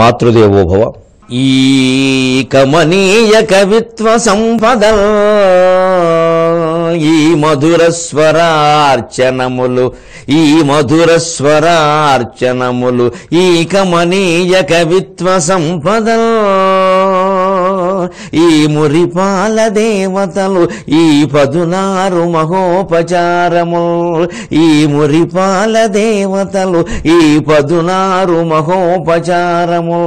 మాతృదేవోభవ. ఈ కమనీయ కవిత్వ సంపద ఈ మధుర స్వరార్చనములు ఈ మధుర స్వరార్చనములు ఈ కమనీయ కవిత్వ సంపద ఈ మురిపాల దేవతలు ఈ పదునారు మహోపచారము ఈ మురిపాల దేవతలు ఈ పదునారు మహోపచారము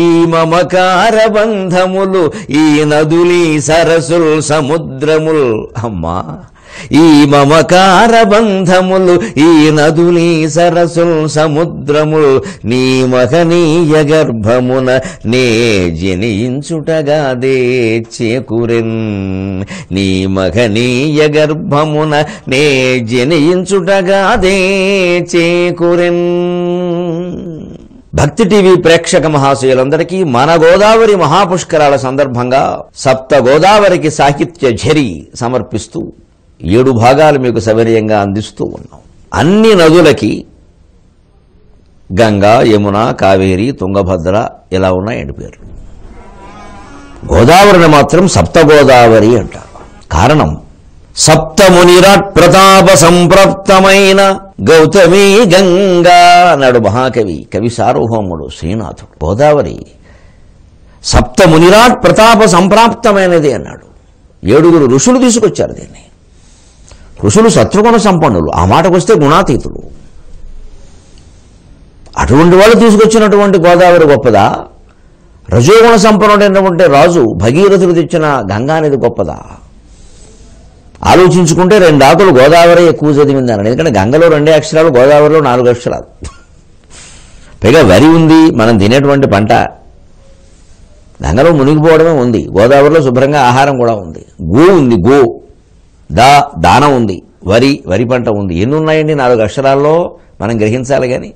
ఈ మమకార బంధములు ఈ నదులి సరసుల్ సముద్రముల్. అమ్మా ఈ మమకార బంధములు ఈ నదులి సరసుల్ సముద్రములు నీ మహనీయ గర్భమున నే జనించుటగాదే చేకూరెన్ నీ మహనీయ గర్భమున నే జనించుటగాదే చేకూరెన్. భక్తి టీవీ ప్రేక్షక మహాశయులందరికీ మన గోదావరి మహాపుష్కరాల సందర్భంగా సప్త గోదావరికి సాహిత్య ఝరి సమర్పిస్తూ 7 భాగాలు మీకు సవినయంగా అందిస్తూ ఉన్నాం. అన్ని నదులకి గంగా, యమున, కావేరి, తుంగభద్ర ఇలా ఉన్నాయండి పేర్లు. గోదావరిని మాత్రం సప్త గోదావరి అంటారు. కారణం సప్తమునిరాట్ ప్రతాప సంప్రాప్తమైన గౌతమి గంగా అన్నాడు మహాకవి, కవి సార్వభౌముడు శ్రీనాథుడు. గోదావరి సప్తమునిరాట్ ప్రతాప సంప్రాప్తమైనది అన్నాడు. 7 ఋషులు తీసుకొచ్చారు దీన్ని. ఋషులు సత్వగుణ సంపన్నులు, ఆ మాటకు వస్తే గుణాతీతులు. అటువంటి వాళ్ళు తీసుకొచ్చినటువంటి గోదావరి గొప్పదా? రజోగుణ సంపన్నుడైనటువంటి రాజు భగీరథుడు తెచ్చిన గంగా నది గొప్పదా? ఆలోచించుకుంటే 2 ఆకులు గోదావరి ఎక్కువ చదివిందన్నాడు. ఎందుకంటే గంగలో 2 అక్షరాలు, గోదావరిలో 4 అక్షరాలు. పైగా వరి ఉంది, మనం తినేటువంటి పంట. గంగలో మునిగిపోవడమే ఉంది, గోదావరిలో శుభ్రంగా ఆహారం కూడా ఉంది. గో ఉంది, గో దానం ఉంది, వరి పంట ఉంది. ఎన్ని ఉన్నాయండి 4 అక్షరాల్లో మనం గ్రహించాలి. కానీ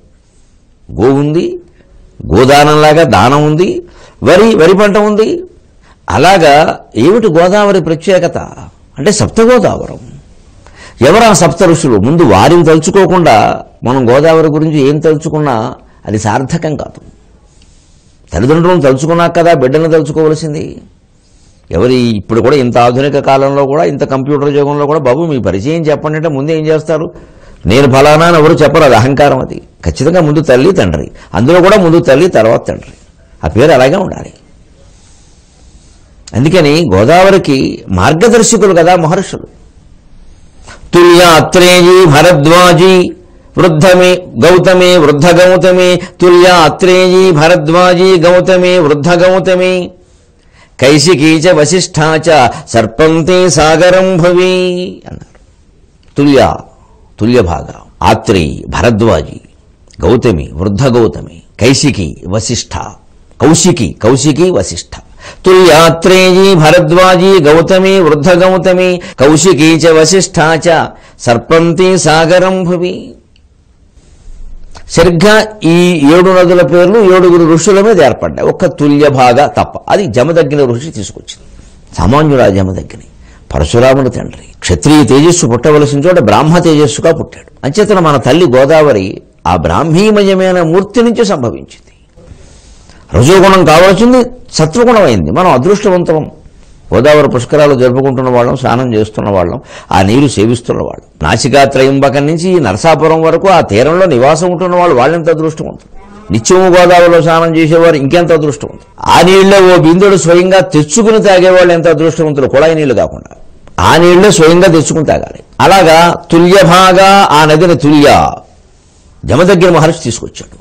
గో ఉంది, గోదానంలాగా దానం ఉంది, వరి పంట ఉంది. అలాగా ఏమిటి గోదావరి ప్రత్యేకత అంటే సప్తగోదావరం. ఎవరా సప్త ఋషులు? ముందు వారిని తలుచుకోకుండా మనం గోదావరి గురించి ఏం తలుచుకున్నా అది సార్థకం కాదు. తల్లిదండ్రులను తలుచుకున్నాక కదా బిడ్డలను తలుచుకోవలసింది. ఇప్పుడు కూడా ఇంత ఆధునిక కాలంలో కూడా, ఇంత కంప్యూటర్ యుగంలో కూడా బాబు మీ పరిచయం చెప్పండి అంటే ముందు ఏం చేస్తారు? నేను ఫలానా అని ఎవరు చెప్పరు, అది అహంకారం. అది ఖచ్చితంగా ముందు తల్లి తండ్రి, అందులో కూడా ముందు తల్లి తర్వాత తండ్రి, ఆ పేరు అలాగే ఉండాలి. అందుకని గోదావరికి మార్గదర్శకులు కదా మహర్షులు. తుల్యాత్రేయీ భరద్వాజీ వృద్ధమే గౌతమే వృద్ధ గౌతమే తుల్యాత్రేయీ భరద్వాజీ గౌతమే వృద్ధ గౌతమే కైశికీచ వశిష్ఠాచ సర్పంతే సాగరం భవి అన్నారు. తుల్యభాగ, ఆత్రేయి, భరద్వాజి, గౌతమి, వృద్ధ గౌతమి, కైశికి, వశిష్ఠ, కౌశికి వశిష్ఠ. తుల్యాత్రేయీ భరద్వాజీ గౌతమి వృద్ధ గౌతమి కౌశికీచ వశిష్ఠాచ సర్పంతే సాగరం భవి. సరిగ్గా ఈ 7 నదుల పేర్లు 7 ఋషుల మీద ఏర్పడ్డాయి, ఒక్క తుల్యభాగ తప్ప. అది జమదగ్ని ఋషి తీసుకొచ్చింది. సామాన్యుడా జమదగ్ని, పరశురాముని తండ్రి. క్షత్రియ తేజస్సు పుట్టవలసిన చోట బ్రాహ్మ తేజస్సుగా పుట్టాడు. అంచేతన మన తల్లి గోదావరి ఆ బ్రాహ్మీమయమైన మూర్తి నుంచి సంభవించింది. రజోగుణం కావాల్సింది సత్వగుణం అయింది. మనం అదృష్టవంతం. గోదావరి పుష్కరాలు జరుపుకుంటున్న వాళ్ళం, స్నానం చేస్తున్న వాళ్ళం, ఆ నీరు సేవిస్తున్న వాళ్ళు. నాసికా త్రయంబకం నుంచి నరసాపురం వరకు ఆ తీరంలో నివాసం ఉంటున్న వాళ్ళు, వాళ్ళెంత అదృష్టవంతులు. నిత్యము గోదావరిలో స్నానం చేసేవారు ఇంకెంత అదృష్టవంతులు. ఆ నీళ్ళే ఓ బిందుడు స్వయంగా తెచ్చుకుని తాగేవాళ్ళు ఎంత అదృష్టవంతులు. కుళాయి నీళ్లు కాకుండా ఆ నీళ్లే స్వయంగా తెచ్చుకుని తాగాలి. అలాగా తుల్యభాగా ఆ నదిని జమదగ్ని మహర్షి తీసుకొచ్చాడు.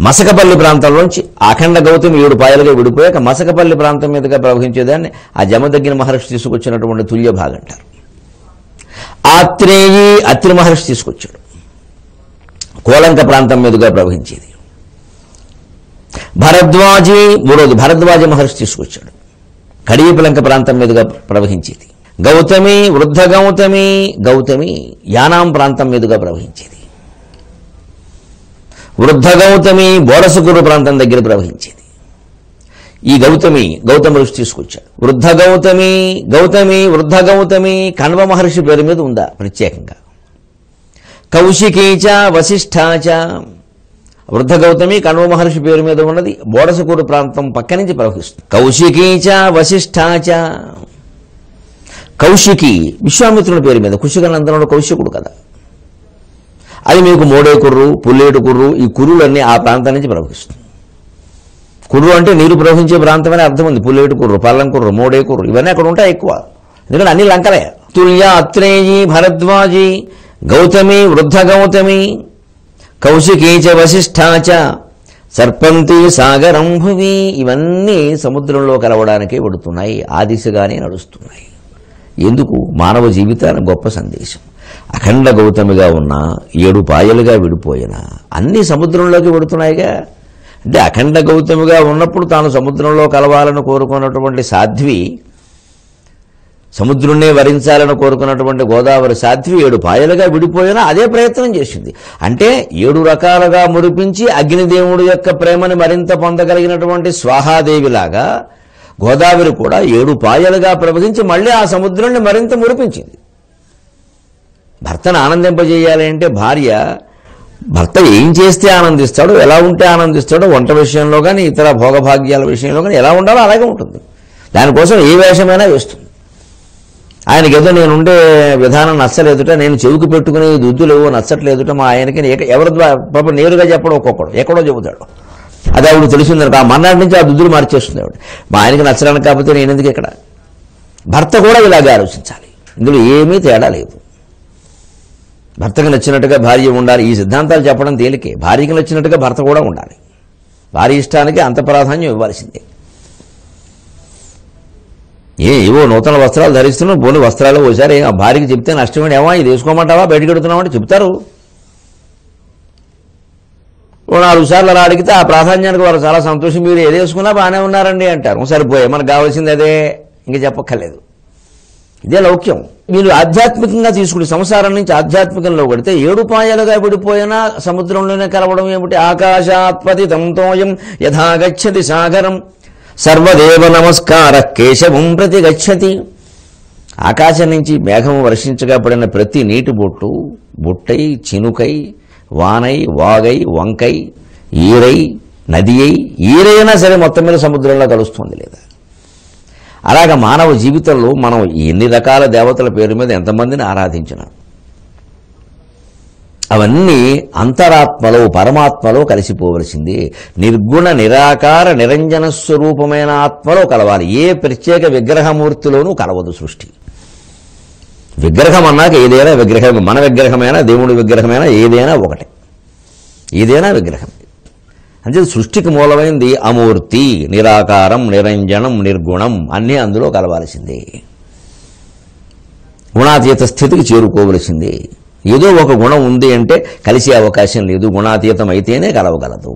మసకపల్లి ప్రాంతంలోంచి అఖండ గౌతమి 7 పాయలుగా విడిపోయాక మసకపల్లి ప్రాంతం మీదుగా ప్రవహించేదాన్ని ఆ జమదగ్ని మహర్షి తీసుకొచ్చినటువంటి తుల్యభాగ అంటారు. ఆత్రేయి అత్రి మహర్షి తీసుకొచ్చాడు, కోలంక ప్రాంతం మీదుగా ప్రవహించేది. భరద్వాజి మూడోది భరద్వాజ మహర్షి తీసుకొచ్చాడు, కడియపలంక ప్రాంతం మీదుగా ప్రవహించేది. గౌతమి వృద్ధ గౌతమి యానాం ప్రాంతం మీదుగా ప్రవహించేది. వృద్ధ గౌతమి బోరసకూరు ప్రాంతం దగ్గర ప్రవహించేది. ఈ గౌతమ ఋషి తీసుకొచ్చాడు. వృద్ధ వృద్ధ గౌతమి కణ్వ మహర్షి పేరు మీద ఉందా ప్రత్యేకంగా. కౌశికీచ వశిష్ఠాచ వృద్ధ గౌతమి కణ్వ మహర్షి పేరు మీద ఉన్నది. బోడసకూరు ప్రాంతం పక్క నుంచి ప్రవహిస్తుంది. కౌశికీచ వశిష్ఠాచ. కౌశికి విశ్వామిత్రుని పేరు మీద, కుశికనందనుడు కౌశికుడు కదా. అది మీకు మోడే కుర్రు, పుల్లేడు కుర్రు, ఈ కుర్రులన్నీ ఆ ప్రాంతం నుంచి ప్రవహిస్తుంది. కుర్రు అంటే నీరు ప్రవహించే ప్రాంతమనే అర్థం ఉంది. పుల్లేడు కుర్రు, పల్లం కుర్రు, మోడే కుర్రు ఇవన్నీ అక్కడ ఉంటాయి ఎక్కువ, ఎందుకంటే అన్ని లంకలే. తుల్య అత్రేయి భరద్వాజీ గౌతమి వృద్ధ గౌతమి కౌశికీచ వశిష్ఠాచ సర్పంతి సాగరం భువి. ఇవన్నీ సముద్రంలో కలవడానికే పడుతున్నాయి, ఆ దిశగానే నడుస్తున్నాయి. ఎందుకు? మానవ జీవితానికి గొప్ప సందేశం. అఖండ గౌతమిగా ఉన్న 7 పాయలుగా విడిపోయిన అన్ని సముద్రంలోకి పడుతున్నాయిగా. అంటే అఖండ గౌతమిగా ఉన్నప్పుడు తాను సముద్రంలో కలవాలని కోరుకున్నటువంటి సాధ్వి, సముద్రుణ్ణే వరించాలని కోరుకున్నటువంటి గోదావరి సాధ్వి 7 పాయలుగా విడిపోయినా అదే ప్రయత్నం చేసింది. అంటే 7 రకాలుగా మురిపించి అగ్నిదేవుడి యొక్క ప్రేమని మరింత పొందగలిగినటువంటి స్వాహాదేవిలాగా గోదావరి కూడా 7 పాయలుగా ప్రవహించి మళ్ళీ ఆ సముద్రాన్ని మరింత మురిపించింది. భర్తను ఆనందింపజేయాలి అంటే భార్య భర్త ఏం చేస్తే ఆనందిస్తాడో, ఎలా ఉంటే ఆనందిస్తాడో, వంట విషయంలో కానీ ఇతర భోగభాగ్యాల విషయంలో కానీ ఎలా ఉండాలో అలాగే ఉంటుంది. దానికోసం ఏ వేషమైనా వేస్తుంది. ఆయనకి ఏదో నేనుండే విధానం నచ్చలేదుట, నేను చెవికి పెట్టుకునే దుద్దులు నచ్చట్లేదుట మా ఆయనకి, ఎవరి పాపం నేరుగా చెప్పడం ఒక్కొక్కడు ఎక్కడో చెబుతాడు. అది ఆవిడ తెలిసిందనుకో, ఆ మన్నాటి నుంచి ఆ దుద్దులు మార్చేస్తుంది ఆవిడ. మా ఆయనకి నచ్చడానికి కాకపోతే నేను ఎందుకు ఇక్కడ. భర్త కూడా ఇలాగే ఆలోచించాలి, ఇందులో ఏమీ తేడా లేదు. భర్తకు నచ్చినట్టుగా భార్య ఉండాలి. ఈ సిద్ధాంతాలు చెప్పడం తేలికే. భార్యకి నచ్చినట్టుగా భర్త కూడా ఉండాలి. భార్య ఇష్టానికి అంత ప్రాధాన్యం ఇవ్వాల్సిందే. ఏవో నూతన వస్త్రాలు ధరిస్తున్నాం, పోనీ వస్త్రాలు ఓసారి ఆ భార్యకి చెప్తే నష్టమేంటి, ఏమో ఇది వేసుకోమంటావా బయటకు ఎడుతున్నామంటే చెప్తారు. 4 సార్లు అలా అడిగితే ఆ ప్రాధాన్యానికి వారు చాలా సంతోషం, మీరు ఏది వేసుకున్నా బాగానే ఉన్నారండి అంటారు. సరిపోయే మనకు కావాల్సింది అదే, ఇంక చెప్పక్కర్లేదు. ఇదే లౌక్యం. మీరు ఆధ్యాత్మికంగా తీసుకుని సంసారం నుంచి ఆధ్యాత్మికంలో పడితే 7 పాయలుగా విడిపోయినా సముద్రంలోనే కలవడం ఏమిటి? ఆకాశాత్పతి తంతోయం యథా గచ్చతి సాగరం సర్వదేవ నమస్కార కేశవం ప్రతి గచ్చతి. ఆకాశం నుంచి మేఘం వర్షించగా పడిన ప్రతి నీటి బొట్టు బొట్టై, చినుకై, వానై, వాగై, వంకై, ఈరై, నది అయి, ఈరైనా సరే మొత్తం మీద సముద్రంలో కలుస్తుంది లేదా? అలాగ మానవ జీవితంలో మనం ఎన్ని రకాల దేవతల పేరు మీద ఎంతమందిని ఆరాధించినా అవన్నీ అంతరాత్మలో పరమాత్మలో కలిసిపోవలసింది. నిర్గుణ నిరాకార నిరంజన స్వరూపమైన ఆత్మలో కలవాలి. ఏ ప్రత్యేక విగ్రహమూర్తిలోనూ కలవదు సృష్టి. విగ్రహం అన్నాక ఏదైనా విగ్రహం, మన విగ్రహమైనా దేవుడి విగ్రహమైనా ఏదైనా ఒకటే, ఏదైనా విగ్రహం. అంటే సృష్టికి మూలమైంది అమూర్తి, నిరాకారం, నిరంజనం, నిర్గుణం అన్నీ అందులో కలవాల్సిందే. గుణాతీత స్థితికి చేరుకోవలసిందే. ఏదో ఒక గుణం ఉంది అంటే కలిసే అవకాశం లేదు, గుణాతీతం అయితేనే కలవగలదు.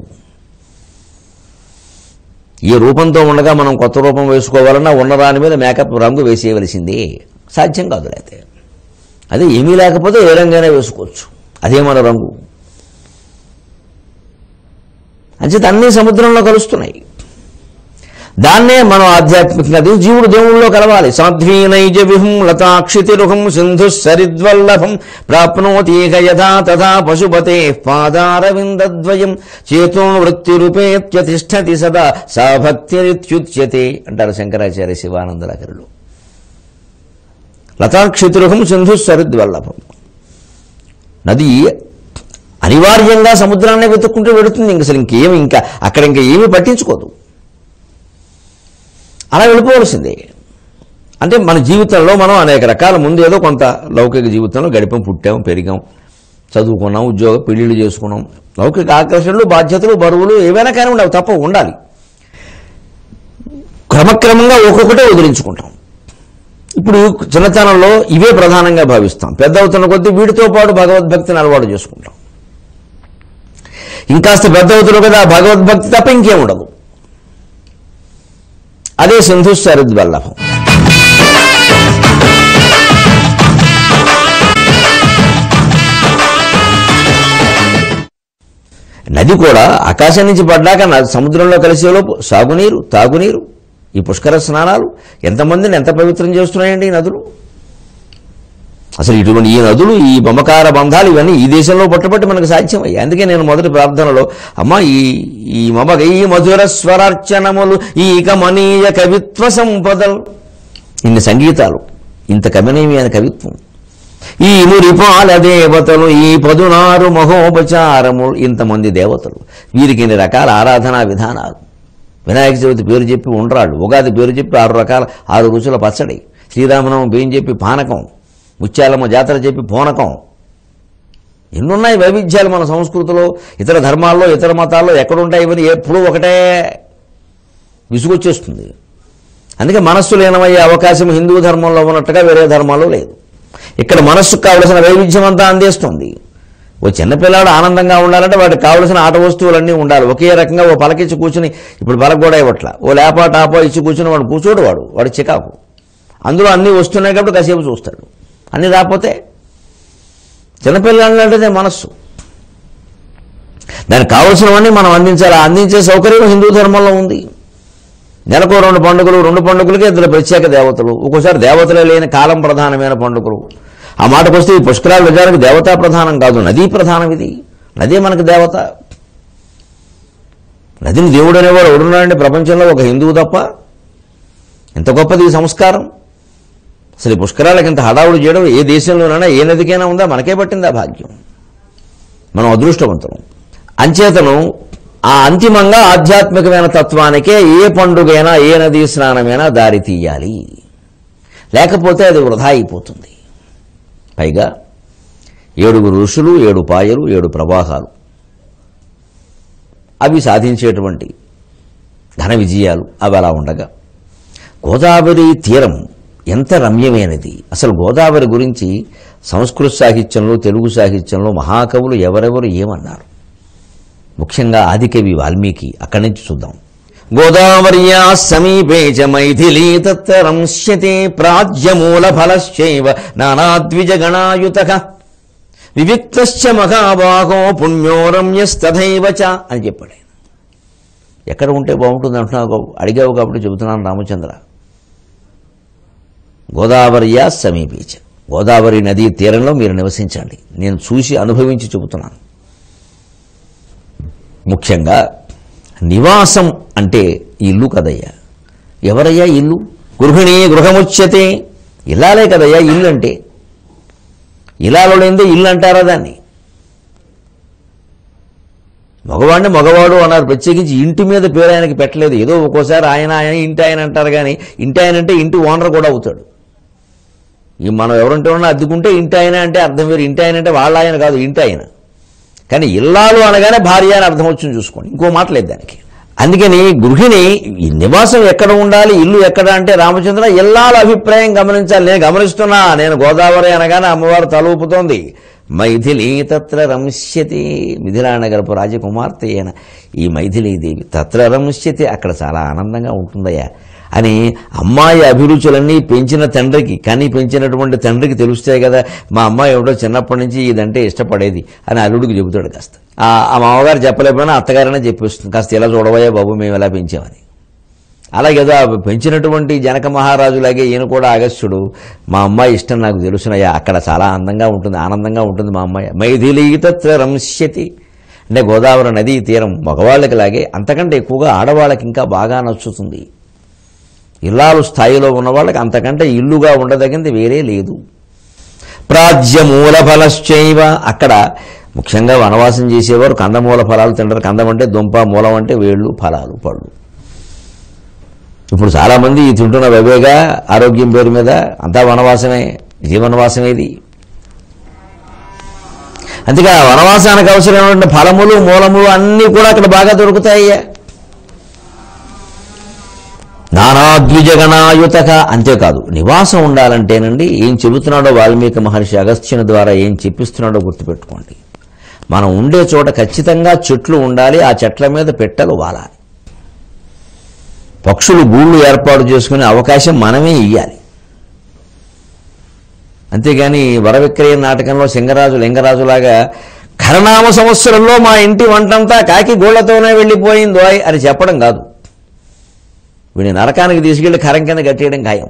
ఈ రూపంతో ఉండగా మనం కొత్త రూపం వేసుకోవాలన్నా ఉన్నదాని మీద మేకప్ రంగు వేసేయవలసిందే, సాధ్యం కాదు. అయితే అదే ఏమీ లేకపోతే ఏ రంగైనా వేసుకోవచ్చు, అదే మన రంగు. అంచేత అన్ని సముద్రంలో కలుస్తున్నాయి. దాన్నే మనం ఆధ్యాత్మికంగా జీవుడు దేవుళ్ళలో కలవాలి. సాధ్వీనైజ విహం లతాక్షితిరుహం సింధు సరిద్వల్లభం ప్రాప్నోతీహ యథా తథా పశుపతే పాదారవిందద్వయం చేతో వృత్తిరూపేత్యతిష్ఠతి సదా సా భక్తిరిత్యుచ్యతే అంటారు శంకరాచార్య శివానందలహరిలో. లతాక్షితిరుహం సింధు సరిద్వల్లభం. నది అనివార్యంగా సముద్రాన్ని వెతుక్కుంటూ వెళుతుంది. అసలు ఇంకేమి, ఇంకా అక్కడ ఇంకా ఏమీ పట్టించుకోదు, అలా వెళ్ళిపోవలసిందే. అంటే మన జీవితంలో మనం అనేక రకాల ముందు ఏదో కొంత లౌకిక జీవితంలో గడిపాం, పుట్టాం, పెరిగాం, చదువుకున్నాం, ఉద్యోగం, పెళ్లిళ్ళు చేసుకున్నాం. లౌకిక ఆకర్షణలు, బాధ్యతలు, బరువులు ఏవైనా కానీ ఉండవు, తప్ప ఉండాలి. క్రమక్రమంగా ఒక్కొక్కటే వదిలించుకుంటాం. ఇప్పుడు చిన్నతనంలో ఇవే ప్రధానంగా భావిస్తాం. పెద్ద అవుతున్న కొద్దీ వీటితో పాటు భగవద్భక్తిని అలవాటు చేసుకుంటాం. ఇంకాస్త పెద్ద అవుతున్న కదా భగవద్భక్తి తప్ప ఇంకేం ఉండదు. అదే సింధు సరిద్వల్లభం. నది కూడా ఆకాశం నుంచి పడ్డాక సముద్రంలో కలిసేలోపు సాగునీరు, తాగునీరు, ఈ పుష్కర స్నానాలు ఎంతమందిని ఎంత పవిత్రం చేస్తున్నాయండి ఈ నదులు. అసలు ఇటువంటి ఈ నదులు, ఈ మమకార బంధాలు ఇవన్నీ ఈ దేశంలో పుట్టబట్టి మనకు సాధ్యమయ్యాయి. అందుకే నేను మొదటి ప్రార్థనలో అమ్మ ఈ మధుర స్వరార్చనములు ఈ కమనీయ కవిత్వ సంపదలు, ఇన్ని సంగీతాలు, ఇంత కమనీయమైన కవిత్వం, ఈ మురిపాల దేవతలు, ఈ 16 మహోపచారములు, ఇంతమంది దేవతలు, వీరికి ఇన్ని రకాల ఆరాధనా విధానాలు. వినాయక చవితి పేరు చెప్పి ఉండ్రాళ్ళు, ఉగాది పేరు చెప్పి 6 రకాల 6 రుచుల పచ్చడి, శ్రీరామనవమి పేరు చెప్పి పానకం, ముత్యాలమ్మ జాతర చెప్పి పూనకం, ఎన్నున్నాయి వైవిధ్యాలు మన సంస్కృతిలో. ఇతర ధర్మాల్లో, ఇతర మతాల్లో ఎక్కడుంటాయి ఇవన్నీ? ఎప్పుడూ ఒకటే, విసుగొచ్చేస్తుంది. అందుకే మనస్సు లీనమయ్యే అవకాశం హిందూ ధర్మంలో ఉన్నట్టుగా వేరే ధర్మాల్లో లేదు. ఇక్కడ మనస్సుకు కావలసిన వైవిధ్యం అంతా అందేస్తుంది. ఓ చిన్నపిల్లాడు ఆనందంగా ఉండాలంటే వాడికి కావలసిన ఆట వస్తువులన్నీ ఉండాలి. ఒకే రకంగా ఓ పలకిచ్చి కూర్చుని, ఇప్పుడు పలక కూడా ఇవ్వట్ల, ఓ లేపా టాపో ఇచ్చి కూర్చుని వాడు కూర్చోడు, వాడు చికాకు. అందులో అన్నీ వస్తున్నాయి కాబట్టి కాసేపు చూస్తాడు. అన్నీ రాకపోతే చిన్నపిల్లలు అంటే మనస్సు, దానికి కావలసినవన్నీ మనం అందించాలి. అందించే సౌకర్యం హిందూ ధర్మంలో ఉంది. నెలకు 2 పండుగలు, 2 పండుగలకి 2 ప్రత్యేక దేవతలు, ఒక్కోసారి దేవతలే లేని కాలం ప్రధానమైన పండుగలు. ఆ మాటకు వస్తే ఈ పుష్కరాల నిజానికి దేవతా ప్రధానం కాదు, నదీ ప్రధానం. ఇది నదే మనకు దేవత. నదిని దేవుడు అనేవాడు ఎవడున్నాడండి ప్రపంచంలో? ఒక హిందువు తప్ప. ఎంత గొప్పది ఈ సంస్కారం. అసలు ఈ పుష్కరాలకు ఇంత హడావుడు చేయడం ఏ దేశంలోనైనా, ఏ నదికైనా ఉందా? మనకే పట్టింది ఆ భాగ్యం. మనం అదృష్టవంతులం. అంచేతను ఆ అంతిమంగా ఆధ్యాత్మికమైన తత్వానికే ఏ పండుగైనా, ఏ నదీ స్నానమైనా దారి తీయాలి. లేకపోతే అది వృధా అయిపోతుంది. పైగా 7 ఋషులు, 7 పాయలు, 7 ప్రవాహాలు, అవి సాధించేటువంటి ఘన విజయాలు అవి అలా ఉండగా, గోదావరి తీరం ఎంత రమ్యమైనది. అసలు గోదావరి గురించి సంస్కృత సాహిత్యంలో, తెలుగు సాహిత్యంలో మహాకవులు ఎవరెవరు ఏమన్నారు? ముఖ్యంగా ఆదికవి వాల్మీకి. అక్కడి నుంచి చూద్దాం. గోదావర్యా సమీపే చ మైథిలీ తత్ర రంస్యతే ప్రాజ్యమూల ఫలశ్చైవ నానాద్విజగణాయుతః వివిక్తశ్చ మహాబాహో పుణ్యో రమ్యస్తథైవ చ అని చెప్పాడు. ఎక్కడ ఉంటే బాగుంటుంది అంటున్నావు, అడిగావు కాబట్టి చెబుతున్నాను రామచంద్ర. గోదావర్యా సమీపే చ, గోదావరి నదీ తీరంలో మీరు నివసించండి. నేను చూసి అనుభవించి చెబుతున్నాను. ముఖ్యంగా నివాసం అంటే ఇల్లు కదయ్యా. ఎవరయ్యా ఇల్లు? గృహిణీ గృహముచ్యతే, ఇల్లాలే కదయ్యా ఇల్లు అంటే. ఇల్లాలో లేనిదే ఇల్లు అంటారా దాన్ని? మగవాడిని మగవాడు అన్నారు, ప్రత్యేకించి ఇంటి మీద పేరు ఆయనకి పెట్టలేదు. ఏదో ఒక్కోసారి ఆయన ఇంటి ఆయన అంటారు, కానీ ఇంటి ఆయన అంటే ఇంటి ఓనర్ కూడా అవుతాడు. ఈ మనం ఎవరంటే ఉన్నా అద్దుకుంటే ఇంటి ఆయన అంటే అర్థం వేరు. ఇంటి ఆయన అంటే వాళ్ళ ఆయన కాదు, ఇంటి ఆయన. కానీ ఇల్లాలు అనగానే భార్య అని అర్థం వచ్చింది చూసుకోండి, ఇంకో మాట లేదు దానికి. అందుకని గృహిణి నివాసం ఎక్కడ ఉండాలి, ఇల్లు ఎక్కడ అంటే రామచంద్ర ఇల్లాల అభిప్రాయం గమనించాలి. నేను గమనిస్తున్నా. నేను గోదావరి అనగానే అమ్మవారు తలూపుతోంది. మైథిలీ తత్ర రంస్యతి, మిథిలానగరపు రాజకుమార్తె అయిన ఈ మైథిలీదేవి తత్ర రంస్యతి, అక్కడ చాలా ఆనందంగా ఉంటుందయ్యా అని అమ్మాయి అభిరుచులన్నీ పెంచిన తండ్రికి, కానీ పెంచినటువంటి తండ్రికి తెలుస్తాయి కదా. మా అమ్మాయి ఏమిటో చిన్నప్పటి నుంచి ఇదంటే ఇష్టపడేది అని అల్లుడికి చెబుతాడు. కాస్త ఆ మామగారు చెప్పలేకపోయినా అత్తగారైనా చెప్పేస్తుంది, కాస్త ఇలా చూడవయ్యా బాబు మేము ఎలా పెంచామని. అలాగేదో పెంచినటువంటి జనక మహారాజులాగే ఈయన కూడా అగస్త్యుడు, మా అమ్మాయి ఇష్టం నాకు తెలుసునయ్యా, అక్కడ చాలా అందంగా ఉంటుంది, ఆనందంగా ఉంటుంది మా అమ్మాయి. మైథిలీ తత్ర రంస్యతి అంటే గోదావరి నదీ తీరం మగవాళ్ళకి లాగే అంతకంటే ఎక్కువగా ఆడవాళ్ళకి ఇంకా బాగా నచ్చుతుంది. ఇల్లాలు స్థాయిలో ఉన్న వాళ్ళకి అంతకంటే ఇల్లుగా ఉండదగింది వేరే లేదు. ప్రాజ్యమూల ఫలశ్చైవ, అక్కడ ముఖ్యంగా వనవాసం చేసేవారు కందమూల ఫలాలు తింటారు. కందం అంటే దుంప, మూలం అంటే వేళ్ళు, ఫలాలు, పళ్ళు. ఇప్పుడు చాలామంది తింటున్న వెవేగా ఆరోగ్యం పేరు మీద అంతా వనవాసమే. జీవనవాసమేది. అందుకే ఆ వనవాసానికి అవసరమైనటువంటి ఫలములు, మూలములు అన్నీ కూడా అక్కడ బాగా దొరుకుతాయ్యా. నానాద్విజగణాయుతక. అంతేకాదు నివాసం ఉండాలంటేనండి ఏం చెబుతున్నాడో వాల్మీకి మహర్షి అగస్త్యుని ద్వారా ఏం చెప్పిస్తున్నాడో గుర్తుపెట్టుకోండి. మనం ఉండే చోట ఖచ్చితంగా చెట్లు ఉండాలి. ఆ చెట్ల మీద పెట్టెలు వాలాలి. పక్షులు గూళ్ళు ఏర్పాటు చేసుకునే అవకాశం మనమే ఇయ్యాలి. అంతేగాని వరవిక్రయ నాటకంలో సింగరాజు లింగరాజులాగా ఖరనామ సంవత్సరంలో మా ఇంటి వంటంతా కాకి గోళ్లతోనే వెళ్ళిపోయిందో అని చెప్పడం కాదు. వీడిని నరకానికి తీసుకెళ్లి ఖరం కింద కట్టేయడం ఖాయం.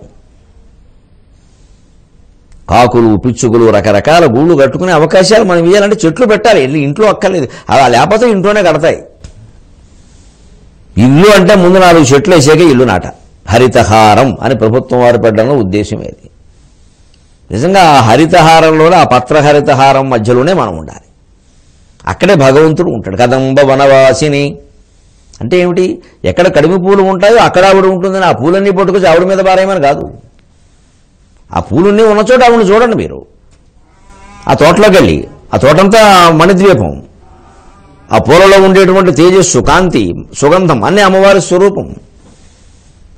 కాకులు పిచ్చుకలు రకరకాల గూళ్ళు కట్టుకునే అవకాశాలు మనం ఇవ్వాలంటే చెట్లు పెట్టాలి. ఇంట్లో అక్కర్లేదు, అలా లేకపోతే ఇంట్లోనే కడతాయి. ఇల్లు అంటే ముందు 4 చెట్లు వేసాక ఇల్లు నాట. హరితహారం అని ప్రభుత్వం వారు పెట్టడంలో ఉద్దేశం ఏది? నిజంగా ఆ హరితహారంలోనే, ఆ పత్రహరితహారం మధ్యలోనే మనం ఉండాలి. అక్కడే భగవంతుడు ఉంటాడు. కదంబ వనవాసిని అంటే ఏమిటి? ఎక్కడ కడిమి పూలు ఉంటాయో అక్కడ ఆవిడ ఉంటుందని ఆ పూలన్నీ పట్టుకొచ్చి ఆవిడ మీద పారేయమని కాదు. ఆ పూలన్నీ ఉన్న చోట ఆవిడని చూడండి మీరు. ఆ తోటలోకి వెళ్ళి, ఆ తోటంతా మణిద్వీపం, ఆ పూలలో ఉండేటువంటి తేజస్సు, కాంతి, సుగంధం అన్నీ అమ్మవారి స్వరూపం.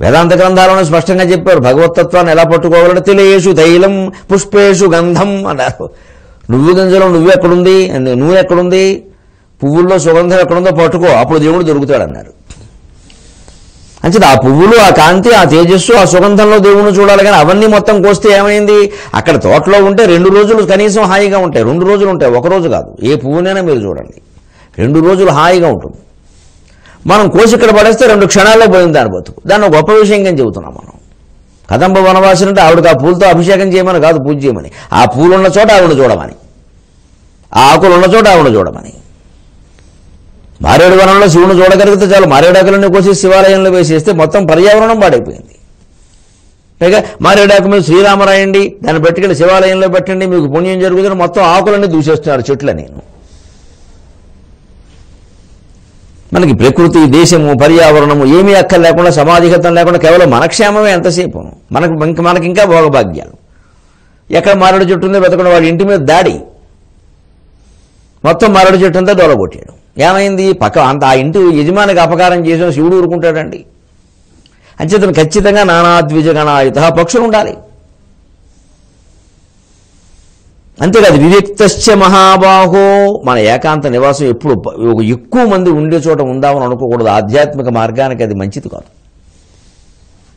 వేదాంత గ్రంథాలను స్పష్టంగా చెప్పారు భగవతత్వాన్ని ఎలా పట్టుకోవాలంటే తిలేషు తైలం పుష్పేషు గంధం అన్నారు. నువ్వు గింజలో నువ్వెక్కడుంది, నువ్వు ఎక్కడుంది, పువ్వుల్లో సుగంధం ఎక్కడుందో పట్టుకో, అప్పుడు దేవుడు దొరుకుతాడు అన్నారు. అంచేది ఆ పువ్వులు, ఆ కాంతి, ఆ తేజస్సు, ఆ సుగంధంలో దేవుణ్ణి చూడాలి. కానీ అవన్నీ మొత్తం కోస్తే ఏమైంది? అక్కడ తోటలో ఉంటే 2 రోజులు కనీసం హాయిగా ఉంటాయి. 2 రోజులు ఉంటాయి, 1 రోజు కాదు. ఏ పువ్వునైనా మీరు చూడండి 2 రోజులు హాయిగా ఉంటుంది. మనం కోసి ఇక్కడ పడేస్తే 2 క్షణాల్లో పోయింది దాని బతుకు. దాన్ని గొప్ప విషయంగా చెబుతున్నాం మనం. కదంబ వనవాసిని అంటే ఆవిడకి ఆ పూలతో అభిషేకం చేయమని కాదు, పూజ చేయమని. ఆ పూలున్న చోట ఆవిడ చూడమని, ఆ ఆకులున్న చోట ఆవిడ చూడమని. మారేడు వనంలో శివుని చూడగలిగితే చాలు, మారేడాకులన్నీ కోసి శివాలయంలో వేసేస్తే మొత్తం పర్యావరణం పాడైపోయింది. పైగా మారేడాకు మీద శ్రీరామరాయండి, దాన్ని పెట్టుకెళ్ళి శివాలయంలో పెట్టండి, మీకు పుణ్యం జరుగుతుంది. మొత్తం ఆకులన్నీ దూసేస్తున్నారు చెట్లని. మనకి ప్రకృతి, దేశము, పర్యావరణము ఏమీ అక్కర్ లేకుండా, సమాధిగతం లేకుండా కేవలం మన క్షేమమే ఎంతసేపు. మనకి ఇంకా భోగభాగ్యాలు. ఎక్కడ మారేడు చెట్టు ఉందో వెతకుండా వాడి ఇంటి మీద దాడి, మొత్తం మారేడు చెట్టు అంతా దొరగొట్టాడు. ఏమైంది? అంత ఆ ఇంటి యజమానికి అపకారం చేసిన శివుడు ఊరుకుంటాడండి. అంచేతను ఖచ్చితంగా నానాద్విజగణాయుత పక్షులు ఉండాలి. అంతేకాదు వివిక్తశ్చ మహాబాహో, మన ఏకాంత నివాసం ఎప్పుడు ఎక్కువ మంది ఉండే చోట ఉందామని అనుకోకూడదు. ఆధ్యాత్మిక మార్గానికి అది మంచిది కాదు.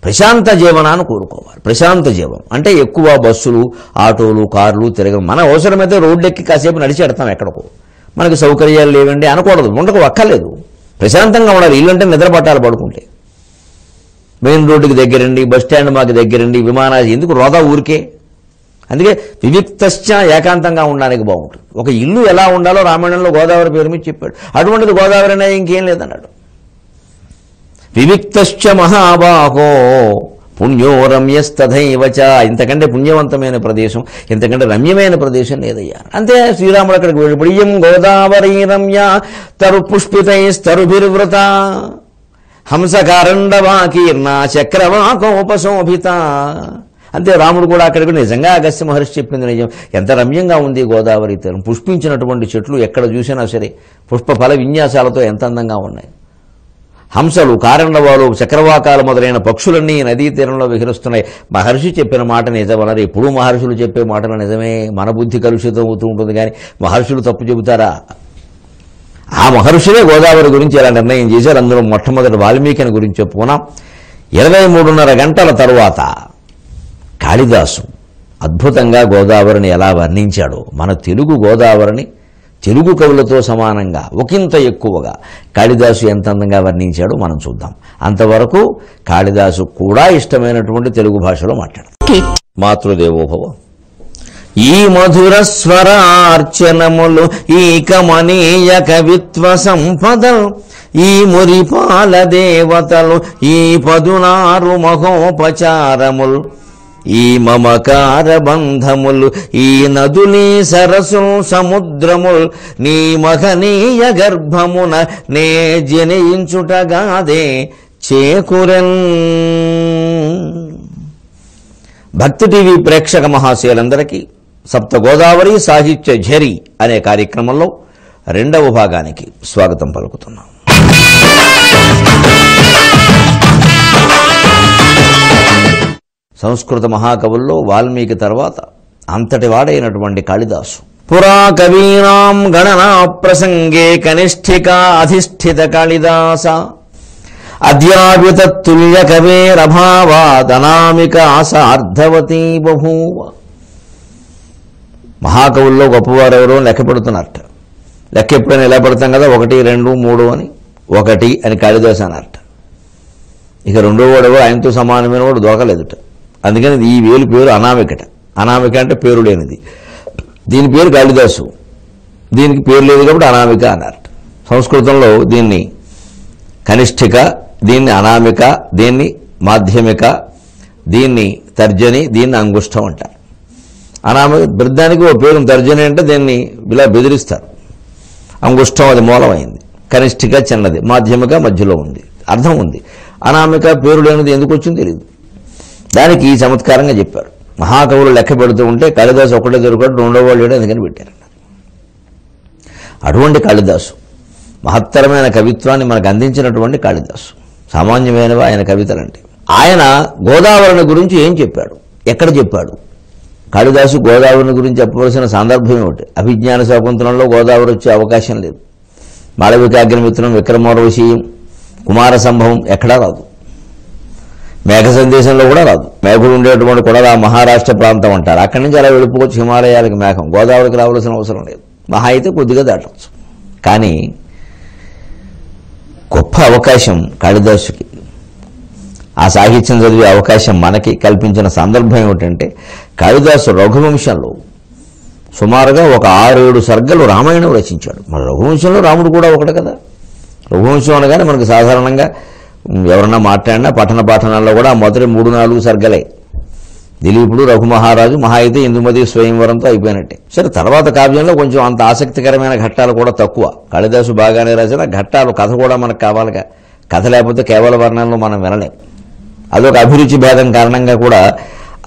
ప్రశాంత జీవనాన్ని కోరుకోవాలి. ప్రశాంత జీవనం అంటే ఎక్కువ బస్సులు, ఆటోలు, కార్లు తిరగడం. మన అవసరమైతే రోడ్డెక్కి కాసేపు నడిచి ఎడతాం ఎక్కడికో. మనకి సౌకర్యాలు లేవండి అనకూడదు, ఉండకు అక్కర్లేదు. ప్రశాంతంగా ఉండాలి. ఇల్లంటే నిద్ర పట్టాలి పడుకుంటే. మెయిన్ రోడ్డుకి దగ్గరండి, బస్ స్టాండ్ మాకు దగ్గరండి, విమానాలు ఎందుకు రోదా ఊరికే. అందుకే వివిక్తశ్చ ఏకాంతంగా ఉండడానికి బాగుంటుంది. ఒక ఇల్లు ఎలా ఉండాలో రామాయణంలో గోదావరి పేరు మీద చెప్పాడు. అటువంటిది గోదావరి అనేది ఇంకేం లేదన్నాడు. వివిక్తశ్చ మహాబాహో పుణ్యో రమ్యస్తథైవచ, ఇంతకంటే పుణ్యవంతమైన ప్రదేశం, ఇంతకంటే రమ్యమైన ప్రదేశం లేదయ్యా. అంతే శ్రీరాముడు అక్కడికి వెళ్ళిపోయి ఇయం గోదావరి రమ్య తరు పుష్పితైస్తరుభిర్వృత హంసకారండవాకీర్ణ చక్రవాకోపశోభిత. అంతే రాముడు కూడా అక్కడికి నిజంగా అగస్త్య మహర్షి చెప్పింది నిజం. ఎంత రమ్యంగా ఉంది గోదావరి తీరం. పుష్పించినటువంటి చెట్లు ఎక్కడ చూసినా సరే పుష్ప ఫల విన్యాసాలతో ఎంత అందంగా ఉన్నాయి. హంసలు, కారండవాలు, చక్రవాకాలు మొదలైన పక్షులన్నీ నదీ తీరంలో విహరిస్తున్నాయి. మహర్షి చెప్పిన మాట నిజమన్నారు. ఎప్పుడూ మహర్షులు చెప్పే మాటలు నిజమే. మన బుద్ధి కలుషితం అవుతూ ఉంటుంది కానీ మహర్షులు తప్పు చెబుతారా? ఆ మహర్షులే గోదావరి గురించి ఇలా నిర్ణయం చేశారు. అందులో మొట్టమొదటి వాల్మీకిని గురించి చెప్పుకున్నాం. 23.5 గంటల తరువాత కాళిదాసు అద్భుతంగా గోదావరిని ఎలా వర్ణించాడో, మన తెలుగు గోదావరిని తెలుగు కవులతో సమానంగా ఒకంత ఎక్కువగా కాళిదాసు ఎంత అందంగా వర్ణించాడో మనం చూద్దాం. అంతవరకు కాళిదాసు కూడా ఇష్టమైనటువంటి తెలుగు భాషలో మాట్లాడతాం. మాతృదేవోభవ. ఈ మధుర స్వరార్చనములు, ఈ కమనీయ కవిత్వ సంపదలు, ఈ మురిపాల దేవతలు, ఈ 16 మహోపచారములు, ఈ మమకార బంధములు, ఈ నదుని సరస్సులు సముద్రముల్, నీ మహనీయ గర్భమున నే జనించుటగాదే చేకురెన్. భక్తి టీవీ ప్రేక్షక మహాశయులందరికీ సప్త గోదావరి సాహిత్య ఝరి అనే కార్యక్రమంలో 2వ భాగానికి స్వాగతం పలుకుతున్నాం. సంస్కృత మహాకవుల్లో వాల్మీకి తర్వాత అంతటి వాడైనటువంటి కాళిదాసు పురా కవీనాం గణనా ప్రసంగే కనిష్ఠికా అధిష్ఠిత కాళిదాస అద్యాపితతుల్య కవేరభావాదనామిక సార్ధవతీ బభూవ. మహాకవుల్లో గొప్పవారెవరో లెక్క పెడుతున్నారట. లెక్క ఎప్పుడైనా ఎలా పెడతాం కదా, 1, 2, 3 అని. 1 అని కాళిదాసు అన్నారట. ఇక 2వ వాడు ఆయనతో సమానమైన వాడు దొరకలేదుట. అందుకని ఈ వేలు పేరు అనామికట. అనామిక అంటే పేరు లేనిది. దీని పేరు కాళిదాసు, దీనికి పేరు లేదు కాబట్టి అనామిక అన్నారు. సంస్కృతంలో దీన్ని కనిష్ఠిక, దీన్ని అనామిక, దీన్ని మాధ్యమిక, దీన్ని తర్జని, దీన్ని అంగుష్టం అంటారు. అనామిక బృద్ధానికి ఓ పేరు తర్జని అంటే దీన్ని ఇలా బెదిరిస్తారు. అంగుష్టం అది మూలమైంది. కనిష్ఠిక చిన్నది, మాధ్యమిక మధ్యలో ఉంది, అర్థం ఉంది. అనామిక పేరు లేనిది ఎందుకు వచ్చింది తెలియదు. దానికి ఈ చమత్కారంగా చెప్పారు. మహాకవులు లెక్క పెడుతూ ఉంటే కాళిదాసు ఒకటే దొరకడు, రెండో వాళ్ళు లేడు, అందుకని పెట్టారు. అటువంటి కాళిదాసు మహత్తరమైన కవిత్వాన్ని మనకు అందించినటువంటి కాళిదాసు. సామాన్యమైనవి ఆయన కవితలంటే. ఆయన గోదావరిని గురించి ఏం చెప్పాడు, ఎక్కడ చెప్పాడు? కాళిదాసు గోదావరిని గురించి చెప్పవలసిన సందర్భం ఏమిటి? అభిజ్ఞాన శాకుంతలంలో గోదావరి వచ్చే అవకాశం లేదు. మాళవికాగ్నిమిత్రం, విక్రమోర్వశీయం, కుమార సంభవం ఎక్కడా రాదు. మేఘ సందేశంలో కూడా రాదు. మేఘుడు ఉండేటువంటి కూడా మహారాష్ట్ర ప్రాంతం అంటారు. అక్కడి నుంచి అలా వెళ్ళిపోవచ్చు హిమాలయాలకు మేఘం. గోదావరికి రావాల్సిన అవసరం లేదు. మహా అయితే కొద్దిగా దాటవచ్చు. కానీ గొప్ప అవకాశం కాళిదాసుకి, ఆ సాహిత్యం చదివే అవకాశం మనకి కల్పించిన సందర్భం ఏమిటంటే, కాళిదాసు రఘువంశంలో సుమారుగా ఒక 6-7 సర్గలు రామాయణం రచించాడు. మన రఘువంశంలో రాముడు కూడా ఒకటి కదా. రఘువంశం అనగానే మనకు సాధారణంగా ఎవరన్నా మాట్లాడినా పఠన పాఠనాల్లో కూడా మొదటి 3-4 సర్గలే. దిలీపుడు, రఘుమహారాజు, మహా అయితే ఇందుమతి స్వయంవరంతో అయిపోయినట్టే. సరే, తర్వాత కావ్యంలో కొంచెం అంత ఆసక్తికరమైన ఘట్టాలు కూడా తక్కువ. కాళిదాసు బాగానే రాసిన ఘట్టాలు, కథ కూడా మనకు కావాలిగా. కథ లేకపోతే కేవల వర్ణనలో మనం వినలేం. అదొక అభిరుచి భేదం కారణంగా కూడా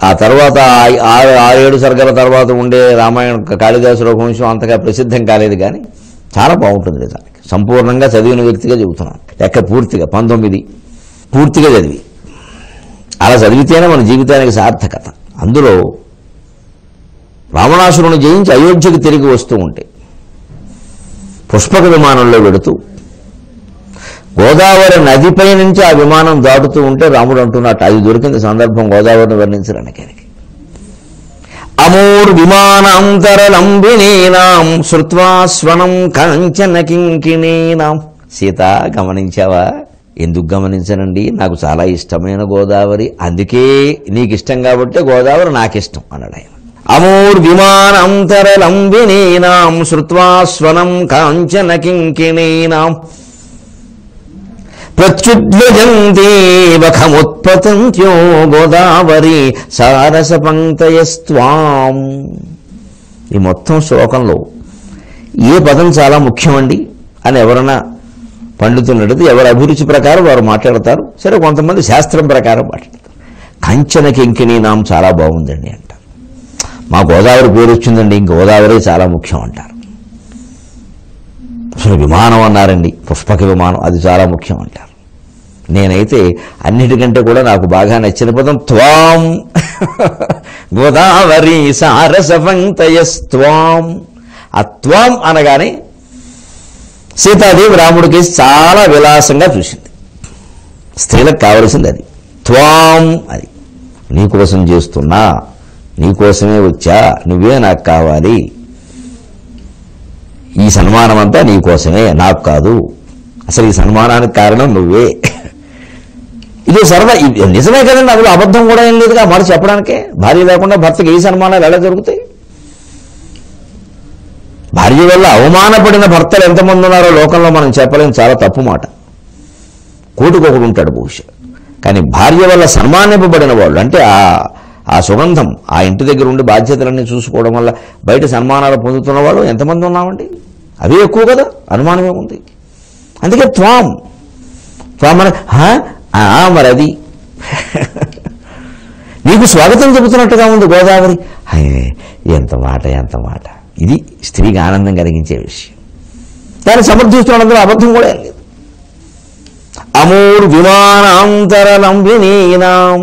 ఆ తర్వాత 6-7 సర్గల తర్వాత ఉండే రామాయణ కాళిదాసు రఘువంశం అంతగా ప్రసిద్ధం కాలేదు. కానీ చాలా బాగుంటుంది నిజానికి. సంపూర్ణంగా చదివిన వ్యక్తిగా చెబుతున్నాను. లెక్క పూర్తిగా 19 పూర్తిగా చదివి అలా చదివితేనే మన జీవితానికి సార్థకత. అందులో రావణాసురుని జయించి అయోధ్యకు తిరిగి వస్తూ ఉంటే పుష్పక విమానంలో వెడుతూ గోదావరి నదిపై నుంచి ఆ విమానం దాటుతూ ఉంటే రాముడు అంటున్నట్టు, అది దొరికింది సందర్భం గోదావరిని వర్ణించడానికి. అమూర్ విమానాంతరలంబినీనాం శ్రుత్వా స్వనం కాంచన కింకిణీనాం. సీత, గమనించావా? ఎందుకు గమనించనండి, నాకు చాలా ఇష్టమైన గోదావరి, అందుకే నీకు ఇష్టం కాబట్టి గోదావరి నాకు ఇష్టం అన్నాడు ఆయన. అమూర్ విమానాంతరలంబినీనాం శ్రుత్వా స్వనం కాంచన కింకిణీనాం ప్రత్యుద్వజంతేవఖముత్పతంత్యో గోదావరి సారస పంక్తయస్త్వాం. ఈ మొత్తం శ్లోకంలో ఏ పదం చాలా ముఖ్యమండి అని ఎవరన్నా పండితున్నది, ఎవరి అభిరుచి ప్రకారం వారు మాట్లాడతారు. సరే, కొంతమంది శాస్త్రం ప్రకారం మాట్లాడతారు. కంచన కింకిణి నాం చాలా బాగుందండి అంటారు. మా గోదావరి పేరు వచ్చిందండి, గోదావరి చాలా ముఖ్యం అంటారు. అసలు విమానం అన్నారండి, పుష్పక విమానం, అది చాలా ముఖ్యం అంటారు. నేనైతే అన్నిటికంటే కూడా నాకు బాగా నచ్చిన పదం త్వాం. గోదావరి సారస పంక్తయస్త్వాం. ఆ త్వాం అనగానే సీతాదేవి రాముడికి చాలా విలాసంగా చూసింది. స్త్రీలకు కావలసింది అది. త్వాం, అది నీకోసం చేస్తున్నా, నీకోసమే వచ్చా, నువ్వే నాకు కావాలి, ఈ సన్మానం అంతా నీకోసమే, నాకు కాదు, అసలు ఈ సన్మానానికి కారణం నువ్వే. ఇది సరదా, నిజమే కదండి. అందులో అబద్ధం కూడా ఏం లేదుగా మాట చెప్పడానికే. భార్య లేకుండా భర్తకి ఏ సన్మానాలు ఎలా జరుగుతాయి? భార్య వల్ల అవమానపడిన భర్తలు ఎంతమంది ఉన్నారో లోకంలో మనం చెప్పలేం. చాలా తప్పు మాట. కోటికొకడు ఉంటాడు బహుశా. కానీ భార్య వల్ల సన్మానింపబడిన వాళ్ళు, అంటే ఆ సుగంధం, ఆ ఇంటి దగ్గర ఉండి బాధ్యతలన్నీ చూసుకోవడం వల్ల బయట సన్మానాలు పొందుతున్న వాళ్ళు ఎంతమంది ఉన్నామండి? అవే ఎక్కువ కదా, అనుమానమేముంది? అందుకే త్వాం త్వాం అని మరి అది నీకు స్వాగతం చెబుతున్నట్టుగా ఉంది గోదావరి. ఎంత మాట, ఎంత మాట. ఇది స్త్రీకి ఆనందం కలిగించే విషయం. దాన్ని సమర్థిస్తున్నందులో అబద్ధం కూడా ఏం లేదు. అమూర్ విమానాంతరలంబినీనాం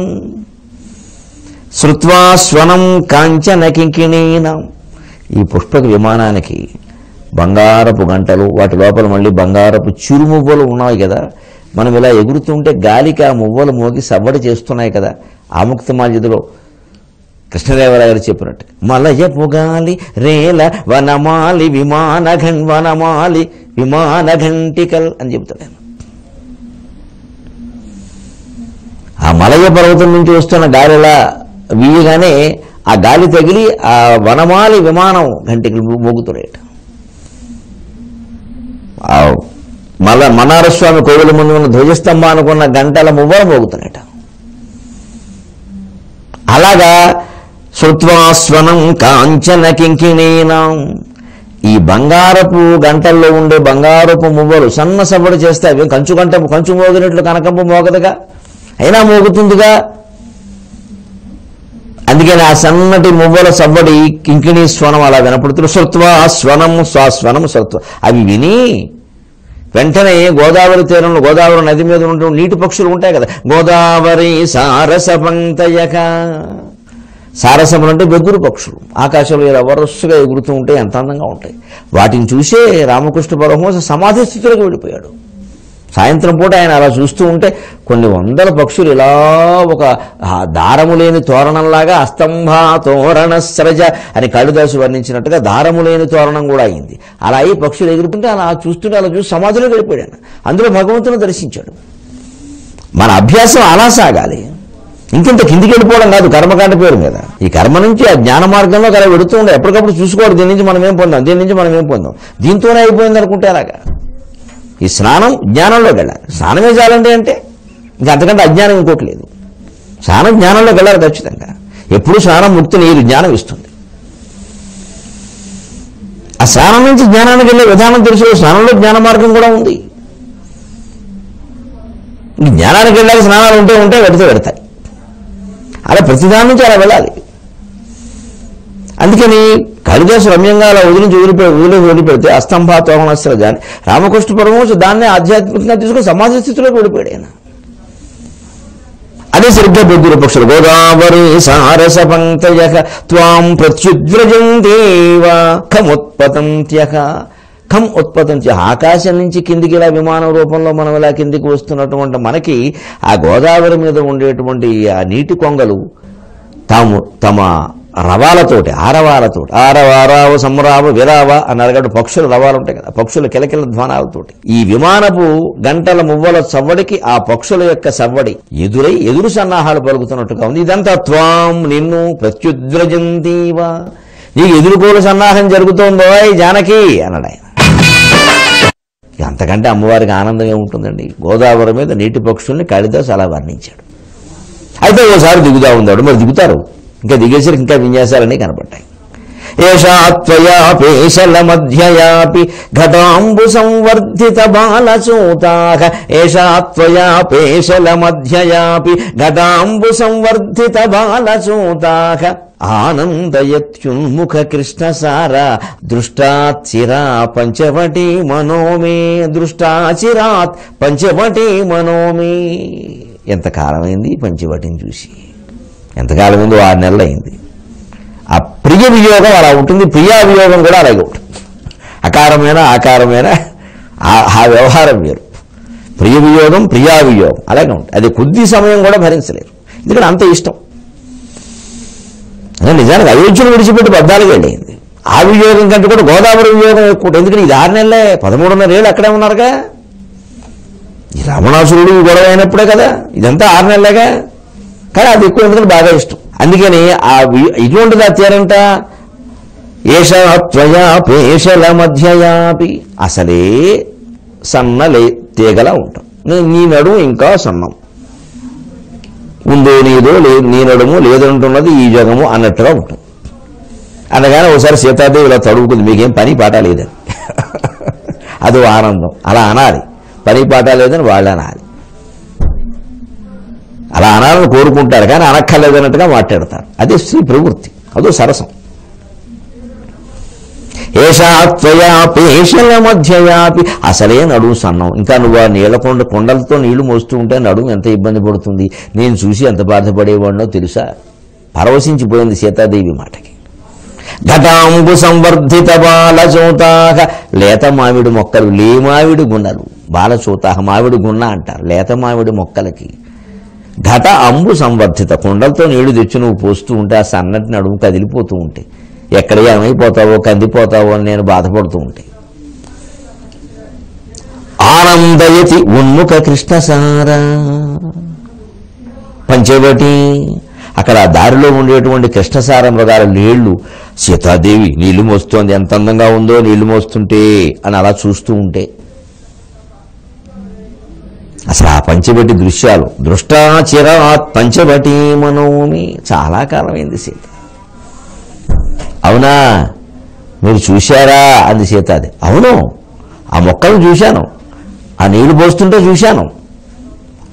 శ్రుత్వా స్వనం కాంచన కింకిణీనాం. ఈ పుష్పక విమానానికి బంగారపు గంటలు, వాటి లోపల మళ్ళీ బంగారపు చిరుమువ్వలు ఉన్నాయి కదా. మనం ఇలా ఎగురుతుంటే గాలికి ఆ మువ్వలు మోగి సవ్వడి చేస్తున్నాయి కదా. ఆముక్తమాల్యదలో కృష్ణదేవరాయలు చెప్పినట్టు మలయపు గాలి రేల వనమాలి వనమాలి విమాన ఘంటికల్ అని చెబుతాడు ఆయన. ఆ మలయ పర్వతం నుంచి వస్తున్న గాలిలా వీయగానే ఆ గాలి తగిలి ఆ వనమాలి విమానం గంటకి మోగుతున్నాయట. మన్నారస్వామి కోవిల ముందు ఉన్న ధ్వజస్తంభానుకున్న గంటల మువ్వలు మోగుతున్నాయట. అలాగా శృత్వాస్వనం కాంచన కింకిణీనాం, ఈ బంగారపు గంటల్లో ఉండే బంగారపు మువ్వలు సన్న సవ్వడి చేస్తాయి. కంచు మోగినట్లు కనకంపు మోగదుగా, అయినా మోగుతుందిగా. అందుకని ఆ సన్నటి మువ్వల సవ్వడి కింకిణీ స్వనం అలా వినపడుతుంది. శృత్వాస్వనం స్వాస్వనం శృత్వ, అవి విని వెంటనే గోదావరి తీరంలో, గోదావరి నది మీద ఉంటూ నీటి పక్షులు ఉంటాయి కదా, గోదావరి సారస పంక్తయక, సారసములు అంటే బెదురు పక్షులు ఆకాశంలో ఇలా వరుసగా ఎగురుతూ ఉంటాయి, ఎంత అందంగా ఉంటాయి. వాటిని చూసే రామకృష్ణ పరమహంస సమాధి స్థితిలోకి వెళ్ళిపోయాడు. సాయంత్రం పూట ఆయన అలా చూస్తూ ఉంటే కొన్ని వందల పక్షులు ఇలా ఒక దారము లేని తోరణంలాగా, అస్తంభా తోరణ స్రజ అని కాళిదాసు వర్ణించినట్టుగా దారము లేని తోరణం కూడా అయింది. అలా అయి పక్షులు ఎగురుతుంటే అలా చూస్తుంటే అలా చూసి సమాధిలోకి వెళ్ళిపోయాడు. అందులో భగవంతుని దర్శించాడు. మన అభ్యాసం అలా సాగాలి, ఇంకింత కిందికి వెళ్ళిపోవడం కాదు కర్మకాండ పేరు మీద. ఈ కర్మ నుంచి ఆ జ్ఞాన మార్గంలో అలా వెళుతూ ఉండే, ఎప్పటికప్పుడు చూసుకోవడం, దీని నుంచి మనం ఏం పొందాం, దీని నుంచి మనం ఏం పొందాం, దీంతోనే అయిపోయింది అనుకుంటే అలాగా. ఈ స్నానం జ్ఞానంలోకి వెళ్ళాలి. స్నానమే చాలండి అంటే ఇంకా అంతకంటే అజ్ఞానం ఇంకోటి లేదు. స్నానం జ్ఞానంలోకి వెళ్ళాలి ఖచ్చితంగా. ఎప్పుడు స్నానం ముక్తి నీరు జ్ఞానం ఇస్తుంది. ఆ స్నానం నుంచి జ్ఞానానికి వెళ్ళే విధానం తెలుసు. స్నానంలో జ్ఞాన మార్గం కూడా ఉంది. జ్ఞానానికి వెళ్ళాక స్నానాలు ఉంటే వెడతాయి. అలా ప్రతిదాని నుంచి అలా వెళ్ళాలి. అందుకని కాళిదాసు రమ్యంగా అలా వదిలిపెడితే అస్తంభా తోరణస్రజ అని రామకృష్ణ పరమహంస దాన్నే ఆధ్యాత్మికంగా తీసుకుని సమాజ స్థితిలోకి వెళ్ళిపోయాడు ఆయన. అదే సరిగ్గా బెదురు పక్షులు గోదావరి సారస పంక్తయః త్వాం ప్రత్యుద్వ్రజంతేవ ఖముత్పతంత్యః. ఖం ఉత్పతంత్య, ఆకాశం నుంచి కిందికి ఇలా విమానం రూపంలో మనం ఇలా కిందికి వస్తున్నటువంటి మనకి ఆ గోదావరి మీద ఉండేటువంటి ఆ నీటి కొంగలు తమ రవాలతోటి, ఆరవారావు సంరావు విరావ అని అడగడు పక్షుల రవాలు ఉంటాయి కదా, పక్షుల కిలకిల ధ్వానాలతోటి ఈ విమానపు గంటల మువ్వల సవ్వడికి ఆ పక్షుల యొక్క సవ్వడి ఎదురు సన్నాహాలు పలుకుతున్నట్టుగా ఉంది. ఇదంతా త్వాం నిన్ను ప్రత్యుద్వ్రజంతీవ, నీకు ఎదురుకోలు సన్నాహం జరుగుతోందో జానకి అన్నాడు ఆయన. అంతకంటే అమ్మవారికి ఆనందం ఏముంటుందండి. గోదావరి మీద నీటి పక్షుల్ని కాళిదాసు అలా వర్ణించాడు. అయితే ఓసారి దిగుదా ఉందాడు, మరి దిగుతారు, ఇంకా దిగేసరికి ఇంకా విన్యాసాలన్నీ కనపడ్డాయి. ఏషాత్వయాపేశల మధ్యయాపి ఘటాంబు సంవర్ధిత బాలచూతాః, ఏషాత్వయాపేశల మధ్యయాపి ఘటాంబు సంవర్ధిత బాలచూతాః, ఆనందయత్యున్ముఖ కృష్ణసార దృష్టాచిరా పంచవటీ మనోమే, దృష్టాచిరాత్ పంచవటీ మనోమే. ఎంతకాలమైంది పంచవటిని చూసి, ఎంతకాలమైంది, 6 నెలలు అయింది. ఆ ప్రియ వియోగం అలా ఉంటుంది, ప్రియా వియోగం కూడా అలాగే ఉంటుంది. ఆకారమైన ఆ వ్యవహారం వేరు. ప్రియ వియోగం ప్రియా వియోగం అలాగే ఉంటుంది. అది కొద్ది సమయం కూడా భరించలేరు, ఎందుకంటే అంత ఇష్టం. నిజానికి అయోధ్యను విడిచిపెట్టి 14 ఏళ్ళు అయింది. ఆ వియోగం కంటే కూడా గోదావరి వియోగం ఎక్కువ. ఎందుకంటే ఇది 6 నెలలే, 13.5 ఏళ్ళు అక్కడే ఉన్నారుగా. ఈ రావణాసురుడు గొడవ అయినప్పుడే కదా, ఇదంతా 6 నెలలేగా. కానీ అది ఎక్కువ, ఎందుకంటే బాగా ఇష్టం. అందుకని ఇటువంటిది ఆ తీరంట. ఏషాత్వయాపేశల మధ్యయాపి, అసలే సన్నలే తీగలా ఉంటాం. నీ నడుము ఇంకా సన్నం, ఉందో నీదో నీ నడుము లేదంటున్నది ఈ జగము అన్నట్టుగా ఉంటుంది. అనగానే ఒకసారి సీతాదేవి ఇలా తడువుకుంది, మీకేం పని పాట లేదని. అదో ఆనందం. అలా అనాలి, పని పాట లేదని వాళ్ళు అనాలి. అలా అనాలని కోరుకుంటారు కానీ అనక్కర్లేదన్నట్టుగా మాట్లాడతారు. అదే స్త్రీ ప్రవృత్తి, అదో సరసం. ఏషాత్వయాపేశల మధ్యయాపి, అసలే నడుము సన్నం. ఇంకా నువ్వు ఆ కొండలతో నీళ్లు మోస్తూ ఉంటే నడుము ఎంత ఇబ్బంది పడుతుంది. నేను చూసి ఎంత బాధపడేవాడినో తెలుసా. పరవశించిపోయింది సీతాదేవి మాటకి. ఘటాంబు సంవర్ధిత బాలచూతాః, లేత మామిడి మొక్కలు, లేమావిడి గున్నలు, బాలచూతాః మామిడి గున్న అంటారు లేత మామిడి మొక్కలకి. ఘట అంబు సంవర్ధిత, కొండలతో నీళ్లు తెచ్చి నువ్వు పోస్తూ ఉంటే ఆ సన్నటి నడుము కదిలిపోతూ ఉంటే ఎక్కడ ఏమైపోతావో కందిపోతావో అని నేను బాధపడుతూ ఉంటే. ఆనందయతి ఉన్ముఖ కృష్ణసార పంచవటి, అక్కడ దారిలో ఉండేటువంటి కృష్ణసార మృగాల నీళ్లు సీతాదేవి నీళ్లు మోస్తోంది, ఎంత అందంగా ఉందో నీళ్లు మోస్తుంటే అని అలా చూస్తూ ఉంటే అసలు ఆ పంచవటి దృశ్యాలు దృష్టాచిరాత్ పంచవటి మనోమి చాలా కాలమైంది సీత. అవునా మీరు చూశారా అంది సీత. అది అవును, ఆ మొక్కలను చూశాను, ఆ నీళ్లు పోస్తుంటే చూశాను,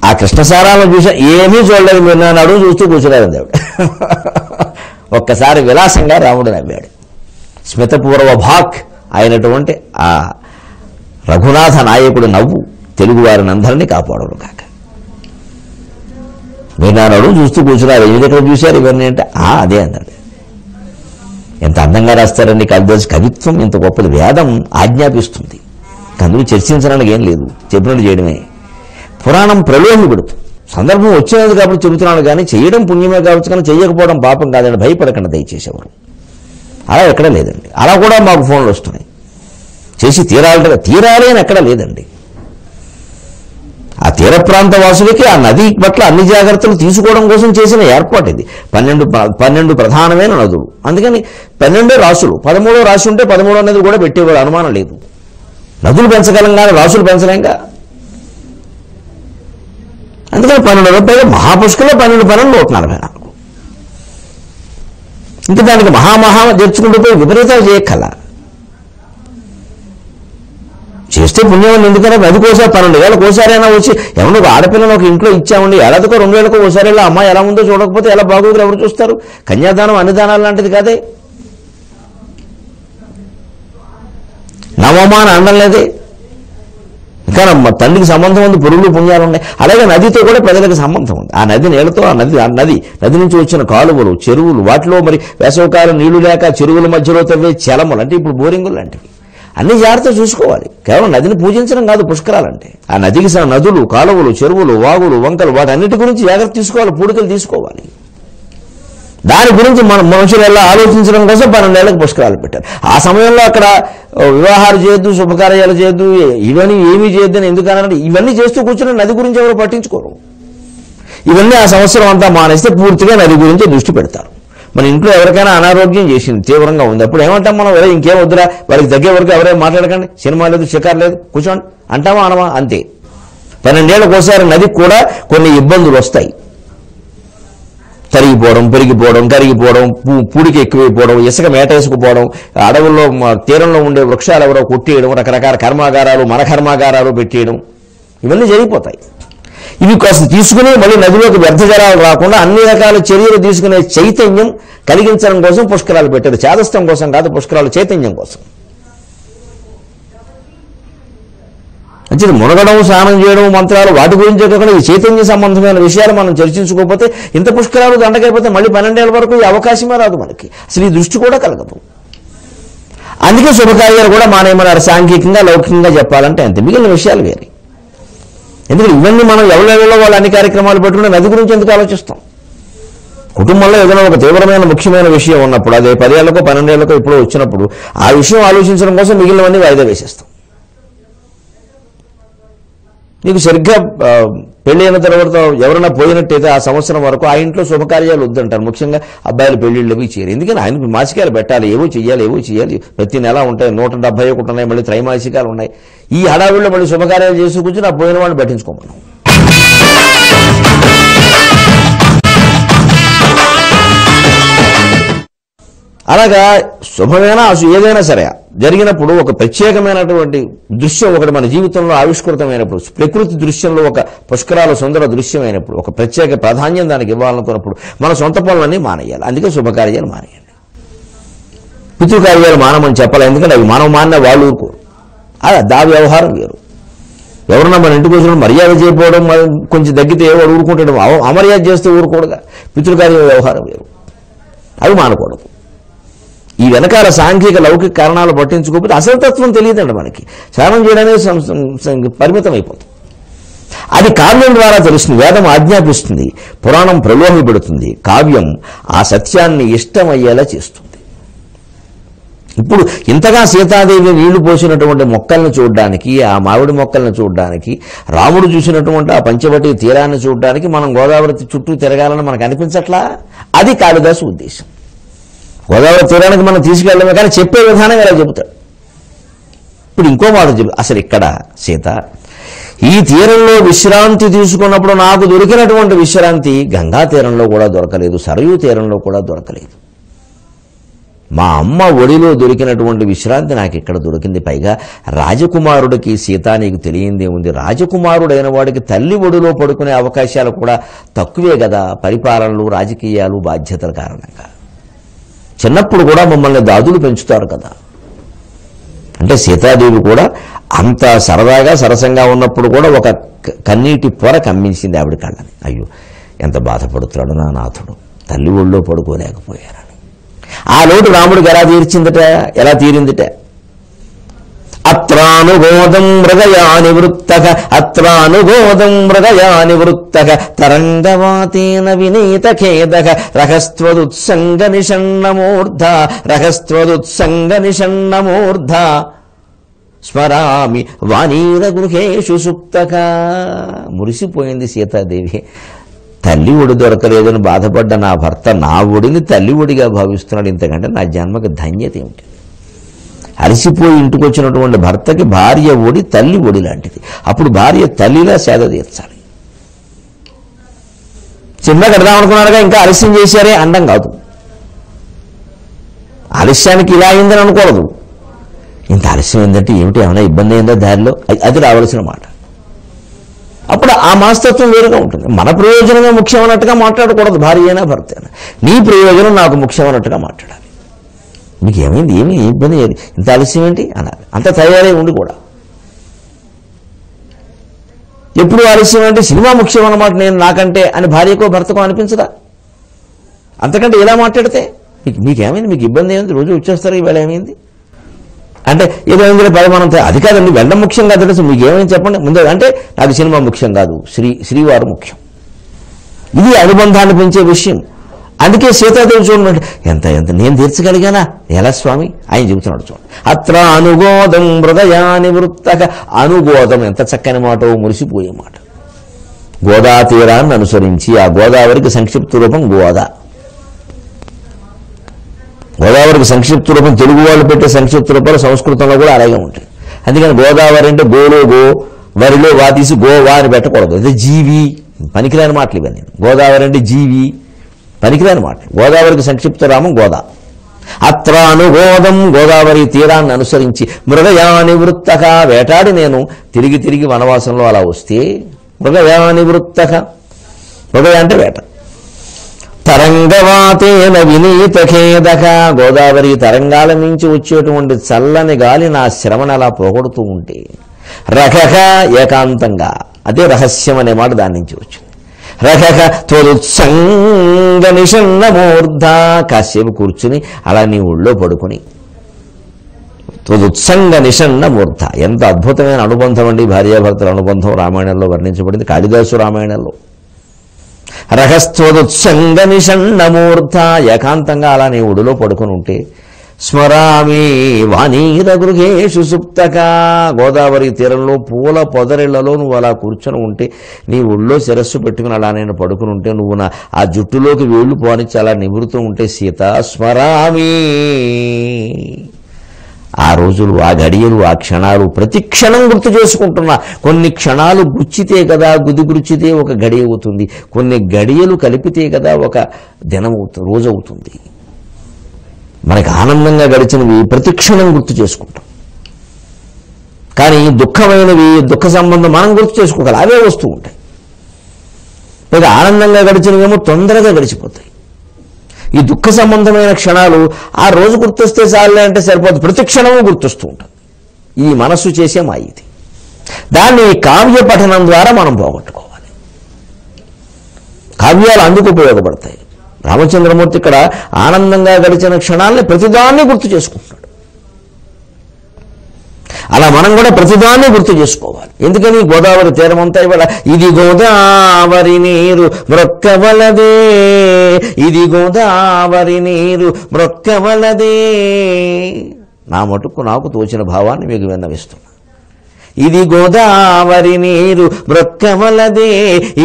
ఆ కృష్ణసారాలను చూశాను, ఏమీ చూడలేదు, మీరు నా నడుము చూస్తూ కూర్చున్నారు దేవుడు. ఒక్కసారి విలాసంగా రాముడు నవ్వాడు. స్మితపూర్వ భాక్ అయినటువంటి ఆ రఘునాథ నాయకుడు నవ్వు తెలుగువారిని అందరినీ కాపాడరు కాక. మీరు నా నడుము చూస్తూ కూర్చున్నారు, ఏది ఎక్కడ చూశారు ఇవన్నీ అంటే అదే అన్నాడు. ఎంత అందంగా రాస్తారండి కాళిదాసు కవిత్వం, ఎంత గొప్పది. వేదం ఆజ్ఞాపిస్తుంది, అందులో చర్చించడానికి ఏం లేదు, చెప్పినట్టు చేయడమే. పురాణం ప్రలోభి పెడుతుంది. సందర్భం వచ్చినది కాబట్టి చెబుతున్నాను కానీ చేయడం పుణ్యమే కావచ్చు, కానీ చేయకపోవడం పాపం కాదని భయపడకండి దయచేసేవారు. అలా ఎక్కడా లేదండి. అలా కూడా మాకు ఫోన్లు వస్తున్నాయి, చేసి తీరాలి అని ఎక్కడా లేదండి. ఆ తీర ప్రాంత వాసులకి ఆ నది పట్ల అన్ని జాగ్రత్తలు తీసుకోవడం కోసం చేసిన ఏర్పాటు ఇది. 12 ప్రధానమైన నదులు, అందుకని 12 రాసులు, 13వ రాశి ఉంటే 13వ నది కూడా పెట్టేవాడు, అనుమానం లేదు. నదులు పెంచగలం కానీ రాసులు పెంచలేంగా. అందుకని 12 రూపాయలు మహాపుష్కలో 12 పనులు 144. ఇంకా దానికి మహామహా తెచ్చుకుంటూ పోయి విపరీతాలు చేయక్కల. చేస్తే పుణ్యం ఎందుకన్నా నది కోసారి 12 ఏళ్ళకి ఒకసారైనా వచ్చి ఏమన్నా ఒక ఆడపిల్లని ఒక ఇంట్లో ఇచ్చామండి, ఏడాదికో 2 ఏళ్ళకో ఒకసారి వెళ్ళి అమ్మాయి ఎలా ఉందో చూడకపోతే ఎలా బాగోగులు ఎవరు చూస్తారు? కన్యాదానం అన్ని దానాలు లాంటిది కాదే. నవమా అని అనడం లేదే. ఇంకా తండ్రికి సంబంధం ఉంది, పురుగులు పుణ్యాలు ఉన్నాయి. అలాగే నదితో కూడా ప్రజలకు సంబంధం ఉంది. ఆ నది నీళ్లతో, నది నుంచి వచ్చిన కాలువలు, చెరువులు, వాటిలో మరి వేసవకాలం నీళ్లు లేక చెరువుల మధ్యలో తవ్వే చలములు అంటే ఇప్పుడు బోరింగులు లాంటివి అన్ని జాగ్రత్త చూసుకోవాలి. కేవలం నదిని పూజించడం కాదు పుష్కరాలంటే. ఆ నదికి నదులు, కాలువలు, చెరువులు, వాగులు, వంకలు వాటన్నిటి గురించి జాగ్రత్త తీసుకోవాలి, పూడికలు తీసుకోవాలి. దాని గురించి మన మనుషులు ఎలా ఆలోచించడం కోసం 12 ఏళ్ళకి పుష్కరాలు పెట్టారు. ఆ సమయంలో అక్కడ వివాహాలు చేయొద్దు, శుభకార్యాలు చేయొద్దు, ఇవన్నీ ఏమీ చేయొద్దని ఎందుకన్నారంటే ఇవన్నీ చేస్తూ కూర్చుని నది గురించి ఎవరు పట్టించుకోరు. ఇవన్నీ ఆ సంవత్సరం అంతా మానేస్తే పూర్తిగా నది గురించి దృష్టి పెడతారు. మన ఇంట్లో ఎవరికైనా అనారోగ్యం చేసింది, తీవ్రంగా ఉంది, అప్పుడు ఏమంటాం మనం? ఇంకేం వద్దురా, వారికి దగ్గర వరకు ఎవరైనా మాట్లాడకండి, సినిమా లేదు, షికారు లేదు, కూర్చోండి అంటామా అనమా? అంతే. 12 ఏళ్ళకి ఒకసారి నదికి కూడా కొన్ని ఇబ్బందులు వస్తాయి. తరిగిపోవడం, పెరిగిపోవడం, కరిగిపోవడం, పూడికి ఎక్కువైపోవడం, ఇసుక మేటేసుకుపోవడం, అడవుల్లో తీరంలో ఉండే వృక్షాలు ఎవరో కొట్టేయడం, రకరకాల కర్మాగారాలు, మన కర్మాగారాలు పెట్టేయడం, ఇవన్నీ జరిగిపోతాయి. ఇవి కాస్త తీసుకుని మళ్ళీ నదిలోకి వ్యర్థ జలాలు రాకుండా అన్ని రకాల చర్యలు తీసుకునే చైతన్యం కలిగించడం కోసం పుష్కరాలు పెట్టారు. చేదస్తం కోసం కాదు, పుష్కరాలు చైతన్యం కోసం. అంటే మునగడం, స్నానం చేయడం, మంత్రాలు వాటి గురించి కాకుండా ఈ చైతన్య సంబంధమైన విషయాలు మనం చర్చించుకోకపోతే, ఇంత పుష్కరాలు దండకైపోతే మళ్ళీ 12 ఏళ్ళ వరకు ఈ అవకాశమే రాదు మనకి, అసలు ఈ దృష్టి కూడా కలగదు. అందుకే శుభకార్యాలు కూడా మానేమన్నారు. సాంఘికంగా, లౌకికంగా చెప్పాలంటే అంతే, మిగిలిన విషయాలు వేరే. ఎందుకంటే ఇవన్నీ మనం ఎవరెవరిలో వాళ్ళు అన్ని కార్యక్రమాలు పెట్టుకుని నది గురించి ఎందుకు ఆలోచిస్తాం? కుటుంబంలో ఏదైనా ఒక తీవ్రమైన ముఖ్యమైన విషయం ఉన్నప్పుడు, అదే 10 ఏళ్ళకో 12 ఏళ్ళకో ఇప్పుడు వచ్చినప్పుడు ఆ విషయం ఆలోచించడం కోసం మిగిలినవన్నీ వాయిదా వేసేస్తాం. నీకు సరిగ్గా పెళ్లి అయిన తర్వాత ఎవరైనా పోయినట్టయితే ఆ సంవత్సరం వరకు ఆ ఇంట్లో శుభకార్యాలు వద్దంటారు. ముఖ్యంగా అబ్బాయిలు పెళ్లిళ్ళు అవి చేయరు. ఎందుకని ఆయనకు మాసికాలు పెట్టాలి, ఏవో చేయాలి. ప్రతి నెల ఉంటాయి, 171 ఉన్నాయి, మళ్ళీ త్రైమాసికాలు ఉన్నాయి. ఈ హడావిడిలో మళ్ళీ శుభకార్యాలు చేసి కూర్చొని ఆ పోయిన వాడిని పట్టించుకోమను. అలాగా శుభమైనా ఏదైనా సరే జరిగినప్పుడు ఒక ప్రత్యేకమైనటువంటి దృశ్యం ఒకటి మన జీవితంలో ఆవిష్కృతమైనప్పుడు, ప్రకృతి దృశ్యంలో ఒక పుష్కరాల సుందర దృశ్యమైనప్పుడు, ఒక ప్రత్యేక ప్రాధాన్యం దానికి ఇవ్వాలనుకున్నప్పుడు మన సొంత పనులన్నీ మానేయాలి. అందుకే శుభకార్యాలు మానేయాలి. పితృకార్యాలు మానమని చెప్పాలి, ఎందుకంటే అవి మనం మానిన వాళ్ళు ఊరుకోరు. దా వ్యవహారం వేరు. ఎవరన్నా మన ఇంటికి వచ్చిన మర్యాద చేయకపోవడం, కొంచెం తగ్గితే ఎవరు ఊరుకుంటాడు, అమర్యాద చేస్తే ఊరుకోడుగా. పితృకార్య వ్యవహారం వేరు, అవి మానకూడదు. ఈ వెనకాల సాంఘిక లౌకిక కారణాలు పట్టించుకోకపోతే అసలు తత్వం తెలియదండి మనకి. స్నానం చేయడానికి పరిమితం అయిపోతుంది. అది కావ్యం ద్వారా తెలుస్తుంది. వేదం ఆజ్ఞాపిస్తుంది, పురాణం ప్రలోభ పెడుతుంది, కావ్యం ఆ సత్యాన్ని ఇష్టమయ్యేలా చేస్తుంది. ఇప్పుడు ఇంతగా సీతాదేవి నీళ్లు పోసినటువంటి మొక్కలను చూడడానికి, ఆ మామిడి మొక్కలను చూడడానికి, రాముడు చూసినటువంటి ఆ పంచవటి తీరాన్ని చూడడానికి మనం గోదావరి చుట్టూ తిరగాలని మనకు అనిపించట్లా? అది కాళిదాసు ఉద్దేశం. గోదావరి తీరానికి మనం తీసుకెళ్ళడమే కానీ చెప్పే విధానం ఎలా చెబుతాడు. ఇప్పుడు ఇంకో మాట చెప్పు, అసలు ఇక్కడ సీత ఈ తీరంలో విశ్రాంతి తీసుకున్నప్పుడు నాకు దొరికినటువంటి విశ్రాంతి గంగా తీరంలో కూడా దొరకలేదు, సరయూ తీరంలో కూడా దొరకలేదు. మా అమ్మ ఒడిలో దొరికినటువంటి విశ్రాంతి నాకు ఇక్కడ దొరికింది. పైగా రాజకుమారుడికి సీత నీకు తెలియందే ఉంది, రాజకుమారుడైన వాడికి తల్లి ఒడిలో పడుకునే అవకాశాలు కూడా తక్కువే కదా, పరిపాలనలు రాజకీయాలు బాధ్యతల కారణంగా. చిన్నప్పుడు కూడా మమ్మల్ని దాదులు పెంచుతారు కదా. అంటే సీతాదేవి కూడా అంత సరదాగా సరసంగా ఉన్నప్పుడు కూడా ఒక కన్నీటి పొర కమ్మించింది ఆవిడ కళ్ళని. అయ్యో ఎంత బాధపడుతున్నాడు నా నాథుడు, తల్లి ఒళ్ళో పడుకోలేకపోయారని. ఆ లోటు రాముడికి ఎలా తీరిందిట? అత్రానుగోదం మృగయా నివృత్తః తరంగవాతేన వినీత ఖేదః రహస్త్వదుత్సంగ నిషన్నమూర్ధ స్మరామి వానీర గృహేషు సుప్తక. మురిసిపోయింది సీతాదేవి. తల్లి ఒడి దొరకలేదని బాధపడ్డ నా భర్త నా ఒడిని తల్లి ఒడిగా భావిస్తున్నాడు, ఇంతకంటే నా జన్మకి ధన్యత ఏమిటి? అలసిపోయి ఇంటికి వచ్చినటువంటి భర్తకి భార్య ఒడి తల్లి ఒడి లాంటిది. అప్పుడు భార్య తల్లిలా సేద తీర్చాలి. చిన్న కడదాం అనుకున్నారుగా ఇంకా ఆలస్యం చేశారే అండం కాదు. ఆలస్యానికి ఇలా అయిందని అనుకోవద్దు. ఇంత ఆలస్యం ఏంటంటే ఏమిటి, ఏమైనా ఇబ్బంది అయిందా దారిలో, అది రావాల్సిన మాట. అప్పుడు ఆ మనస్తత్వం వేరుగా ఉంటుంది. మన ప్రయోజనమే ముఖ్యమైనట్టుగా మాట్లాడకూడదు భార్య అయినా భర్త అయినా. నీ ప్రయోజనం నాకు ముఖ్యమైనట్టుగా మాట్లాడాలి. మీకు ఏమైంది, ఏమి ఇబ్బంది, ఇంత ఆలస్యం ఏంటి అనాలి. అంత తయారై ఉండి కూడా ఎప్పుడు ఆలస్యం అంటే సినిమా ముఖ్యం అన్నమాట నేను నాకంటే అని భార్యకో భర్తకో అనిపించదా? అంతకంటే ఎలా మాట్లాడితే మీకేమైంది, మీకు ఇబ్బంది ఏమైంది, రోజు వచ్చేస్తారు, ఈవేళ ఏమైంది అంటే ఏదైంది మనం అది కాదండి, వెళ్ళడం ముఖ్యం కాదు, మీకు ఏమైంది చెప్పండి ముందే. అంటే నాకు సినిమా ముఖ్యం కాదు, శ్రీవారు ముఖ్యం. ఇది అనుబంధాన్ని పెంచే విషయం. అందుకే సీతాదేవి చూడండి ఎంత నేను తీర్చగలిగానా, ఎలా స్వామి ఆయన చెబుతున్నాడు చూడండి. అత్ర అనుగోదం హృదయా నివృత్తః. అనుగోదం ఎంత చక్కని మాట, మురిసిపోయే మాట. గోదా తీరాన్ని అనుసరించి, ఆ గోదావరికి సంక్షిప్త రూపం గోదా. గోదావరికి సంక్షిప్త రూపం తెలుగు వాళ్ళు పెట్టే సంక్షిప్త రూపాలు సంస్కృతంలో కూడా అలాగే ఉంటాయి. అందుకని గోదావరి అంటే గోలో గో, వరిలో వా తీసి గోవా అని పెట్టకూడదు. అదే జీవి, పనికిరాని మాటలు ఇవన్నీ. గోదావరి అంటే జీవి, పనికిరాని మాట. గోదావరికి సంక్షిప్త రామం గోదా. అత్ర అనుగోదం, గోదావరి తీరాన్ని అనుసరించి, మృగయా నివృత్తః, వేటాడి నేను తిరిగి వనవాసంలో అలా వస్తే, మృగయా నివృత్తః, మృగయ అంటే వేట. తరంగవాతేన వినీత ఖేదః, గోదావరి తరంగాల నుంచి వచ్చేటువంటి చల్లని గాలి నా శ్రమను అలా పోగొడుతూ ఉంటే, రఖః ఏకాంతంగా, అదే రహస్యం అనే మాట దాని నుంచి వచ్చింది. రఖః త్వదుత్సంగ నిషన్నమూర్ధ, కాసేపు కూర్చుని అలా నీ ఊళ్ళో పడుకుని, త్వదుత్సంగ నిషన్నమూర్ధ. ఎంత అద్భుతమైన అనుబంధం అండి భార్యాభర్తల అనుబంధం రామాయణంలో వర్ణించబడింది, కాళిదాసు రామాయణంలో. రహస్త్వదుత్సంగ నిషన్నమూర్ధ, ఏకాంతంగా అలా నీ ఒడిలో పడుకుని ఉంటే, స్మరామి వానీర గృహేషు సుప్తక, గోదావరి తీరంలో పూల పొదరిళ్లలో నువ్వు అలా కూర్చొని ఉంటే, నీ ఒళ్ళో శిరస్సు పెట్టుకుని అలా నేను పడుకుని ఉంటే, నువ్వు నా ఆ జుట్టులోకి వేళ్లు పోనిచ్చి అలా నివృత్తం ఉంటే, సీత స్మరామి. ఆ రోజులు, ఆ గడియలు, ఆ క్షణాలు ప్రతి క్షణం గుర్తు చేసుకుంటున్నా. కొన్ని క్షణాలు గుచ్చితే కదా, గుచ్చితే ఒక గడియ అవుతుంది. కొన్ని గడియలు కలిపితే కదా ఒక దినం అవుతుంది, రోజు అవుతుంది. మనకి ఆనందంగా గడిచినవి ప్రతి క్షణం గుర్తు చేసుకుంటాం. కానీ దుఃఖమైనవి, దుఃఖ సంబంధం మనం గుర్తు చేసుకోగలం, అవే వస్తూ ఉంటాయి. లేదా ఆనందంగా గడిచినవేమో తొందరగా గడిచిపోతాయి. ఈ దుఃఖ సంబంధమైన క్షణాలు ఆ రోజు గుర్తొస్తే చాలే అంటే సరిపోదు, ప్రతి క్షణము గుర్తొస్తూ ఉంటుంది. ఈ మనస్సు చేసే మాయిది. దాన్ని కావ్య పఠనం ద్వారా మనం పోగొట్టుకోవాలి. కావ్యాలు అందుకు ఉపయోగపడతాయి. రామచంద్రమూర్తి ఇక్కడ ఆనందంగా గడిచిన క్షణాలని ప్రతిదాన్ని గుర్తు చేసుకుంటున్నాడు. అలా మనం కూడా ప్రతిదాన్ని గుర్తు చేసుకోవాలి. ఎందుకని గోదావరి తీరం అంతా ఇవాళ ఇది గోదావరి నీరు మ్రొక్కవలదే, ఇది గోదావరి నీరు మ్రొక్కవలదే. నా మటుకు నాకు తోచిన భావాన్ని మీకు విన్నవిస్తున్నా. ఇది గోదావరి నీరు బ్రొక్కవలదే,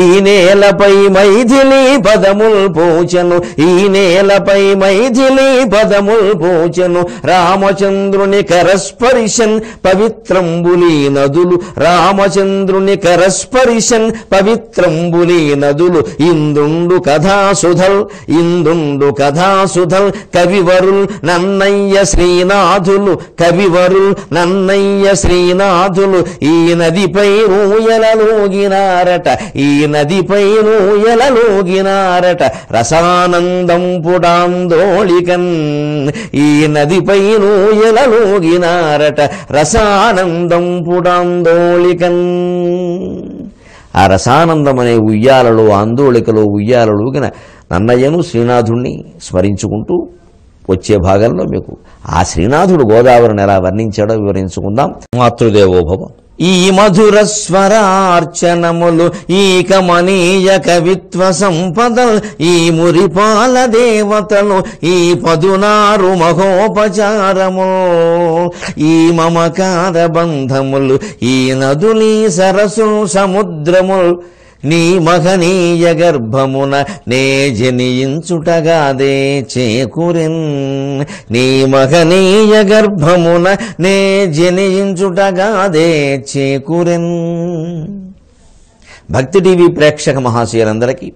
ఈ నేలపై మైథిలి పదముల్ పూచెను, ఈ నేలపై మైథిలి పదముల్ పూచెను. రామచంద్రుని కరస్పర్శన్ పవిత్రంబులి నదులు, రామచంద్రుని కరస్పర్శన్ పవిత్రంబులి నదులు. ఇందుండు కథాసుధల్, ఇందుండు కథాసుధల్, కవివరుల్ నన్నయ్య శ్రీనాథులు, కవివరుల్ నన్నయ్య శ్రీనాథులు. ఈ నదిపై ఊయలలోగినారట, ఈ నదిపై ఊయలలోగినారట, రసానందం పుడాందోళికన్. ఈ నదిపై ఊయలలోగినారట, రసానందం పుడాందోళికన్. ఆ రసానందం అనే ఉయ్యాలలో, ఆందోళికలో ఉయ్యాలలోగిన నన్నయ్యను శ్రీనాథుణ్ణి స్మరించుకుంటూ వచ్చే భాగంలో మీకు ఆ శ్రీనాథుడు గోదావరిని ఎలా వర్ణించాడో వివరించుకుందాం. మాతృదేవోభవ. ఈ మధుర స్వరార్చనములు, ఈ కమనీయ కవిత్వ సంపదలు, ఈ మురిపాల దేవతలు, ఈ పదునారు మహోపచారము, ఈ మమకార బంధములు, ఈ నదుని సరస్సు సముద్రములు, నీ మహనీయ గర్భమున నే జనించుటగాదే చేకూరెన్, నీ మహనీయ గర్భమున నే జనించుటగాదే చేకూరెన్. భక్తి టీవీ ప్రేక్షక మహాశయులందరికీ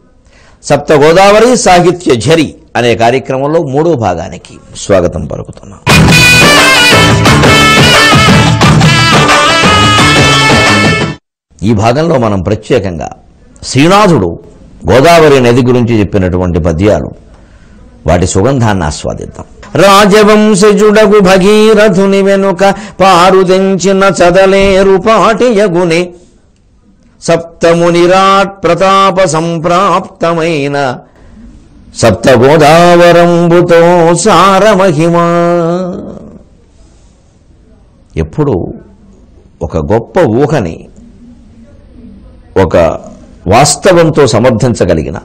సప్త గోదావరి సాహిత్య ఝరి అనే కార్యక్రమంలో 3వ భాగానికి స్వాగతం పలుకుతున్నాం. ఈ భాగంలో మనం ప్రత్యేకంగా శ్రీనాథుడు గోదావరి నది గురించి చెప్పినటువంటి పద్యాలు, వాటి సుగంధాన్ని ఆస్వాదిద్దాం. రాజవంశజుడగు భగీరథుని వెనుక పారుదెంచిన చదలేరు పాటియగునే, సప్తమునిరాట్ ప్రతాప సంప్రాప్తమైన సప్త గోదావరంబుతో సారమహిమా. ఎప్పుడు ఒక గొప్ప ఊహని ఒక వాస్తవంతో సమర్థించగలిగిన,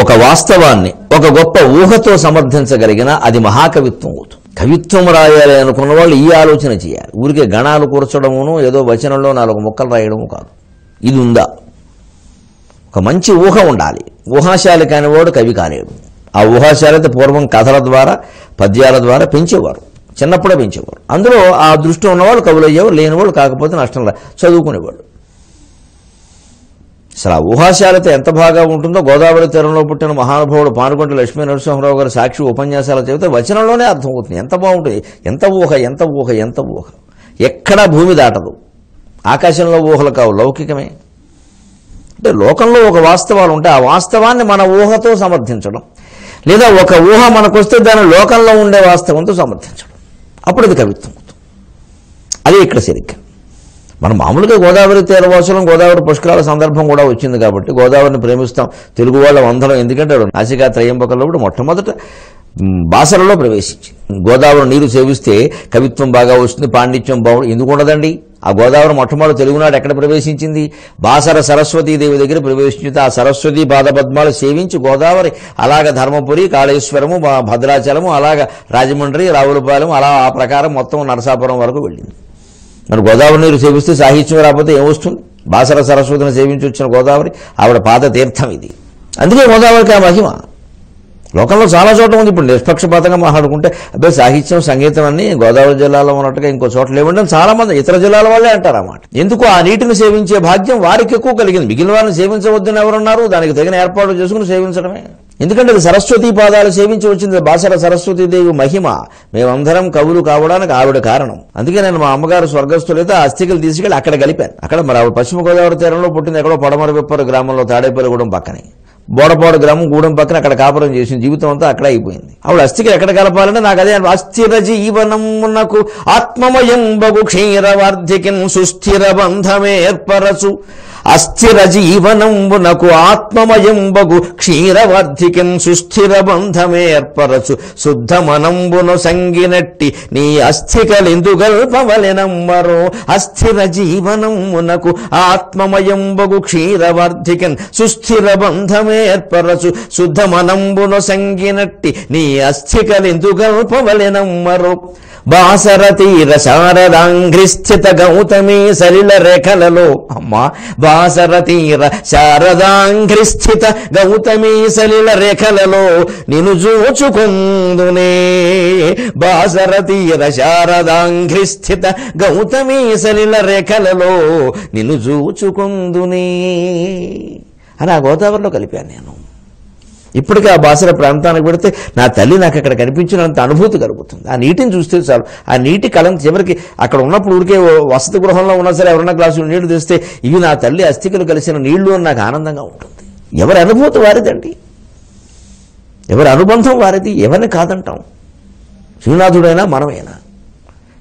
ఒక వాస్తవాన్ని ఒక గొప్ప ఊహతో సమర్థించగలిగిన అది మహాకవిత్వం అవుతుంది. కవిత్వం రాయాలి అనుకున్న వాళ్ళు ఈ ఆలోచన చేయాలి. ఊరికే గణాలు కూర్చడమును ఏదో వచనంలో 4 ముక్కలు రాయడము కాదు. ఇది ఉందా? ఒక మంచి ఊహ ఉండాలి. ఊహాశాలి కానివాడు కవి కాలేడు. ఆ ఊహాశాలత పూర్వం కథల ద్వారా పద్యాల ద్వారా పెంచేవారు, చిన్నప్పుడే పెంచేవారు. అందులో ఆ దృష్టి ఉన్నవాళ్ళు కవులు అయ్యేవారు, లేనివాళ్ళు కాకపోతే నష్టంలా చదువుకునేవాళ్ళు. అసలు ఆ ఊహాశాలత ఎంత బాగా ఉంటుందో గోదావరి తీరంలో పుట్టిన మహానుభావుడు పానుగొండ లక్ష్మీ నరసింహరావు గారు సాక్షి ఉపన్యాసాలు చెబితే వచనంలోనే అర్థమవుతుంది. ఎంత బాగుంటుంది, ఎంత ఊహ, ఎంత ఊహ, ఎంత ఊహ. ఎక్కడా భూమి దాటదు. ఆకాశంలో ఊహలు కావు, లౌకికమే. అంటే లోకంలో ఒక వాస్తవాలు ఉంటే ఆ వాస్తవాన్ని మన ఊహతో సమర్థించడం, లేదా ఒక ఊహ మనకొస్తే దాని లోకంలో ఉండే వాస్తవంతో సమర్థించడం, అప్పుడు అది కవిత్వం అవుతుంది. అదే ఇక్కడ సరిగ్గా మనం మామూలుగా గోదావరి తీరవాసులం, గోదావరి పుష్కరాల సందర్భం కూడా వచ్చింది కాబట్టి గోదావరిని ప్రేమిస్తాం తెలుగు వాళ్ళ వందలం. ఎందుకంటే నాసికా త్రయంబకంలో కూడా మొట్టమొదట బాసరలో ప్రవేశించి గోదావరి నీరు సేవిస్తే కవిత్వం బాగా వస్తుంది, పాండిత్యం బాగుంది. ఎందుకు ఉండదండి? ఆ గోదావరి మొట్టమొదటి తెలుగునాడు ఎక్కడ ప్రవేశించింది? బాసర సరస్వతీదేవి దగ్గర ప్రవేశించింది. ఆ సరస్వతి పాదపద్మాలు సేవించి గోదావరి అలాగ ధర్మపురి, కాళేశ్వరము, భద్రాచలము, అలాగ రాజమండ్రి, రావులపాలెం, అలా ఆ ప్రకారం మొత్తం నరసాపురం వరకు వెళ్ళింది. మరి గోదావరి నీరు సేవిస్తే సాహిత్యం రాకపోతే ఏమొస్తుంది? బాసర సరస్వతిని సేవించి వచ్చిన గోదావరి ఆవిడ పాద తీర్థం ఇది. అందుకే గోదావరికి ఆ మహిమ. లోకంలో చాలా చోట్ల ఉంది. ఇప్పుడు నిష్పక్షపాతంగా మాట్లాడుకుంటే అబ్బాయి సాహిత్యం సంగీతం అన్ని గోదావరి జిల్లాలో ఉన్నట్టుగా ఇంకో చోట్ల లేవంటే చాలా మంది ఇతర జిల్లాల వాళ్ళే అంటారు అన్నమాట. ఎందుకు? ఆ నీటిని సేవించే భాగ్యం వారికి ఎక్కువ కలిగింది. మిగిలిన వారిని సేవించవద్దని ఎవరున్నారు? దానికి తగిన ఏర్పాటు చేసుకుని సేవించడమే. ఎందుకంటే అది సరస్వతీ పాదాలు సేవించి వచ్చింది. బాసర సరస్వతీదేవి మహిమ. మేమందరం కవులు కావడానికి ఆవిడ కారణం. అందుకే నేను మా అమ్మగారు స్వర్గస్థులైతే ఆ అస్థికలు తీసుకెళ్ళి అక్కడ కలిపాను. అక్కడ మరి ఆవిడ పశ్చిమ గోదావరి తీరంలో పుట్టింది. ఎక్కడో పడమర విప్పరు గ్రామంలో తాడేపల్లిగూడెం పక్కనే, బోడపాడు గ్రామం గూడెం పక్కన అక్కడ కాపురం చేసిన జీవితం అంతా అక్కడ అయిపోయింది. ఆవిడ అస్థికలు ఎక్కడ కలపాలంటే నాకు అదే అస్థిర జీవనమునకు ఆత్మమయం బగు క్షీరవార్ధికిన్ సుస్థిర బంధమేర్పరచు అస్థిర జీవనంబునకు ఆత్మమయంబగు క్షీరవర్ధికిన్ సుస్థిర బంధమేర్పరచు శుద్ధమనంబును సంగినట్టి నీ అస్థికలిందుగల్పవలెనమ్మరో. అస్థిర జీవనమునకు ఆత్మమయంబగు క్షీరవర్ధికిన్ సుస్థిర బంధమేర్పరచు శుద్ధమనంబును సంగినట్టి నీ అస్థికలిందుగల్పవలెనమ్మరో. బాసరతీర శారదాంఘ్రిస్థిత గౌతమీ సలిల రేఖలలో అమ్మా బాసరతీర శారదాంఘ్రిస్థిత గౌతమీ సలిల రేఖలలో నిన్ను చూచుకుందునే. బాసరతీర శారదాంఘ్రిస్థిత గౌతమీ సలిల రేఖలలో నిన్ను చూచుకుందునే అని ఆ గోదావరిలో కలిపాను నేను. ఇప్పటికీ ఆ బాసర ప్రాంతానికి పెడితే నా తల్లి నాకు అక్కడ కనిపించినంత అనుభూతి కలుగుతుంది. ఆ నీటిని చూస్తే చాలు, ఆ నీటి కలం చివరికి అక్కడ ఉన్నప్పుడు ఊరికే వసతి గృహంలో ఉన్నా సరే ఎవరన్నా గ్లాసులు నీళ్లు తెస్తే ఇవి నా తల్లి అస్థికలు కలిసిన నీళ్లు అని నాకు ఆనందంగా ఉంటుంది. ఎవరి అనుభూతి వారిదండి, ఎవరి అనుబంధం వారిది, ఎవరిని కాదంటాం. శ్రీనాథుడైనా మనమైనా.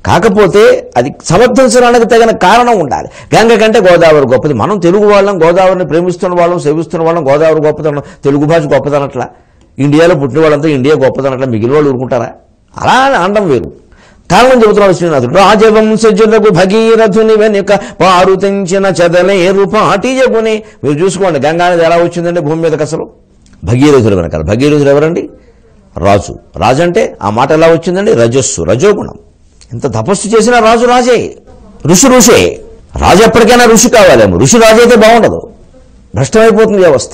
కాకపోతే అది సమర్థించడానికి తగిన కారణం ఉండాలి. గంగ కంటే గోదావరి గొప్పది. మనం తెలుగు వాళ్ళం, గోదావరిని ప్రేమిస్తున్న వాళ్ళం, సేవిస్తున్న వాళ్ళం. గోదావరి గొప్పదనం, తెలుగు భాష గొప్పదనట్లా, ఇండియాలో పుట్టిన వాళ్ళంతా ఇండియా గొప్పదనట్లా మిగిలిన వాళ్ళు ఊరుకుంటారా? అలా అనడం వేరు. కారణం చెబుతున్నాడు శ్రీనాథుడు. రాజవంశజులకు భగీరథుని వెనుక పారు తెంచిన చెదలేరు పాటియగుని. మీరు చూసుకోండి గంగా నది ఎలా వచ్చిందండి భూమి మీదకి అసలు? భగీరథుడు వెనకాల. భగీరథుడు ఎవరండి? రాజు. రాజు అంటే ఆ మాట ఎలా వచ్చిందండి? రజస్సు, రజోగుణం. ఎంత తపస్సు చేసినా రాజు రాజే, ఋషి ఋషే. రాజు ఎప్పటికైనా ఋషి కావాలేమో. ఋషి రాజు అయితే బాగుండదు, భ్రష్టమైపోతుంది వ్యవస్థ.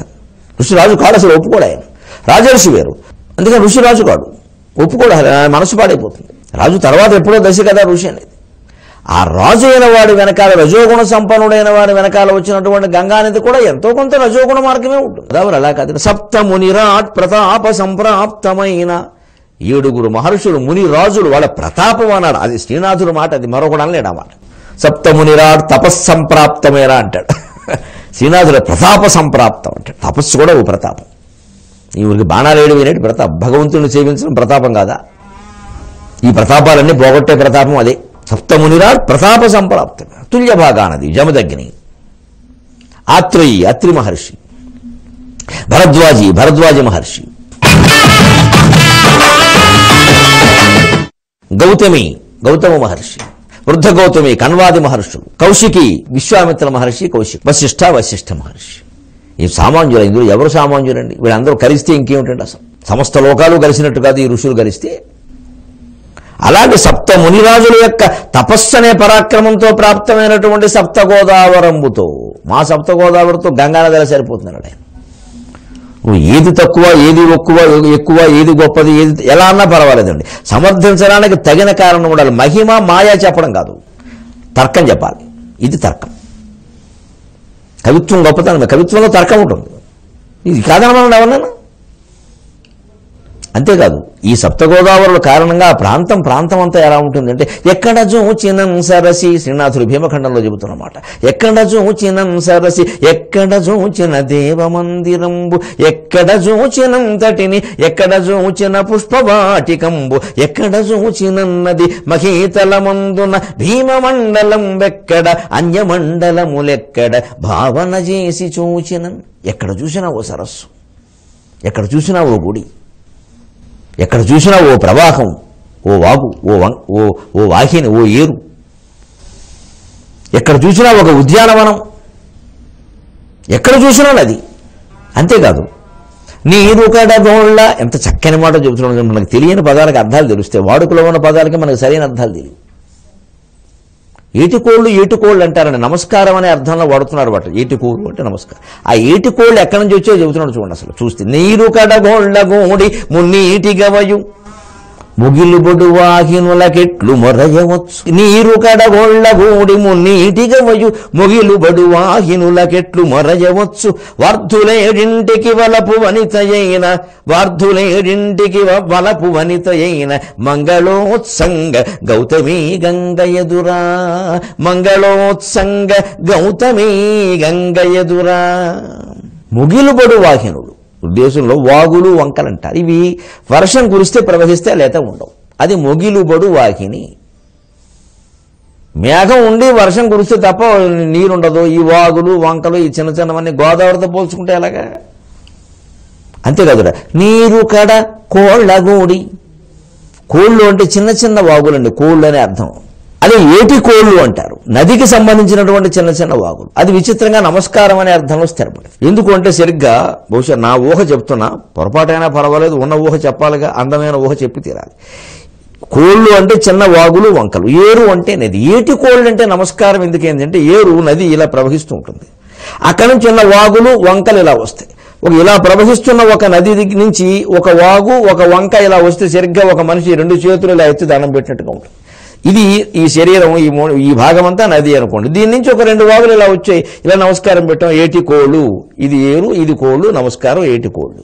ఋషి రాజు కాడు, అసలు ఒప్పుకోడు ఆయన. రాజర్షి వేరు, అందుకని ఋషి రాజు కాడు, ఒప్పుకోడు, మనసు పాడైపోతుంది. రాజు తర్వాత ఎప్పుడో దశ కదా ఋషి అనేది. ఆ రాజు అయిన వాడి వెనకాల, రజోగుణ సంపన్నుడైన వాడి వెనకాల వచ్చినటువంటి గంగానది కూడా ఎంతో కొంత రజోగుణ మార్గమే ఉంటుంది. అదావరు అలా కాదు. సప్తమునిరాట్ ప్రతాప సంప్రాప్తమైన 7 మహర్షులు, ముని రాజులు, వాళ్ళ ప్రతాపం అన్నాడు. అది శ్రీనాథుడు మాట, అది మరొకడు అనలేడు ఆ మాట. సప్తమునిరాట్ తపస్సంప్రాప్తమేరా అంటాడు. శ్రీనాథుడు ప్రతాప సంప్రాప్తం అంటాడు. తపస్సు కూడా ఓ ప్రతాపం. ఈ ఊరికి బాణాలేడు వినేటి ప్రతాపం. భగవంతుని సేవించడం ప్రతాపం కాదా? ఈ ప్రతాపాలన్నీ పోగొట్టే ప్రతాపం అదే. సప్తమునిరాట్ ప్రతాప సంప్రాప్తం. తుల్య భాగానది జమదగ్ని. ఆత్రేయి, అత్రి మహర్షి. భరద్వాజి, భరద్వాజ మహర్షి. గౌతమి, గౌతమ మహర్షి. వృద్ధ గౌతమి, కన్వాది మహర్షులు. కౌశికి, విశ్వామిత్ర మహర్షి, కౌశిక్. వశిష్ఠ, వశిష్ఠ మహర్షి. ఈ సామాన్యులు, ఇందులో ఎవరు సామాన్యులండి? వీళ్ళందరూ కలిస్తే ఇంకేమిటండి అసలు? సమస్త లోకాలు కలిసినట్టు కాదు ఈ ఋషులు కలిస్తే. అలాగే సప్త మునిరాజుల యొక్క తపస్సు అనే పరాక్రమంతో ప్రాప్తమైనటువంటి సప్త గోదావరంబుతో, మా సప్త గోదావరితో గంగానది ఎలా సరిపోతున్నాడు ఆయన. ఏది తక్కువ, ఏది ఎక్కువ, ఏది గొప్పది, ఏది ఎలా అన్నా పర్వాలేదండి. సమర్థించడానికి తగిన కారణం ఉండాలి. మహిమ మాయా చెప్పడం కాదు, తర్కం చెప్పాలి. ఇది తర్కం. కవిత్వం గొప్పతనం, కవిత్వంలో తర్కం ఉంటుంది. ఇది కాదనమని ఎవరన్నా. అంతేకాదు ఈ సప్తగోదావరుల కారణంగా ప్రాంతం అంతా ఎలా ఉంటుందంటే, ఎక్కడ జోచినం సరసి, శ్రీనాథుడు భీమఖండంలో చెబుతున్నమాట. ఎక్కడ జోచినం సరసి, ఎక్కడ జోచిన దేవమందిరంబు, ఎక్కడ జోచినం తటిని, ఎక్కడ జోచిన పుష్పవాటికంబు, ఎక్కడ జోచినన్నది మహీతలమందున భీమమండలం వెక్కడ, అన్యమండలములెక్కడ భావన చేసి చూచినన్. ఎక్కడ చూసినా ఓ సరస్సు, ఎక్కడ చూసినా ఓ గుడి, ఎక్కడ చూసినా ఓ ప్రవాహం, ఓ వాగు, ఓ వాహిని, ఓ ఏరు. ఎక్కడ చూసినా ఒక ఉద్యానవనం, ఎక్కడ చూసినా నది. అంతేకాదు నీరు కడగోళ్ళ. ఎంత చక్కని మాట చెబుతున్నాడు. మనకు తెలియని పదాలకు అర్థాలు తెలుస్తాయి, వాడుకలో ఉన్న పదాలకి మనకు సరైన అర్థాలు తెలియవు. ఏటికోళ్ళు అంటారని నమస్కారం అనే అర్థంలో వాడుతున్నారు వాటి. ఏటికోళ్ళు అంటే నమస్కారం. ఆ ఏటికోళ్ళు ఎక్కడి నుంచి వచ్చో చెబుతున్నాడు చూడండి. అసలు చూస్తే నీరు కడగోళ్ళ గోడి మున్నీటి గవయు ముగిలు బొడు వాహినులకెట్లు మొరయవచ్చు. నీరు కడగోళ్ళ గోడి మున్నీటి గవయు ముగిలు బడు వాహినులకెట్లు మొరయవచ్చు. వార్ధులేడింటికి వలపు వనితయైన, వార్ధులేడింటికి వలపు వనితయైన మంగళోత్సంగ గౌతమీ గంగయదురా, మంగళోత్సంగ గౌతమీ గంగయదురా. ముగిలుబడు వాహినులు దేశంలో వాగులు వంకలు అంటారు. ఇవి వర్షం కురిస్తే ప్రవహిస్తే లేత ఉండవు. అది మొగిలుబడు వాహిని. మేఘం ఉండి వర్షం కురిస్తే తప్ప నీరుండదు. ఈ వాగులు వంకలు ఈ చిన్న చిన్నవన్నీ గోదావరితో పోల్చుకుంటే ఎలాగా? అంతేకాదురా, నీరు కడ కోళ్ళగూడి. కోళ్ళు అంటే చిన్న చిన్న వాగులండి, కోళ్ళు అనే అర్థం. అదే ఏటి కోళ్ళు అంటారు, నదికి సంబంధించినటువంటి చిన్న చిన్న వాగులు. అది విచిత్రంగా నమస్కారం అనే అర్థంలో స్థిరపడింది. ఎందుకు అంటే సరిగ్గా బహుశా నా ఊహ చెప్తున్నా, పొరపాటైనా పర్వాలేదు, ఉన్న ఊహ చెప్పాలిగా, అందమైన ఊహ చెప్పి తీరాలి. కోళ్ళు అంటే చిన్న వాగులు వంకలు, ఏరు అంటే నది. ఏటి కోళ్ళు అంటే నమస్కారం ఎందుకేంటంటే ఏరు నది ఇలా ప్రవహిస్తూ ఉంటుంది, అక్కడి నుంచి చిన్న వాగులు వంకలు ఇలా వస్తాయి. ఇలా ప్రవహిస్తున్న ఒక నది నుంచి ఒక వాగు ఒక వంక ఇలా వస్తే సరిగ్గా ఒక మనిషి రెండు చేతులు ఇలా ఎత్తి దండం పెట్టినట్టుగా ఉంటుంది. ఇది ఈ శరీరం ఈ భాగం అంతా నది అనుకోండి. దీని నుంచి ఒక రెండు వాగులు ఇలా వచ్చాయి, ఇలా నమస్కారం పెట్టాం, ఏటి కోళ్ళు. ఇది ఏరు, ఇది కోళ్ళు, నమస్కారం ఏటి కోళ్ళు.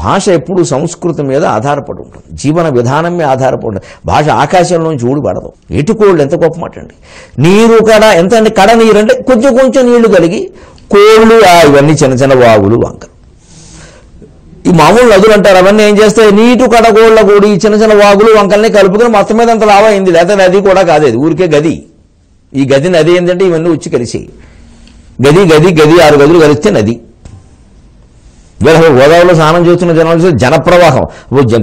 భాష ఎప్పుడు సంస్కృతి మీద ఆధారపడి ఉంటుంది, జీవన విధానం మీద ఆధారపడి ఉంటుంది. భాష ఆకాశంలోంచి ఊడిపడదు. ఏటికోళ్ళు ఎంత గొప్ప మాట అండి. నీరు కడ ఎంత అంటే, కడ నీరు అంటే కొంచెం కొంచెం నీళ్లు కలిగి, కోళ్ళు ఇవన్నీ చిన్న చిన్న వాగులు వంకలు. ఈ మామూలు నదులు అంటారు, అవన్నీ ఏం చేస్తాయి, నీటు కడగోళ్ళ కూడి చిన్న చిన్న వాగులు వంకల్ని కలుపుకొని మొత్తం మీద అంత లాభ అయింది. లేకపోతే నది కూడా కాదు, అది ఊరికే గది. ఈ గది నది ఏంటంటే ఇవన్నీ వచ్చి కలిసి గది గది గది 6 గదులు కలిస్తే నది. గోదావరిలో స్నానం చేస్తున్న జనం జనప్రవాహం,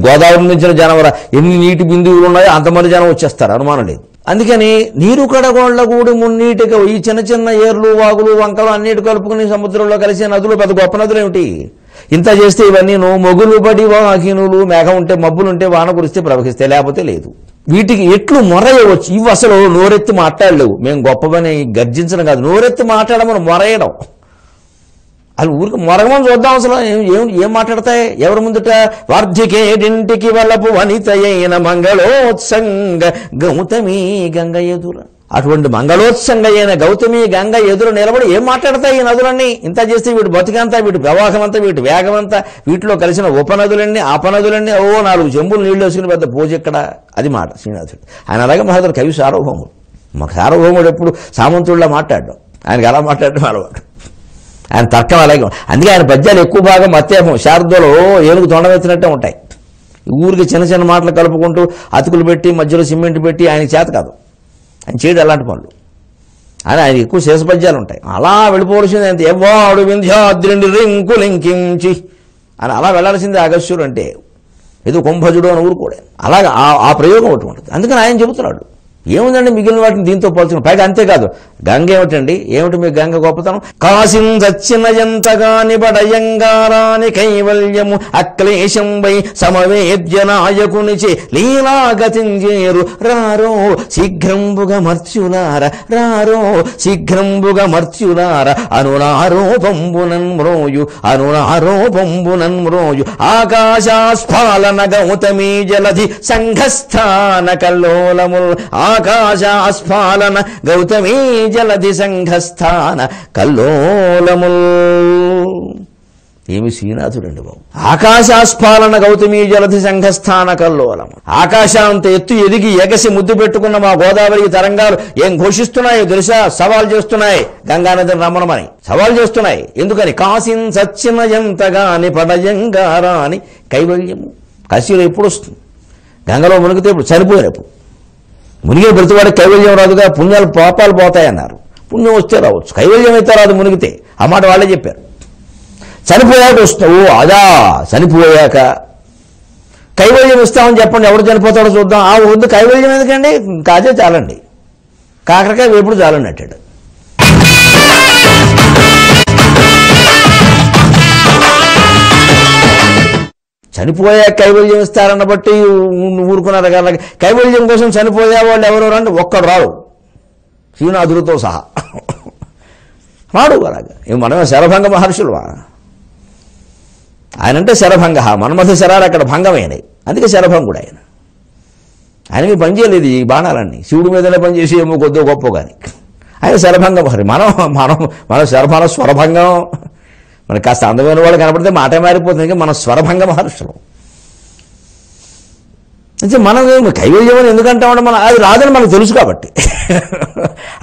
గోదావరి నుంచి జనం ఎన్ని నీటి బిందువులు ఉన్నాయో అంతమంది జనం వచ్చేస్తారు, అనుమానం లేదు. అందుకని నీరు కడగోళ్ల కూడి మున్నీటిగా ఈ చిన్న చిన్న ఏర్లు వాగులు వంకలు అన్నిటి కలుపుకుని సముద్రంలో కలిసే నదులు పెద్ద గొప్ప నదులు ఏమిటి? ఇంత చేస్తే ఇవన్నీ మొగులు పడి వాకినులు, మేఘం ఉంటే మబ్బులుంటే వాన కురిస్తే ప్రవహిస్తే, లేకపోతే లేదు. వీటికి ఎట్లు మొరయవచ్చు. ఇవి అసలు నోరెత్తి మాట్లాడలేవు. మేము గొప్పవని గర్జించడం కాదు, నోరెత్తి మాట్లాడమని మొరయడం. అది ఊరికి మొరగమని చూద్దాం, అసలు ఏం మాట్లాడతాయి ఎవరి ముందుట? వార్ధికేడింటికి వలపు వనితయైన మంగళోత్సంగ గౌతమి గంగ ఎదుర. అటువంటి మంగళోత్సంగ అయిన గౌతమి గంగ ఎదురు నిలబడి ఏం మాట్లాడతాయి ఈ నదులన్నీ? ఇంత చేస్తే వీటి బతికంతా, వీటి ప్రవాహం అంతా, వీటి వేగం అంతా, వీటిలో కలిసిన ఉపనదులన్నీ అపనదులన్నీ 4 చెంబులు నీళ్లు వేసుకుని పెద్ద పూజ ఎక్కడ? అది మాట శ్రీనాథుడు. ఆయన అలాగే మహారాజు కవి సార్వభౌముడు. మాకు సార్వభౌముడు ఎప్పుడు సామంతుడిలా మాట్లాడడం, ఆయనకి అలా మాట్లాడడం అలవాటు. ఆయన తర్కం అలాగే. అందుకే ఆయన పద్యాలు ఎక్కువ భాగం మత్యాపం, శారదలో ఏనుగు తొండమెత్తినట్టే ఉంటాయి. ఊరికి చిన్న చిన్న మాటలు కలుపుకుంటూ అతుకులు పెట్టి మధ్యలో సిమెంట్ పెట్టి ఆయనకి చేత కాదు, ఆయన చేయడం అలాంటి పనులు. అని ఆయన ఎక్కువ శేషపద్యాలు ఉంటాయి. అలా వెళ్ళిపోవలసింది అంతే. ఎవ్వాడు వింధ్యాద్రిండి రింకులింకించి అని అలా వెళ్లాల్సిందే. అగస్త్యుడు అంటే ఏదో కుంభజుడు అని ఊరు కూడా అలాగా ఆ ప్రయోగం ఒకటి ఉంటుంది. అందుకని ఆయన చెబుతున్నాడు, ఏముందండి మిగిలిన వాటిని దీంతో పోల్చుకుని. పైగా అంతేకాదు, గంగ ఏమిటండి, ఏమిటి మీ గంగ గొప్పతనం? కాసిం దచ్చిన ఎంతగాని బడయంగారాని కైవల్యము అక్లేశం వై సమవేద్య నాయకునిచే లీలాగతింజేరు రారో శీఘ్రంబుగ మర్త్యులార, రారో శీఘ్రంబుగ మర్త్యులార అనునారోపంబునన్ మ్రోయు, అనునారోపంబునన్ మ్రోయు ఆకాశాస్ఫాలన గౌతమీ జలధి సంఘస్థాన కల్లోలముల్, ఆకాశాస్ఫాలన గౌతమీ జలధి సంఘస్థాన కల్లోలముల్. ఏమి శ్రీనాథుడండి బాబు. ఆకాశాస్ఫాలన గౌతమీ జలధి సంఘస్థాన కల్లోలము. ఆకాశాంత ఎత్తు ఎదిగి ఎగసి ముద్దు పెట్టుకున్న మా గోదావరి తరంగాలు ఏం ఘోషిస్తున్నాయో తెలుసా? సవాల్ చేస్తున్నాయి, గంగానదిని రమ్మనమని సవాల్ చేస్తున్నాయి. ఎందుకని? కాసిన్ సచ్చిన ఎంతగాని పడయంగారాని కైవల్యము. కాశీలో ఎప్పుడు వస్తుంది? గంగలో మునిగితే ఇప్పుడు చనిపోయినప్పుడు. మునిగే ప్రతివాడికి కైవల్యం రాదుగా, పుణ్యాలు పాపాలు పోతాయన్నారు. పుణ్యం వస్తే రావచ్చు, కైవల్యం అయితే రాదు మునిగితే. ఆ మాట వాళ్ళే చెప్పారు. చనిపోయాక వస్తావు, అదా చనిపోయాక కైవల్యం ఇస్తామని చెప్పండి, ఎవరు చనిపోతాడో చూద్దాం. వద్దు కైవల్యం ఎందుకండి, కాజే చాలండి, కాకరకాయ వేపుడు చాలండి అంటాడు. చనిపోయా కైవల్యం ఇస్తారన్న బట్టి ఊరుకున్నారు కదా. కైవల్యం కోసం చనిపోయే వాళ్ళు ఎవరు అంటే ఒక్కడు రాడు, శ్రీనాథుడితో సహా రాడు. అలాగా మనమే శరభంగ మహర్షులువా? ఆయనంటే శరభంగ, మన్మథ శరాలు అక్కడ భంగమైనవి, అందుకే శరభంగుడు ఆయన. ఆయనకి పనిచేయలేదు ఈ బాణాలన్నీ, శివుడి మీదనే పనిచేసి ఏమో కొద్దో గొప్ప కానీ. ఆయన శరభంగ మహర్షి. మనం శరభంగ స్వరభంగం. మనకి కాస్త అందమైన వాళ్ళు కనపడితే మాట మారిపోతుంది, మన స్వరభంగ మహర్షులు. అంటే మనం కైవల్యం అని ఎందుకంటామంటే అది రాదని మనకు తెలుసు కాబట్టి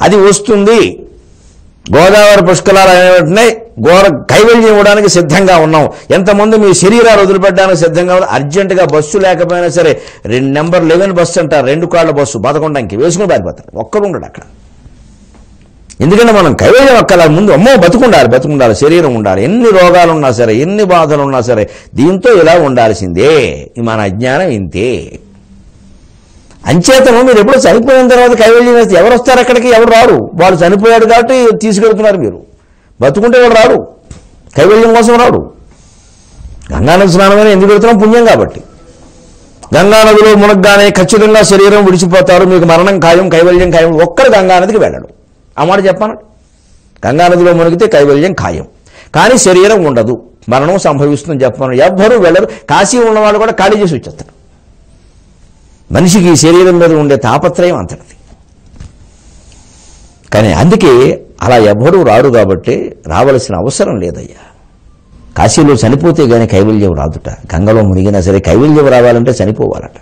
అది వస్తుంది గోదావరి పుష్కరాలు అయిన వెంటనే కైవల్యం ఇవ్వడానికి సిద్ధంగా ఉన్నాం. ఎంతమంది మీ శరీరాలు వదిలిపెట్టడానికి సిద్ధంగా ఉన్నారు. అర్జెంటుగా బస్సు లేకపోయినా సరే నెంబర్ 11 బస్సు అంటారు, 2 కాళ్ళ బస్సు బతకొండానికి వేసుకుని పారిపోతారు. ఒక్కడు ఉండడు అక్కడ. ఎందుకంటే మనం కైవల్యం అక్కడ ముందు అమ్మో బతుకుండాలి, శరీరం ఉండాలి. ఎన్ని రోగాలు ఉన్నా సరే, ఎన్ని బాధలు ఉన్నా సరే దీంతో ఇలా ఉండాల్సిందే. మన అజ్ఞానం ఇంతే. అంచేతను మీరు ఎప్పుడు చనిపోయిన తర్వాత కైవల్యం వేస్తే ఎవరు వస్తారు అక్కడికి? ఎవరు రాడు. వాడు చనిపోయాడు కాబట్టి తీసుకెళ్తున్నారు మీరు. బతుకుంటే వాడు రాడు, కైవల్యం కోసం రాడు. గంగానది స్నానమైన ఎందుకు పెడుతున్నాం? పుణ్యం కాబట్టి. గంగానదిలో మునగ్గానే ఖచ్చితంగా శరీరం విడిచిపోతారు, మీకు మరణం ఖాయం, కైవల్యం ఖాయం. ఒక్కరు గంగానదికి వెళ్ళడు. ఆ మాట చెప్పాను. గంగానదిలో మునిగితే కైవల్యం ఖాయం, కానీ శరీరం ఉండదు, మరణం సంభవిస్తుందని చెప్పాను. ఎవ్వరూ వెళ్ళరు. కాశీ ఉన్నవాళ్ళు కూడా ఖాళీ చేసి వచ్చేస్తారు. మనిషికి ఈ శరీరం మీద ఉండే తాపత్రయం అంతటిది. కానీ అందుకే అలా ఎవ్వరూ రాడు కాబట్టి రావలసిన అవసరం లేదయ్యా. కాశీలో చనిపోతే గానీ కైవల్యం రాదుట. గంగలో మునిగినా సరే కైవల్యం రావాలంటే చనిపోవాలట.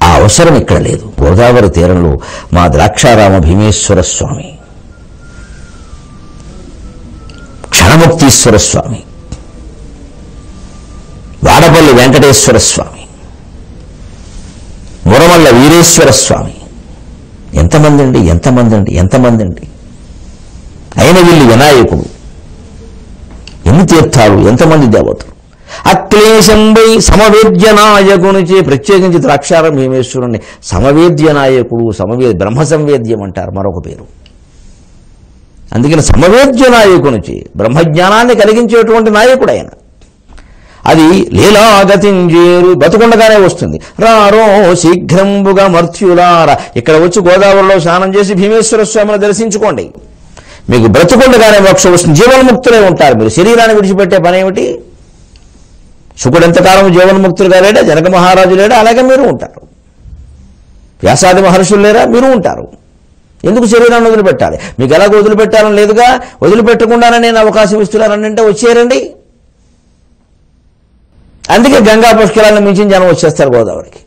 ఆ అవసరం ఇక్కడ లేదు. గోదావరి తీరంలో మా ద్రాక్షారామ భీమేశ్వర స్వామి, క్షణముక్తీశ్వర స్వామి, వాడపల్లి వెంకటేశ్వర స్వామి, మురమల్ల వీరేశ్వర స్వామి, ఎంతమంది అండి. అయినవిల్లి వినాయకుడు, ఎన్ని తీర్థాలు, ఎంతమంది దేవతలు. అక్లేశంబై సమవేద్య నాయకునిచే ప్రత్యేకించి ద్రాక్షారం భీమేశ్వరుణ్ణి సమవేద్య నాయకుడు, బ్రహ్మ సంవేద్యం అంటారు మరొక పేరు. అందుకని సమవేద్య నాయకునిచే బ్రహ్మజ్ఞానాన్ని కలిగించేటువంటి నాయకుడు ఆయన. అది లీలాగతింజేరు, బతుకుండగానే వస్తుంది. రారో శీఘ్రంబుగా మర్త్యులారా, ఇక్కడ వచ్చి గోదావరిలో స్నానం చేసి భీమేశ్వర స్వామిని దర్శించుకోండి. మీకు బ్రతుకుండగానే మోక్షం వస్తుంది. జీవన్ముక్తులే ఉంటారు మీరు. శరీరాన్ని విడిచిపెట్టే పని ఏమిటి? శుకుడు ఎంతకాలం జీవన్ముక్తులుగా లేడా? జనక మహారాజు లేడా? అలాగే మీరు ఉంటారు. వ్యాసాది మహర్షులు లేరా? మీరు ఉంటారు. ఎందుకు శరీరాన్ని వదిలిపెట్టాలి? మీకు ఎలాగో వదిలిపెట్టాలని లేదుగా. వదిలిపెట్టకుండానే నేను అవకాశం ఇస్తున్నానంటే వచ్చేయండి. అందుకే గంగా పుష్కరాలను మించిన జనం వచ్చేస్తారు గోదావరికి.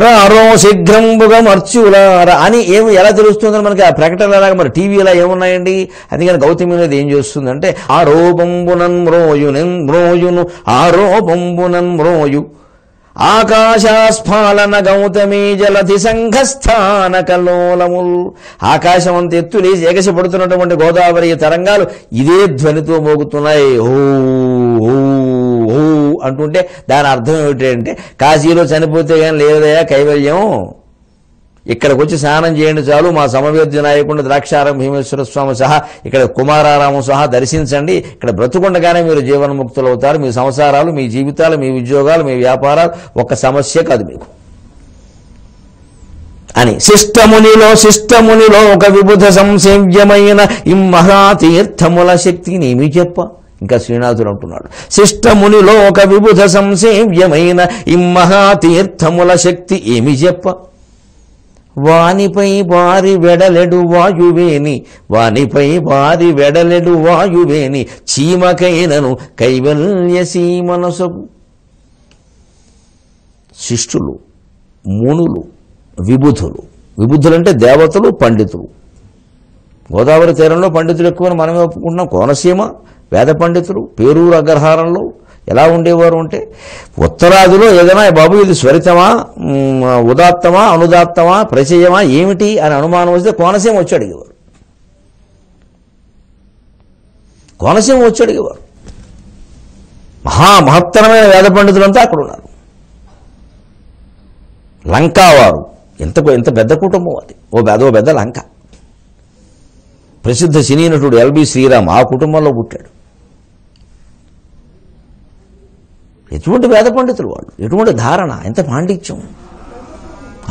రారో శీఘ్రంబుగా మర్త్యులారా అని ఎలా తెలుస్తుందని మనకి ఆ ప్రకటన ఎలాగా? మరి టీవీలో ఏమున్నాయండి? అందుకని గౌతమి అనేది ఏం చేస్తుందంటే ఆరోపంబునన్ మ్రోయును ఆరోపంబునన్ మ్రోయు ఆకాశస్ఫాలన గౌతమీ జలధి సంఘస్థాన కల్లోలముల్. ఆకాశం అంత ఎత్తులేసి ఎగసిపడుతున్నటువంటి గోదావరి తరంగాలు ఇదే ధ్వనితో మోగుతున్నాయి. ఓ అంటుంటే దాని అర్థం ఏమిటంటే కాశీలో చనిపోతే కానీ లేదయా కైవల్యం, ఇక్కడికి వచ్చి స్నానం చేయండి చాలు. మా సమవేద్య నాయకుడు ద్రాక్షారం భీమేశ్వర స్వామి సహా ఇక్కడ కుమారారామం సహా దర్శించండి. ఇక్కడ బ్రతుకుండగానే మీరు జీవన్ముక్తులు అవుతారు. మీ సంసారాలు, మీ జీవితాలు, మీ ఉద్యోగాలు, మీ వ్యాపారాలు ఒక సమస్య కాదు మీకు అని. శిష్టమునిలో ఒక విబుధ సంసేవ్యమైన మహాతీర్థముల శక్తి నేమి చెప్ప. ఇంకా శ్రీనాథుడు అంటున్నాడు, శిష్టమునిలో ఒక విబుధ సంసేవ్యమైన మహాతీర్థముల శక్తి ఏమి చెప్ప. వానిపై వారి వెడలెడు వాయువేని చీమకైనను కైవల్య సీమనసగు. శిష్టులు, మునులు, విబుధులంటే దేవతలు, పండితులు. గోదావరి తీరంలో పండితులు ఎక్కువని మనమే ఒప్పుకుంటున్నాం. కోనసీమ వేద పండితులు, పేరూరు అగ్రహారంలో ఎలా ఉండేవారు అంటే ఉత్తరాదిలో ఏదైనా బాబు ఇది స్వరితమా, ఉదాత్తమా, అనుదాత్తమా, ప్రచయమా ఏమిటి అని అనుమానం వస్తే కోనసీమ వచ్చి అడిగేవారు. మహత్తరమైన వేద పండితులంతా అక్కడ ఉన్నారు. లంకావారు ఎంత పెద్ద కుటుంబం అది. ఓ పెద్ద లంక. ప్రసిద్ధ సినీ నటుడు ఎల్బి శ్రీరామ్ ఆ కుటుంబంలో పుట్టాడు. ఎటువంటి వేద పండితులు వాళ్ళు, ఎటువంటి ధారణ, ఎంత పాండిత్యం.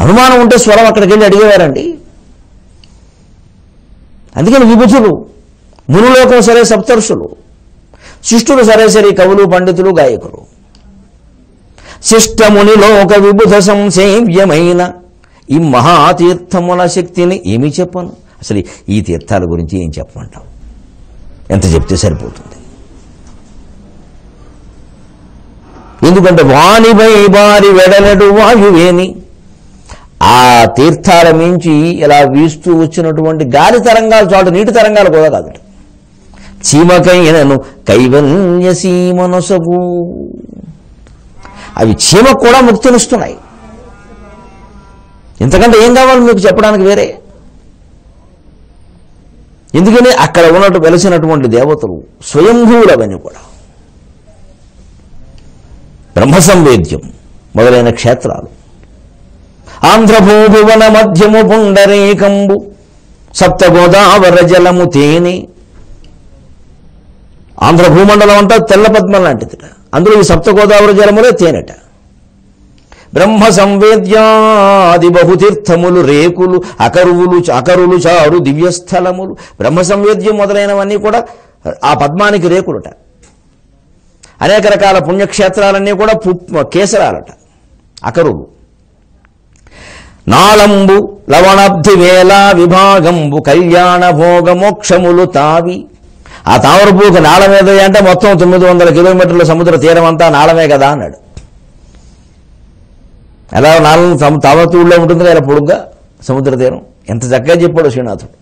అనుమానం ఉంటే స్వరం అక్కడికి వెళ్ళి అడిగేవారండి. అందుకని విభుతులు, మునులోకం సరే సప్తర్షులు, శిష్టులు సరే కవులు, పండితులు, గాయకులు. శిష్టమునిలో ఒక విబుధ సంసేవ్యమైన ఈ మహాతీర్థముల శక్తిని ఏమి చెప్పను. అసలు ఈ తీర్థాల గురించి ఏం చెప్పమంటాం? ఎంత చెప్తే సరిపోతుంది. ఎందుకంటే వానిపై వారి వెడలడు వాయువేని ఆ తీర్థాల మించి ఇలా వీస్తూ వచ్చినటువంటి గాలి తరంగాలు చాటు నీటి తరంగాలు కూడా కాదు. చీమకైనను కైవల్య సీమనొసగు, అవి చీమకు కూడా ముక్తినిస్తున్నాయి. ఇంతకంటే ఏం కావాలి మీకు చెప్పడానికి వేరే? ఎందుకని అక్కడ ఉన్నట్టు వెలిసినటువంటి దేవతలు స్వయంభూవులవని కూడా బ్రహ్మ సంవేద్యం మొదలైన క్షేత్రాలు. ఆంధ్రభూభువన మధ్యము పుండరీకంబు సప్తగోదావర జలము తేనె. ఆంధ్ర భూమండలం అంతా తెల్ల పద్మం లాంటిదిట, అందులో ఈ సప్తగోదావరి జలములే తేనెట. బ్రహ్మ సంవేద్యాది బహుతీర్థములు రేకులు అకరులు చారు దివ్యస్థలములు. బ్రహ్మ సంవేద్యం మొదలైనవన్నీ కూడా ఆ పద్మానికి రేకులుట. అనేక రకాల పుణ్యక్షేత్రాలన్నీ కూడా కేసరాలట, అకరులు. నాళంబు లవణాబ్ధి వేళ విభాగంబు కళ్యాణ భోగ మోక్షములు తావి. ఆ తామరపూకు నాళమేద అంటే మొత్తం 900 కిలోమీటర్ల సముద్ర తీరం అంతా నాళమే కదా అన్నాడు. ఎలా నాళం తామరతూళ్ళలో ఉంటుంది కదా పొడుగ్గా సముద్ర తీరం. ఎంత చక్కగా చెప్పాడు శ్రీనాథుడు.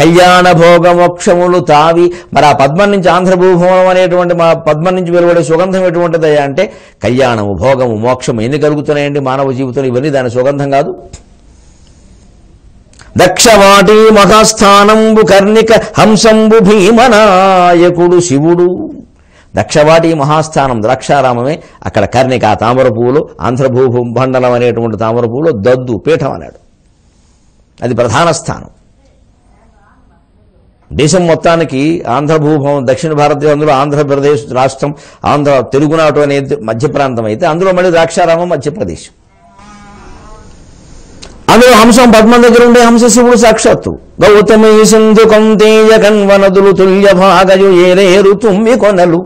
కళ్యాణ భోగ మోక్షములు తావి. మరి ఆ పద్మం నుంచి ఆంధ్రభూభవనం అనేటువంటి మా పద్మం నుంచి వెలువడే సుగంధం ఎటువంటిదయ్యా అంటే కళ్యాణము, భోగము, మోక్షము ఎన్ని కలుగుతున్నాయండి మానవ జీవితంలో? ఇవన్నీ దాని సుగంధం కాదు. దక్షవాటి మహాస్థానంబు కర్ణిక హంసంబు భీమనాయకుడు శివుడు. దక్షవాటి మహాస్థానం ద్రాక్షారామమే. అక్కడ కర్ణిక తామర పువ్వులు, ఆంధ్రభూభండలం అనేటువంటి తామర పువ్వులు దద్దు పీఠం అన్నాడు. అది ప్రధాన స్థానం. దేశం మొత్తానికి ఆంధ్రభూభవం దక్షిణ భారతదేశంలో ఆంధ్రప్రదేశ్ రాష్ట్రం, తెలుగునాటు అనేది మధ్య ప్రాంతం అయితే అందులో మళ్ళీ ద్రాక్షారామం మధ్యప్రదేశ్. అందులో హంసం పద్మం దగ్గర ఉండే హంస శివుడు సాక్షాత్తు. గౌతమి సింధు కౌంతేయ కన్వనదులు తుల్య భాగయు ఏరేరు తుమ్మి కొనలు.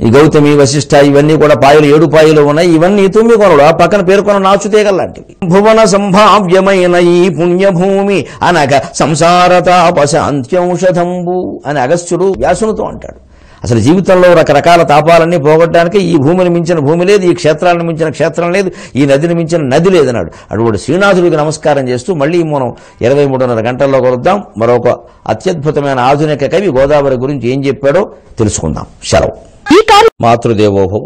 ఈ గౌతమి వశిష్ఠ ఇవన్నీ కూడా పాయలు 7 పాయలు ఉన్నాయి. ఇవన్నీ తుమ్మి కొనలు, ఆ పక్కన పేర్కొన్న నాచుతీగలు లాంటివి. భువన సంభావ్యమైన ఈ పుణ్యభూమి అనగ సంసారతాపశాంత్యౌషధంబు అని అగస్త్యుడు వ్యాసునితో అంటాడు. అసలు జీవితంలో రకరకాల తాపాలన్నీ పోగొట్టడానికి ఈ భూమిని మించిన భూమి లేదు, ఈ క్షేత్రాలను మించిన క్షేత్రం లేదు, ఈ నదిని మించిన నది లేదన్నాడు. అటువంటి శ్రీనాథుడికి నమస్కారం చేస్తూ మళ్ళీ మనం 23:30 గంటల్లో కలుద్దాం. మరొక అత్యద్భుతమైన ఆధునిక కవి గోదావరి గురించి ఏం చెప్పాడో తెలుసుకుందాం. సెలవు. మాతృదేవోభవ.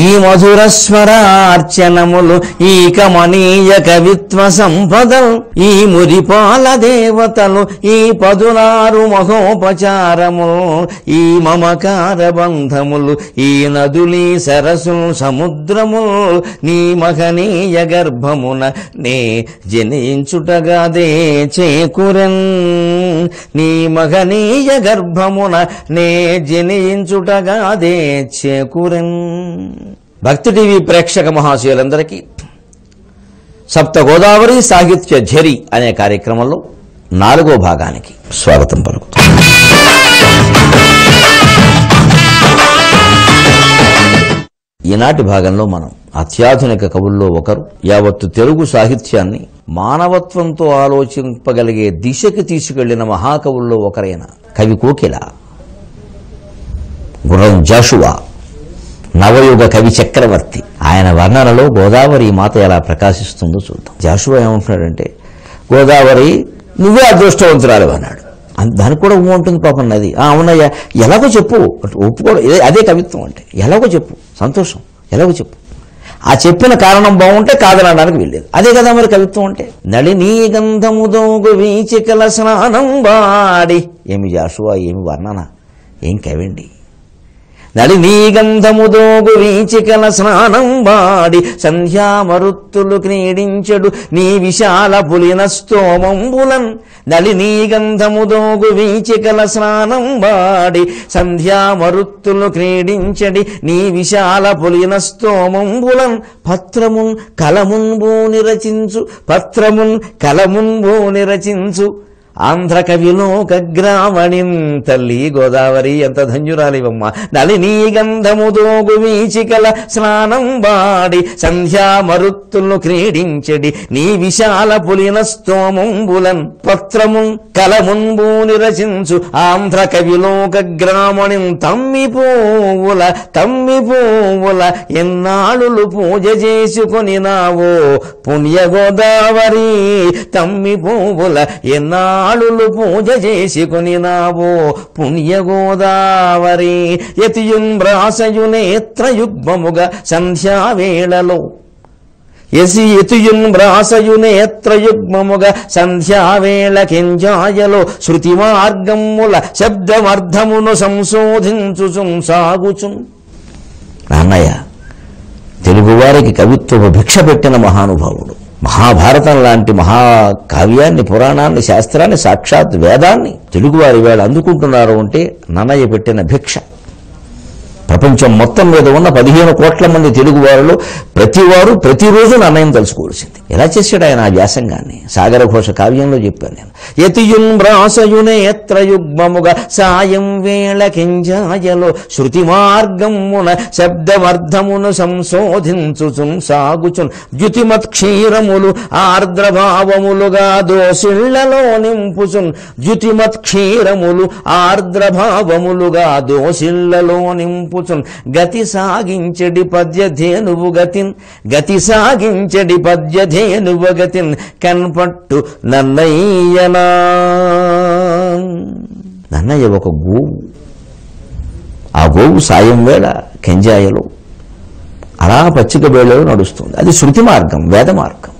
ఈ మధుర స్వరార్చనములు, ఈ కమనీయ కవిత్వ సంపదలు, ఈ మురిపాల దేవతలు, ఈ పదునారు మహోపచారములు, ఈ మమకార బంధములు, ఈ నదులీ సరస్సులు సముద్రములు, నీ మహనీయ గర్భమున నే జనించుటగాదే చేకురన్. నీ మహనీయ గర్భమున నే జనించుటగాదే చేకురన్. భక్తి టీవీ ప్రేక్షక మహాశయులందరికీ సప్త గోదావరి సాహిత్య ఝరి అనే కార్యక్రమంలో 4వ భాగానికి స్వాగతం పలుకుతాం. ఈనాటి భాగంలో మనం అత్యాధునిక కవుల్లో ఒకరు, యావత్తు తెలుగు సాహిత్యాన్ని మానవత్వంతో ఆలోచింపగలిగే దిశకి తీసుకెళ్లిన మహాకవుల్లో ఒకరైన కవి కోకిల, గుర్రం జాషువా, నవయుగ కవి చక్రవర్తి. ఆయన వర్ణనలో గోదావరి మాత ఎలా ప్రకాశిస్తుందో చూద్దాం. జాషువా ఏమంటున్నాడంటే, గోదావరి నువ్వే అదృష్టవంతురాలు అన్నాడు. దానికి కూడా ఉంటుంది పాపం నది. అవునయ్యా, ఎలాగో చెప్పు, ఒప్పుకోవడం అదే కవిత్వం అంటే. ఎలాగో చెప్పు, సంతోషం, ఎలాగో చెప్పు. ఆ చెప్పిన కారణం బాగుంటే కాదనడానికి వెళ్ళేది. అదే కదా మరి కవిత్వం అంటే. నళినీ గంధముదోగు వీచికల స్నానం వాడి. ఏమి జాషువా, ఏమి వర్ణన, ఏం కవండి. నళినీ గంధముదోగు వీచికల స్నానం వాడి, సంధ్యామరుత్తులు క్రీడించెడు నీ విశాల పులిన స్తోమంబులన్. నళినీ గంధముదోగు వీచికల స్నానం వాడి, సంధ్యామరుత్తులు క్రీడించెడి నీ విశాల పులిన స్తోమంబులన్. పత్రమున్ కలమున్ బూని రచించు, పత్రమున్ కలమున్ బూని రచించు, ఆంధ్ర కవిలోకగ్రామణిం తల్లి గోదావరి ఎంత ధన్యురాలివమ్మ నళినీ గంధముదోగు వీచికల స్నానం వాడి సంధ్యా మరుత్తులను క్రీడించడి నీ విశాల పులిన స్తోమంబులన్ పత్రమున్ కలమున్బూని రచించు ఆంధ్ర కవిలోకగ్రామణిం తమ్మి పువ్వుల ఎన్నాళ్ళు పూజ చేసుకొని నావో పుణ్య గోదావరి తమ్మి పువ్వుల ఎన్నాళ్ళు పూజ చేసుకొని నావో పుణ్య గోదావరి యతియుంబ్రాసయునేత్రయుగ్మముగా సంధ్యావేళలో యతియుంబ్రాసయునేత్రయుగ్మముగా సంధ్యావేళ కెంజాయలో శృతి మార్గముల శబ్దమర్థమును సంశోధించు సాగుచున్. నాన్నయ్య తెలుగువారికి కవిత్వ భిక్ష పెట్టిన మహానుభావుడు. మహాభారతం లాంటి మహాకావ్యాన్ని, పురాణాన్ని, శాస్త్రాన్ని, సాక్షాత్ వేదాన్ని తెలుగువారి వేళ అందుకుంటున్నారు అంటే నన్నయ్య పెట్టిన భిక్ష. ప్రపంచం మొత్తం మీద ఉన్న 15 కోట్ల మంది తెలుగువారిలో ప్రతివారు ప్రతిరోజు నన్నయ్యను తలుచుకోవాల్సింది. ఎలా చేశాడు ఆయన ఆ వ్యాసంగాన్ని? సాగర ఘోష కావ్యంలో చెప్పాను నేను. యతియుంబ్రాసయునేత్రయుగ్మముగా సాయం వేళ కింజాయలో శృతి మార్గమున శబ్దమర్థమును సంశోధించుచున్ సాగుచున్ ద్యుతిమత్ క్షీరములు ఆర్ద్రభావములుగా దోసిళ్లలో నింపుచున్ ద్యుతిమత్ క్షీరములు ఆర్ద్రభావములుగా దోసిళ్లలో నింపుచున్ గతి సాగించడి పద్యధేనువు గతిన్ కన్పట్టు నన్నయ్యనా. నన్నయ్య ఒక గోవు. ఆ గోవు సాయం వేళ కెంజాయలో అలా పచ్చిక వేళలో నడుస్తుంది. అది శృతి మార్గం, వేద మార్గం.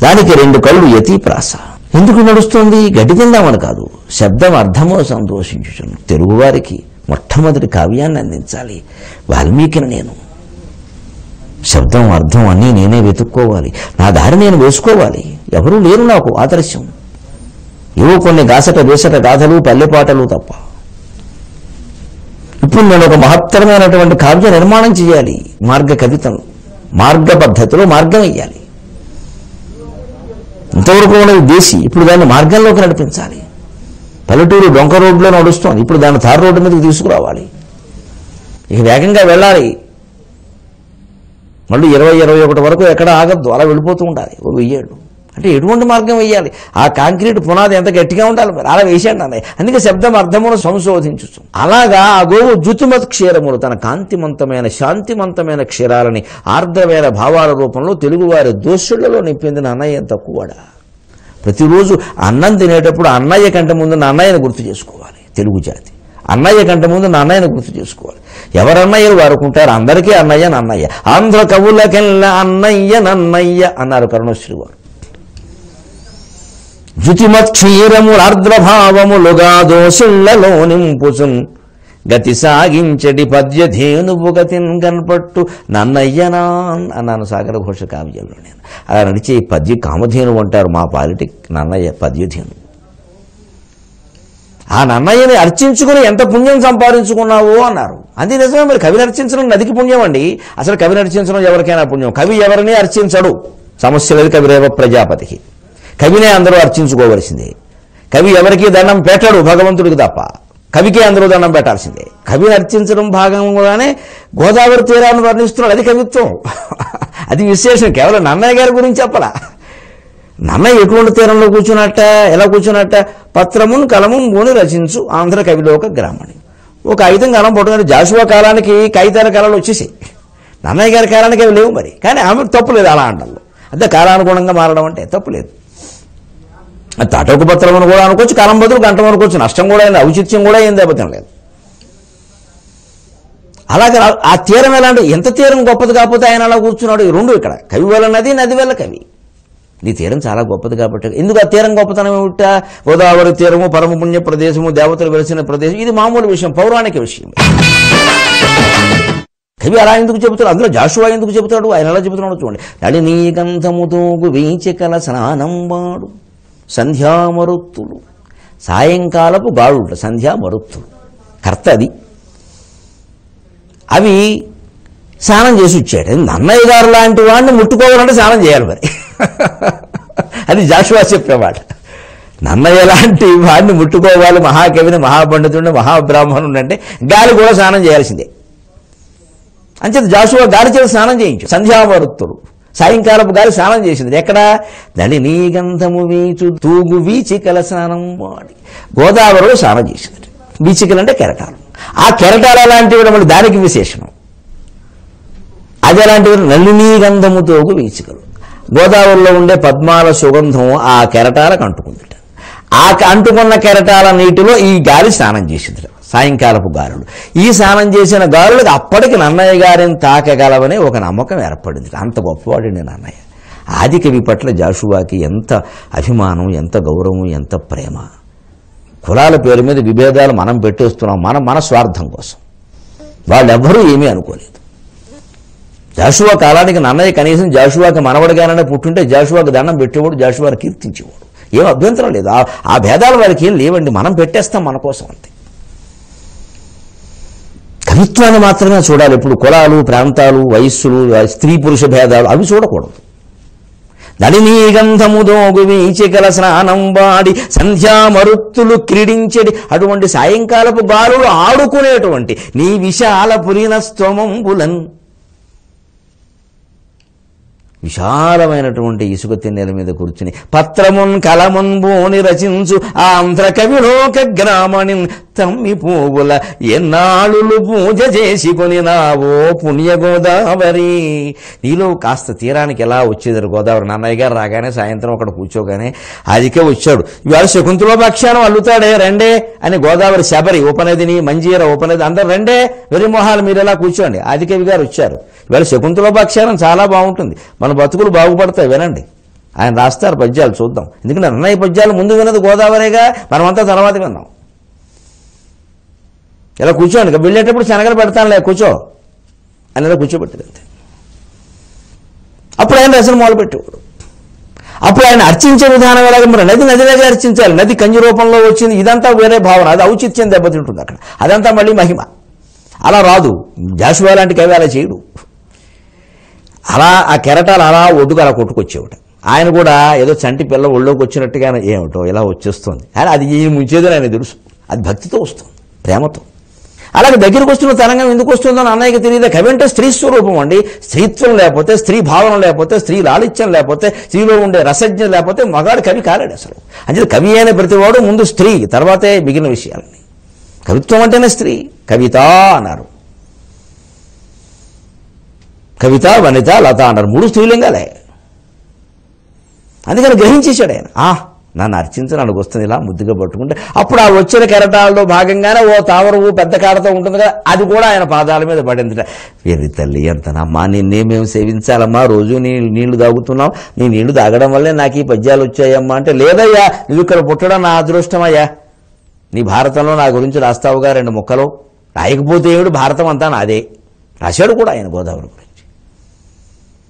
దానికి 2 కళ్ళు యతిప్రాస. ఎందుకు నడుస్తుంది? గడ్డి తిందామని కాదు, శబ్దం అర్థమో సంతోషించుచును. తెలుగువారికి మొట్టమొదటి కావ్యాన్ని అందించాలి వాల్మీకిని నేను. శబ్దం అర్థం అన్నీ నేనే వెతుక్కోవాలి, నా దారి నేను వేసుకోవాలి. ఎవరూ లేరు నాకు ఆదర్శం. ఏవో కొన్ని గాసట వేసట గాథలు, పల్లెపాటలు తప్ప. ఇప్పుడు నేను ఒక మహత్తరమైనటువంటి కావ్య నిర్మాణం చేయాలి. మార్గ కవితను మార్గ పద్ధతిలో మార్గం వేయాలి. ఇంతవరకు ఉన్నది దేశీ, ఇప్పుడు దాన్ని మార్గంలోకి నడిపించాలి. పల్లెటూరు డొంక రోడ్లో నడుస్తోంది, ఇప్పుడు దాన్ని తారు రోడ్డు మీదకి తీసుకురావాలి. ఇక వేగంగా వెళ్ళాలి. మళ్ళీ 2021 వరకు ఎక్కడ ఆగద్దు, అలా వెళ్ళిపోతూ ఉండాలి. 1000 ఏళ్ళు అంటే ఎటువంటి మార్గం వేయాలి? ఆ కాంక్రీట్ పునాది ఎంత గట్టిగా ఉండాలి, మరి అలా వేసాడు అన్నయ్య. అందుకే శబ్దం అర్థమును సంశోధించు. అలాగా ఆ గోవు ద్యుతిమత్ క్షీరములు, తన కాంతిమంతమైన శాంతిమంతమైన క్షీరాలని ఆర్ద్రమైన భావాల రూపంలో తెలుగువారి దోషులలో నింపింది. అన్నయ్య తక్కువడా? ప్రతిరోజు అన్నం తినేటప్పుడు అన్నయ్య కంటే ముందు అన్నయ్యను గుర్తు చేసుకోవాలి. తెలుగు జాతి అన్నయ్య కంటే ముందు అన్నయ్యను గుర్తు చేసుకోవాలి. ఎవరన్నయ్యలు వారుకుంటారు, అందరికీ అన్నయ్య నన్నయ్య. ఆంధ్ర కవులకెల్లా అన్నయ్య నన్నయ్య అన్నారు కరుణశ్రీ వారు. ద్యుతిమత్ క్షీరములు ఆర్ద్రభావములుగా దోషుళ్లలో నింపుచున్ గతి సాగించడి పద్యధేనువు గతిన్ కన్పట్టు నన్నయ్యనా అన్నాను సాగర ఘోష కావ్యంలో నేను. అలా నడిచే పద్య కామధేను అంటారు మా పాలిటిక్. నన్నయ్య పద్యధేను. ఆ నన్నయ్యని అర్చించుకుని ఎంత పుణ్యం సంపాదించుకున్నావో అన్నారు. అది నిజమే. మరి కవిని అర్చించడం నదికి పుణ్యం అండి. అసలు కవిని అర్చించడం ఎవరికైనా పుణ్యం. కవి ఎవరిని అర్చించడు. సమస్య లేదు కవిరేవ ప్రజాపతికి. కవినే అందరూ అర్చించుకోవలసిందే. కవి ఎవరికి దండం పెట్టడు, భగవంతుడికి తప్ప. కవికే అందరూ దండం పెట్టాల్సిందే. కవిని అర్చించడం భాగంగానే గోదావరి తీరాన్ని వర్ణిస్తున్నాడు. అది కవిత్వం, అది విశేషం. కేవలం నన్నయ్య గారి గురించి చెప్పలా. నన్నయ్య ఎటువంటి తీరంలో కూర్చున్నట్ట, ఎలా కూర్చున్నట్ట? పత్రమున్ కలమున్ బోని రచించు ఆంధ్ర కవిలోక గ్రామణి. ఒక 5 కాలం పట్టుకుని జాషువా కాలానికి కాగితాల కాలాలు వచ్చేసాయి. నన్నయ్య గారి కాలానికి అవి లేవు మరి. కానీ ఆమెకు తప్పు లేదు అలా అంటల్లో. అంతే కాలానుగుణంగా మారడం అంటే తప్పు లేదు. తాటోక పత్రమును కూడా అనుకోవచ్చు, కాలం బదులు గంట అనుకోవచ్చు. నష్టం కూడా అయింది, ఔచిత్యం కూడా ఏం దెబ్బతిన లేదు. అలాగే ఆ తీరం ఎలా అంటే, ఎంత తీరం గొప్పది కాకపోతే ఆయన అలా కూర్చున్నాడు. ఈ రెండు ఇక్కడ కవి వల్ల నది, నది వల్ల కవి. నీ తీరం చాలా గొప్పది కాబట్టి. ఎందుకు ఆ తీరం గొప్పతనం ఏమిటా? గోదావరి తీరము పరమ పుణ్య ప్రదేశము, దేవతలు వెలిసిన ప్రదేశం. ఇది మామూలు విషయం, పౌరాణిక విషయం. కవి అలా ఎందుకు చెబుతాడు? అందులో జాషువా ఎందుకు చెబుతాడు? ఆయన ఎలా చెబుతున్నాడు చూడండి. నళినీ గంధముతోగు వీచికల స్నానం వాడు సంధ్యామరుత్తులు. సాయంకాలపు గాడుట సంధ్యామరుత్తులు కర్త అది. అవి స్నానం చేసి వచ్చాడు. నన్నయ్య గారు లాంటి వాడిని ముట్టుకోవాలంటే స్నానం చేయాలి మరి. అది జాషువా చెప్పేవాడు. నన్నయ్య లాంటి వాడిని ముట్టుకోవాలి, మహాకవిని, మహాపండితుడిని, మహాబ్రాహ్మణుడు అంటే గాలి కూడా స్నానం చేయాల్సిందే. అంచేత జాషువా గాలి చేత స్నానం చేయించు. సంధ్యామరుత్తుడు సాయంకాలపు గాలి స్నానం చేసింది. ఎక్కడ? నళినీ గంధము వీచు తూగు వీచికల స్నానం వాడి గోదావరిలో స్నానం చేసింది. వీచికలు అంటే కెరటాలు. ఆ కెరటాలు అలాంటివి మళ్ళీ దానికి విశేషణం. అది అలాంటివి నళినీ గంధము తోగు వీచికలు. గోదావరిలో ఉండే పద్మాల సుగంధం ఆ కెరటాలకు అంటుకుంది. ఆ అంటుకున్న కెరటాల నీటిలో ఈ గాలి స్నానం చేసింది. సాయంకాలపు గాలులు. ఈ స్నానం చేసిన గాలులకు అప్పటికి నన్నయ్య గారిని తాకగలవని ఒక నమ్మకం ఏర్పడింది. అంత గొప్పవాడండి నన్నయ్య. ఆదికవి పట్ల జాషువాకి ఎంత అభిమానం, ఎంత గౌరవం, ఎంత ప్రేమ. కులాల పేరు మీద విభేదాలు మనం పెట్టేస్తున్నాం మన స్వార్థం కోసం. వాళ్ళెవ్వరూ ఏమీ అనుకోలేదు. జాషువా కాలానికి నన్నయ్య కనీసం జాషువాకి మనవడిగానే పుట్టుంటే జాషువాకి దండం పెట్టేవాడు, జాషువాని కీర్తించేవాడు. ఏం అభ్యంతరం లేదు. ఆ భేదాలు వారికి ఏం లేవండి. మనం పెట్టేస్తాం మన కోసం అంతే. కవిత్వాన్ని మాత్రమే చూడాలి. ఇప్పుడు కులాలు, ప్రాంతాలు, వయస్సులు, స్త్రీ పురుష భేదాలు అవి చూడకూడదు. నళినీ గంధము దోగు వీచికల స్నానం వాడి సంధ్యామరుత్తులు క్రీడించెడి అటువంటి సాయంకాలపు గాలులు ఆడుకునేటువంటి నీ విశాల పులిన స్తోమంబులన్. విశాలమైనటువంటి ఇసుక తిన్నెల మీద కూర్చుని పత్రమున్ కలమున్ బోని రచించు ఆంధ్ర కవిలోక గ్రామణిన్ తమ్మి పువ్వుల ఎన్నాళ్ళు పూజ చేసుకొని నావో పుణ్య గోదావరి. నీలో కాస్త తీరానికి ఎలా వచ్చేదారు గోదావరి. నన్నయ్య గారు రాగానే సాయంత్రం అక్కడ కూర్చోగానే ఆదికే వచ్చాడు. ఇవాళ శకుంతలోపాఖ్యానం అల్లుతాడే రండే అని గోదావరి శబరి ఉపనదిని, మంజీర ఉపనది అందరు రండే వెరిమొహాలు మీరు ఎలా కూర్చోండి. ఆదికవి గారు వచ్చారు. ఇవాళ శకుంతలోపాఖ్యానం చాలా బాగుంటుంది. మన బతుకులు బాగుపడతాయి. వినండి. ఆయన రాస్తారు పద్యాలు, చూద్దాం. ఎందుకంటే నన్నయ్య పద్యాలు ముందు విన్నది గోదావరిగా, మనమంతా తర్వాత విన్నాం. ఇలా కూర్చోండి. వెళ్ళేటప్పుడు శనగలు పెడతానులే కూర్చో అని ఇలా కూర్చోబెట్టారు అంతే. అప్పుడు ఆయన రచన మొదలుపెట్టేవాడు. అప్పుడు ఆయన అర్చించే విధానం ఎలాగ? మరి నదిలాగా అర్చించాలి. నది కంజి రూపంలో వచ్చింది. ఇదంతా వేరే భావన. అది ఔచిత్యం దెబ్బతింటుంది అక్కడ. అదంతా మళ్ళీ మహిమ. అలా రాదు. జాషువా లాంటి కవి అలా చేయడు. అలా ఆ కెరటాలు అలా ఒడ్డుకు అలా కొట్టుకొచ్చేవాడు. ఆయన కూడా ఏదో చంటి పిల్ల ఒళ్ళోకి వచ్చినట్టుగా ఏమిటో ఇలా వచ్చేస్తుంది. కానీ అది ఈ ముంచేదని ఆయన తెలుసు. అది భక్తితో వస్తుంది, ప్రేమతో. అలాగే దగ్గరికి వస్తున్న తరంగం ఎందుకు వస్తుందో అన్నయ్యకి తెలియదు. కవి అంటే స్త్రీ స్వరూపం అండి. స్త్రీత్వం లేకపోతే, స్త్రీ భావన లేకపోతే, స్త్రీ లాలిత్యం లేకపోతే, స్త్రీలో ఉండే రసజ్ఞ లేకపోతే మగాడు కవి కాలేడు అసలు. అంటే కవి అయిన ప్రతివాడు ముందు స్త్రీ, తర్వాతే మిగిలిన విషయాలని. కవిత్వం అంటేనే స్త్రీ. కవిత అన్నారు, కవిత, వనిత, లత అన్నారు. 3 స్త్రీలింగాలే. అందుకని గ్రహించేశాడు ఆయన. నన్ను అర్చించడానికి వస్తుంది ఇలా ముద్దుగా పట్టుకుంటే అప్పుడు ఆ వచ్చిన కెరటాల్లో భాగంగానే ఓ తావరవు పెద్ద కాడతో ఉంటుంది కదా, అది కూడా ఆయన పాదాల మీద పడిందిట. వేరే తల్లి ఎంతనమ్మా, నిన్నేమేమి సేవించాలమ్మా, రోజు నీళ్లు తాగుతున్నావు, నీ నీళ్లు తాగడం వల్లే నాకు ఈ పద్యాలు వచ్చాయమ్మా అంటే, లేదయ్యా నువ్వు ఇక్కడ పుట్టడం నా అదృష్టమయ్యా, నీ భారతంలో నా గురించి రాస్తావుగా 2 ముక్కలు, రాయకపోతే ఏమిటి, భారతం అంతా నాదే. రాశాడు కూడా ఆయన గోదావరి గురించి.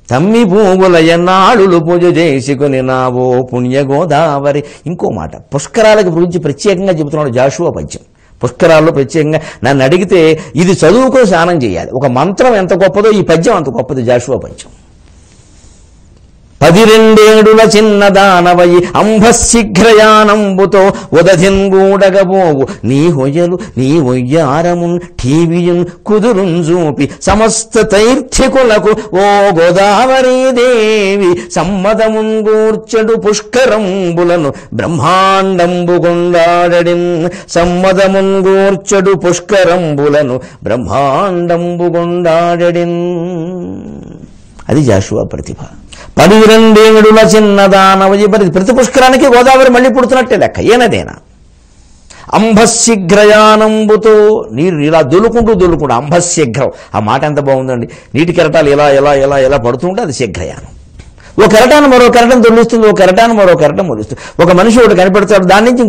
తమ్మి పువ్వుల ఎన్నాళ్ళు పూజ చేసుకుని నావో పుణ్య గోదావరి. ఇంకో మాట, పుష్కరాలకు గురించి ప్రత్యేకంగా చెబుతున్నాడు జాషువా పద్యం. పుష్కరాల్లో ప్రత్యేకంగా నన్ను అడిగితే ఇది చదువుకొని స్నానం చేయాలి. ఒక మంత్రం ఎంత గొప్పదో ఈ పద్యం అంత గొప్పది. జాషువా పద్యం 12 ఏడుల చిన్నదానవయి అంభశీఘ్రయానంబుతో ఉదధింగూడగబోవు నీ హొయలు నీ ఒయ్యారమున్ ఠీవియున్ కుదురుంజూపి సమస్త తైర్థ్యకులకు ఓ గోదావరీ దేవి సమ్మదమున్ గూర్చెడు పుష్కరంబులను బ్రహ్మాండంబు గొండాడడిన్. సమ్మదమున్ గూర్చెడు పుష్కరంబులను బ్రహ్మాండంబు గొండాడడిన్. అది జాషువా ప్రతిభ. 12 ఏడుల చిన్నదానవయి. ప్రతి పుష్కరానికి గోదావరి మళ్ళీ పుడుతున్నట్టే లెక్క. ఏనదేనా అంభశీఘ్రయానంబుతో నీరు ఇలా దొలుకుంటూ అంభశీఘ్రం. ఆ మాట ఎంత బాగుందండి. నీటి కెరటాలు ఇలా ఇలా ఇలా ఇలా పడుతుంటే అది శీఘ్రయానం. ఓ కెరటాన్ని మరో కెరటం తొలుస్తుంది, ఓ కెరటాన్ని మరో కెరటం మొలుస్తుంది. ఒక మనిషి ఒకటి కనిపెడతాడు, దాని నుంచి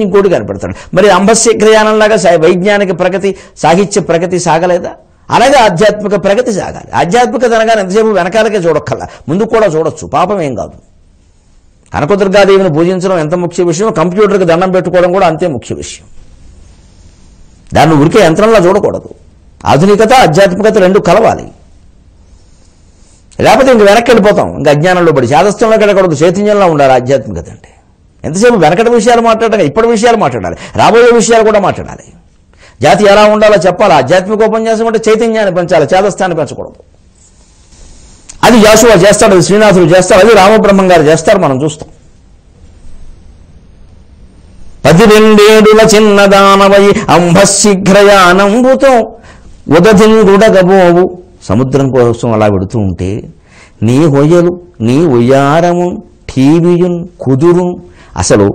ఇంకోటి కనిపెడతాడు. మరి అంభశీఘ్రయానంలాగా వైజ్ఞానిక ప్రగతి, సాహిత్య ప్రగతి సాగలేదా? అలాగే ఆధ్యాత్మిక ప్రగతి సాగాలి. ఆధ్యాత్మికత అనగానే ఎంతసేపు వెనకాలకే చూడక్కల్లా, ముందు కూడా చూడొచ్చు, పాపం ఏం కాదు. కనకదుర్గాదేవిని పూజించడం ఎంత ముఖ్య విషయం, కంప్యూటర్కి దండం పెట్టుకోవడం కూడా అంతే ముఖ్య విషయం. దాన్ని ఉరికే యంత్రంలా చూడకూడదు. ఆధునికత ఆధ్యాత్మికత 2 కలవాలి. లేకపోతే ఇంక వెనక్కి వెళ్ళిపోతాం. ఇంకా అజ్ఞానంలో పడి చాదస్తంలోకి వెళ్ళకూడదు, చైతన్యంలో ఉండాలి ఆధ్యాత్మికత అంటే. ఎంతసేపు వెనకటి విషయాలు మాట్లాడాలి, ఇప్పటి విషయాలు మాట్లాడాలి, రాబోయే విషయాలు కూడా మాట్లాడాలి. జాతి ఎలా ఉండాలో చెప్పాలి. ఆధ్యాత్మిక ఉపన్యాసం అంటే చైతన్యాన్ని పెంచాలి, చేదస్థాన్ని పెంచకూడదు. అది జాషువా చేస్తాడు, అది శ్రీనాథుడు చేస్తాడు, అది రామబ్రహ్మం గారు చేస్తారు, మనం చూస్తాం. 12 చిన్నదానవై అంబశీఘ్రయానంబుతో ఉదధింగుడగబోవు. సముద్రం కోసం అలా పెడుతూ ఉంటే నీ హొయ్యలు నీ ఉయ్యారము ఠీవియున్ కుదురు. అసలు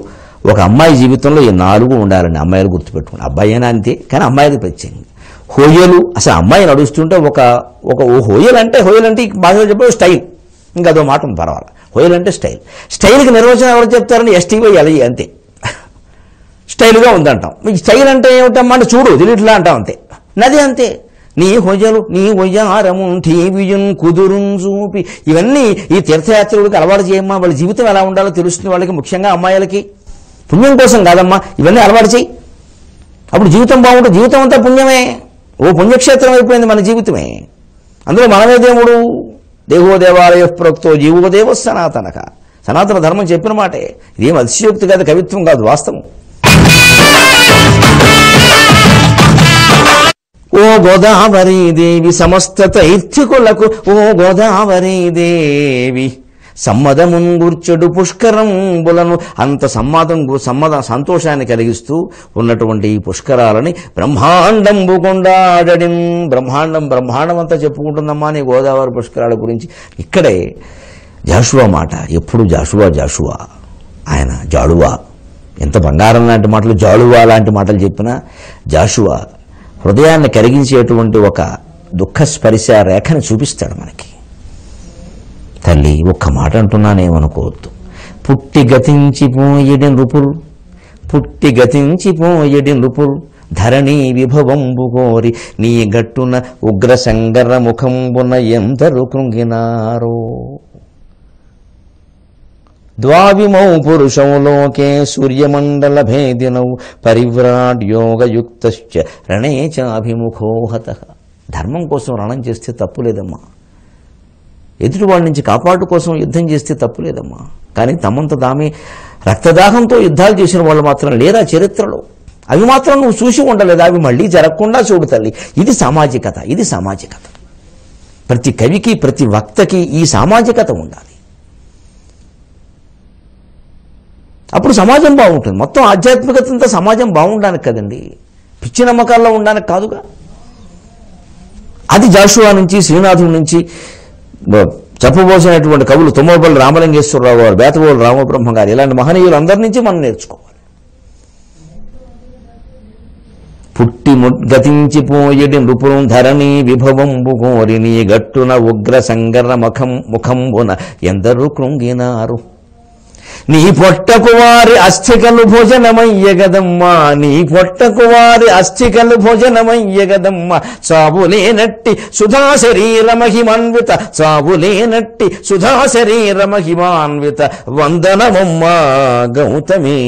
ఒక అమ్మాయి జీవితంలో ఈ 4 ఉండాలని అమ్మాయిలు గుర్తుపెట్టుకోండి. అబ్బాయి అయినా అంతే, కానీ అమ్మాయిలు ప్రత్యేకంగా హొయ్యలు. అసలు అమ్మాయి నడుస్తుంటే ఒక హొయ్యలు అంటే బాగా చెప్పే స్టైల్, ఇంకా అదో మాట పర్వాలేదు. హొయ్యలు అంటే స్టైల్. స్టైల్కి నిర్వచనం ఎవరు చెప్తారని STY అంతే, స్టైల్గా ఉందంటాం. ఈ స్టైల్ అంటే ఏమిటమ్మా అంటే చూడు దిలీట్లా అంటాం అంతే. నది అంతే. నీ హొయ్యలు నీ ఒయ్యారము ఠీవియున్ కుదురున్ చూపి. ఇవన్నీ ఈ తీర్థయాత్రికుడికి అలవాటు చేయమ్మా. వాళ్ళ జీవితం ఎలా ఉండాలో తెలుస్తుంది వాళ్ళకి, ముఖ్యంగా అమ్మాయిలకి. పుణ్యం కోసం కాదమ్మా, ఇవన్నీ అలవాటు చేయి. అప్పుడు జీవితం బాగుంటుంది. జీవితం అంతా పుణ్యమే. ఓ పుణ్యక్షేత్రం అయిపోయింది మన జీవితమే. అందులో మనమే దేవుడు. దేహో దేవాలయ ప్రోక్తో జీవో దేవ సనాతనక. సనాతన ధర్మం చెప్పిన మాటే. ఇదేం అతిశయోక్తి కాదు, కవిత్వం కాదు, వాస్తవం. ఓ గోదావరీ దేవి సమస్త తైర్థికులకు ఓ గోదావరీ దేవి సమ్మదముంగూర్చెడు పుష్కరంబులను. అంత సంతోషాన్ని కలిగిస్తూ ఉన్నటువంటి ఈ పుష్కరాలని బ్రహ్మాండంబు కొండాడడిన్. బ్రహ్మాండం అంతా చెప్పుకుంటుందమ్మా నీ గోదావరి పుష్కరాల గురించి. ఇక్కడే జాషువా మాట. ఎప్పుడు జాషువా ఆయన జాడువా. ఎంత బంగారం లాంటి మాటలు, జాడువా లాంటి మాటలు చెప్పినా జాషువా హృదయాన్ని కరిగించేటువంటి ఒక దుఃఖ స్పర్శ రేఖను చూపిస్తాడు మనకి. తల్లి ఒక్క మాట అంటున్నానేమనుకోవద్దు. పుట్టి గతించిపోయేడి నృపుల్ ధరణి విభవంబు కోరి నీ గట్టున ఉగ్ర సంగర ముఖంబున ఎందరు కృంగినారో. ద్వావిమౌ పురుషౌ లోకే సూర్యమండల భేదినౌ పరివ్రాట్ యోగయుక్తశ్చ రణే చాభిముఖో హతః. ధర్మం కోసం రణం చేస్తే తప్పు లేదమ్మా. ఎదుటివాడి నుంచి కాపాడు కోసం యుద్ధం చేస్తే తప్పు లేదమ్మా. కానీ తమంత తామే రక్తదాహంతో యుద్ధాలు చేసిన వాళ్ళు మాత్రం లేరా చరిత్రలో? అవి మాత్రం నువ్వు చూసి ఉండలేదు. అవి మళ్ళీ జరగకుండా చూడు తల్లి. ఇది సామాజికత. ప్రతి కవికి ప్రతి వక్తకి ఈ సామాజికత ఉండాలి. అప్పుడు సమాజం బాగుంటుంది. మొత్తం ఆధ్యాత్మికత అంతా సమాజం బాగుండడానికి కదండి, పిచ్చి నమ్మకాల్లో ఉండడానికి కాదుగా. అది జాషువా నుంచి శ్రీనాథుడి నుంచి చెప్పబోసినటువంటి కవులు తుమ్మపల్లి రామలింగేశ్వరరావు గారు, బేతవోలు రామబ్రహ్మ గారు, ఇలాంటి మహనీయులు అందరి నుంచి మనం నేర్చుకోవాలి. పుట్టి గతించిపోయేటి నృపురం ధరణి విభవంబు కోరి నీ గట్టున ఉగ్ర సంగర ముఖంబున ఎందరూ కృంగినారు. నీ పొట్టకు వారి అస్థికలు భోజనమయ్యగదమ్మా. చావులేనట్టి సుధా శరీర మహిమాన్విత వందనమమ్మా గౌతమి.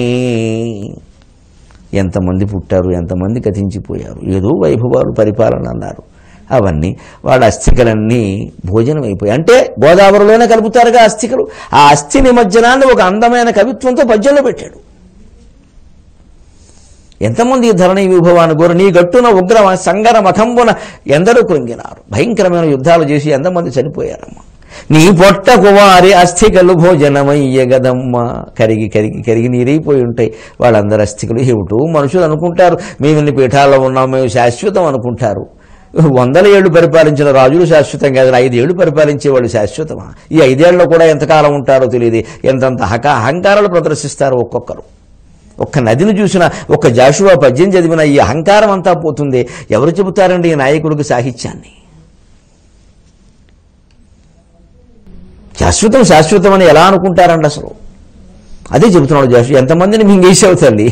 ఎంతమంది పుట్టారు, ఎంతమంది గతించిపోయారు. ఏదో వైభవాలు పరిపాలన అన్నారు. అవన్నీ వాళ్ళ అస్థికలన్నీ భోజనం అయిపోయాయి. అంటే గోదావరిలోనే కలుపుతారుగా అస్థికలు. ఆ అస్థి నిమజ్జనాన్ని ఒక అందమైన కవిత్వంతో పద్యంలో పెట్టాడు. ఎంతమంది ఈ ధరణి విభవాన్ని గోరు నీ గట్టున ఉగ్ర సంగర మఖంబున ఎందరూ కృంగినారు. భయంకరమైన యుద్ధాలు చేసి ఎంతమంది చనిపోయారమ్మా. నీ పొట్టకు వారి అస్థికలు భోజనమయ్యగదమ్మ. కరిగి నీరైపోయి ఉంటాయి వాళ్ళందరి అస్థికలు. ఏమిటో మనుషులు అనుకుంటారు మేము ఇన్ని పీఠాల్లో ఉన్నాం, మేము శాశ్వతం అనుకుంటారు. 100 ఏళ్లు పరిపాలించిన రాజులు శాశ్వతం కాదు, 5 ఏళ్లు పరిపాలించేవాళ్ళు శాశ్వతమా? ఈ 5 ఏళ్లలో కూడా ఎంతకాలం ఉంటారో తెలియదు. ఎంతంత అహంకారాలు ప్రదర్శిస్తారు ఒక్కొక్కరు. ఒక్క నదిని చూసినా, ఒక్క జాషువా పద్యం చదివినా ఈ అహంకారం అంతా పోతుంది. ఎవరు చెబుతారండి ఈ నాయకుడికి సాహిత్యాన్ని? శాశ్వతం అని ఎలా అనుకుంటారండి అసలు? అదే చెబుతున్నాడు జాషువా. ఎంతమందిని మింగేసావు తల్లి,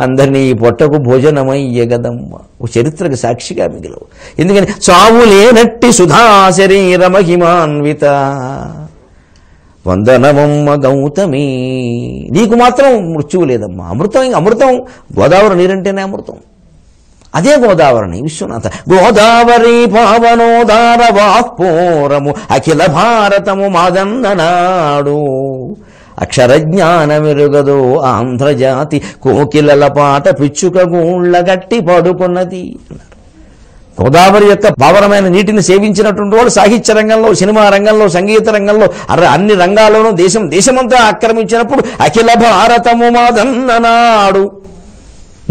అందరినీ ఈ పొట్టకు భోజనమయ్యగదమ్మ. ఓ చరిత్రకు సాక్షిగా మిగిలవు. ఎందుకని చావులేనట్టి సుధా శరీర మహిమాన్విత వందనమమ్మ గౌతమి. నీకు మాత్రం మృత్యువు లేదమ్మా. అమృతం గోదావరి నీరంటేనే అమృతం. అదే గోదావరిని విశ్వనాథ. గోదావరి పావనోదార వాక్పోరము అఖిల భారతము మాదన్ననాడు. అక్షరజ్ఞానమెరుగదో ఆంధ్రజాతి కోకిలల పాట పిచ్చుక గూళ్ళ గట్టి పడుకున్నది అన్నారు. గోదావరి యొక్క పావనమైన నీటిని సేవించినటువంటి వాళ్ళు సాహిత్య రంగంలో, సినిమా రంగంలో, సంగీత రంగంలో, అన్ని రంగాల్లోనూ దేశమంతా ఆక్రమించినప్పుడు అఖిల భారతము మాదన్ననాడు,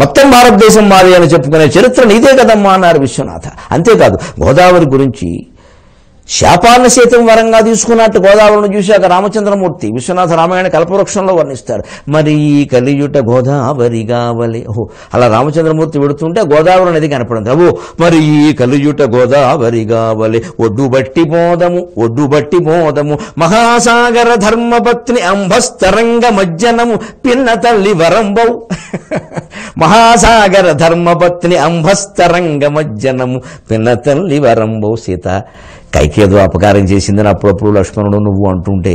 మొత్తం భారతదేశం మాది అని చెప్పుకునే చరిత్ర నీదే కదమ్మా అన్నారు విశ్వనాథ. అంతేకాదు గోదావరి గురించి శాపాన్ని సైతం వరంగా తీసుకున్నట్టు గోదావరిని చూశాక రామచంద్రమూర్తి విశ్వనాథ రామాయణ కల్పవృక్షంలో వర్ణిస్తాడు. మరి ఈ కలియుట గోదావరి గావలే, ఓహో అలా రామచంద్రమూర్తి వెడుతుంటే గోదావరి నది కనపడింది. అబ్బో మరి ఈ కలియుట గోదావరి గావలే ఒడ్డుబట్టి మోదము మహాసాగర ధర్మపత్ని అంబస్తరంగ మజ్జనము పిన్న తల్లి వరంబౌ మహాసాగర ధర్మపత్ని అంబస్తరంగ మజ్జనము పిన్న తల్లి వరంబౌ. సీత కైకేదో అపకారం చేసిందని అప్పుడప్పుడు లక్ష్మణుడు నువ్వు అంటుంటే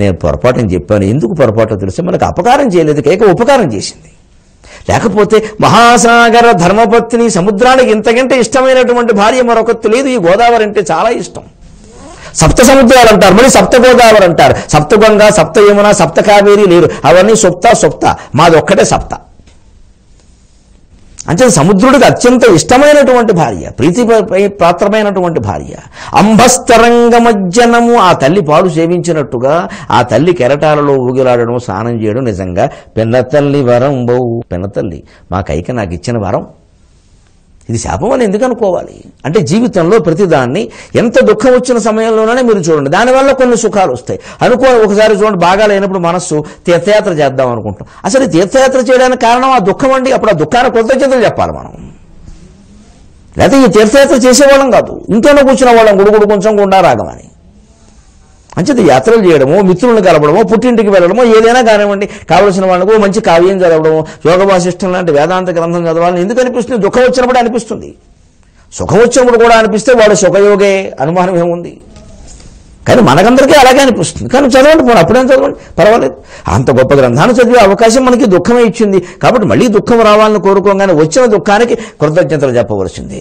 నేను పొరపాటుని చెప్పాను. ఎందుకు పొరపాటో తెలిస్తే మనకు అపకారం చేయలేదు, కైక ఉపకారం చేసింది. లేకపోతే మహాసాగర ధర్మపత్ని, సముద్రానికి ఇంతకంటే ఇష్టమైనటువంటి భార్య మరొకటి లేదు. ఈ గోదావరి అంటే చాలా ఇష్టం. సప్త సముద్రాలు అంటారు, మళ్ళీ సప్త గోదావరి అంటారు. సప్త గంగ, సప్త యమున, సప్త కావేరి లేరు, అవన్నీ సుప్త. మాది ఒక్కటే సప్త. అంటే సముద్రుడికి అత్యంత ఇష్టమైనటువంటి భార్య, ప్రీతి పాత్రమైనటువంటి భార్య. అంబస్తరంగ మజ్జనము, ఆ తల్లి పాలు సేవించినట్టుగా ఆ తల్లి కెరటాలలో ఊగిలాడడం, స్నానం చేయడం నిజంగా పిన్నతల్లి వరం బౌ. పిన్నతల్లి మా కైక నాకు ఇచ్చిన వరం. ఇది శాపం అని ఎందుకు అనుకోవాలి? అంటే జీవితంలో ప్రతిదాన్ని ఎంత దుఃఖం వచ్చిన సమయంలోనే మీరు చూడండి, దానివల్ల కొన్ని సుఖాలు వస్తాయి. ఒకసారి చూడండి, బాగా లేనప్పుడు మనస్సు తీర్థయాత్ర చేద్దాం అనుకుంటాం. అసలు తీర్థయాత్ర చేయడానికి కారణం ఆ దుఃఖం అండి. అప్పుడు ఆ దుఃఖాన్ని కృతజ్ఞతలు చెప్పాలి మనం. లేకపోతే ఈ తీర్థయాత్ర చేసేవాళ్ళం కాదు, ఇంట్లోనే కూర్చున్న వాళ్ళం గుడుగుడు కొంచెం గుండారాగమని. అంచేది యాత్రలు చేయడమో, మిత్రులను కలపడమో, పుట్టింటికి వెళ్ళడమో, ఏదైనా కానివ్వండి, కావలసిన వాళ్ళకు మంచి కావ్యం చదవడమో, యోగ వాసిష్టం లాంటి వేదాంత గ్రంథం చదవాలని ఎందుకు అనిపిస్తుంది? దుఃఖం వచ్చినప్పుడు అనిపిస్తుంది. సుఖం వచ్చినప్పుడు కూడా అనిపిస్తే వాడు సుఖయోగే, అనుమానం ఏముంది? కానీ మనకందరికీ అలాగే అనిపిస్తుంది. కానీ చదవండి, పోనీ అప్పుడేం చదవండి, పర్వాలేదు. అంత గొప్ప గ్రంథాన్ని చదివే అవకాశం మనకి దుఃఖమే ఇచ్చింది కాబట్టి మళ్ళీ దుఃఖం రావాలని కోరుకోగానే వచ్చిన దుఃఖానికి కృతజ్ఞతలు చెప్పవలసింది.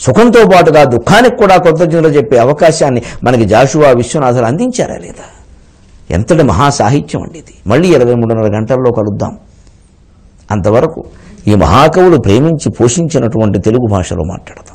సుఖంతో పాటుగా దుఃఖానికి కూడా కృతజ్ఞతలు చెప్పే అవకాశాన్ని మనకి జాషువా విశ్వనాథులు అందించారా లేదా? ఎంతటి మహాసాహిత్యం అండి ఇది. మళ్ళీ 23:30 గంటల్లో కలుద్దాం. అంతవరకు ఈ మహాకవులు ప్రేమించి పోషించినటువంటి తెలుగు భాషలో మాట్లాడతాం.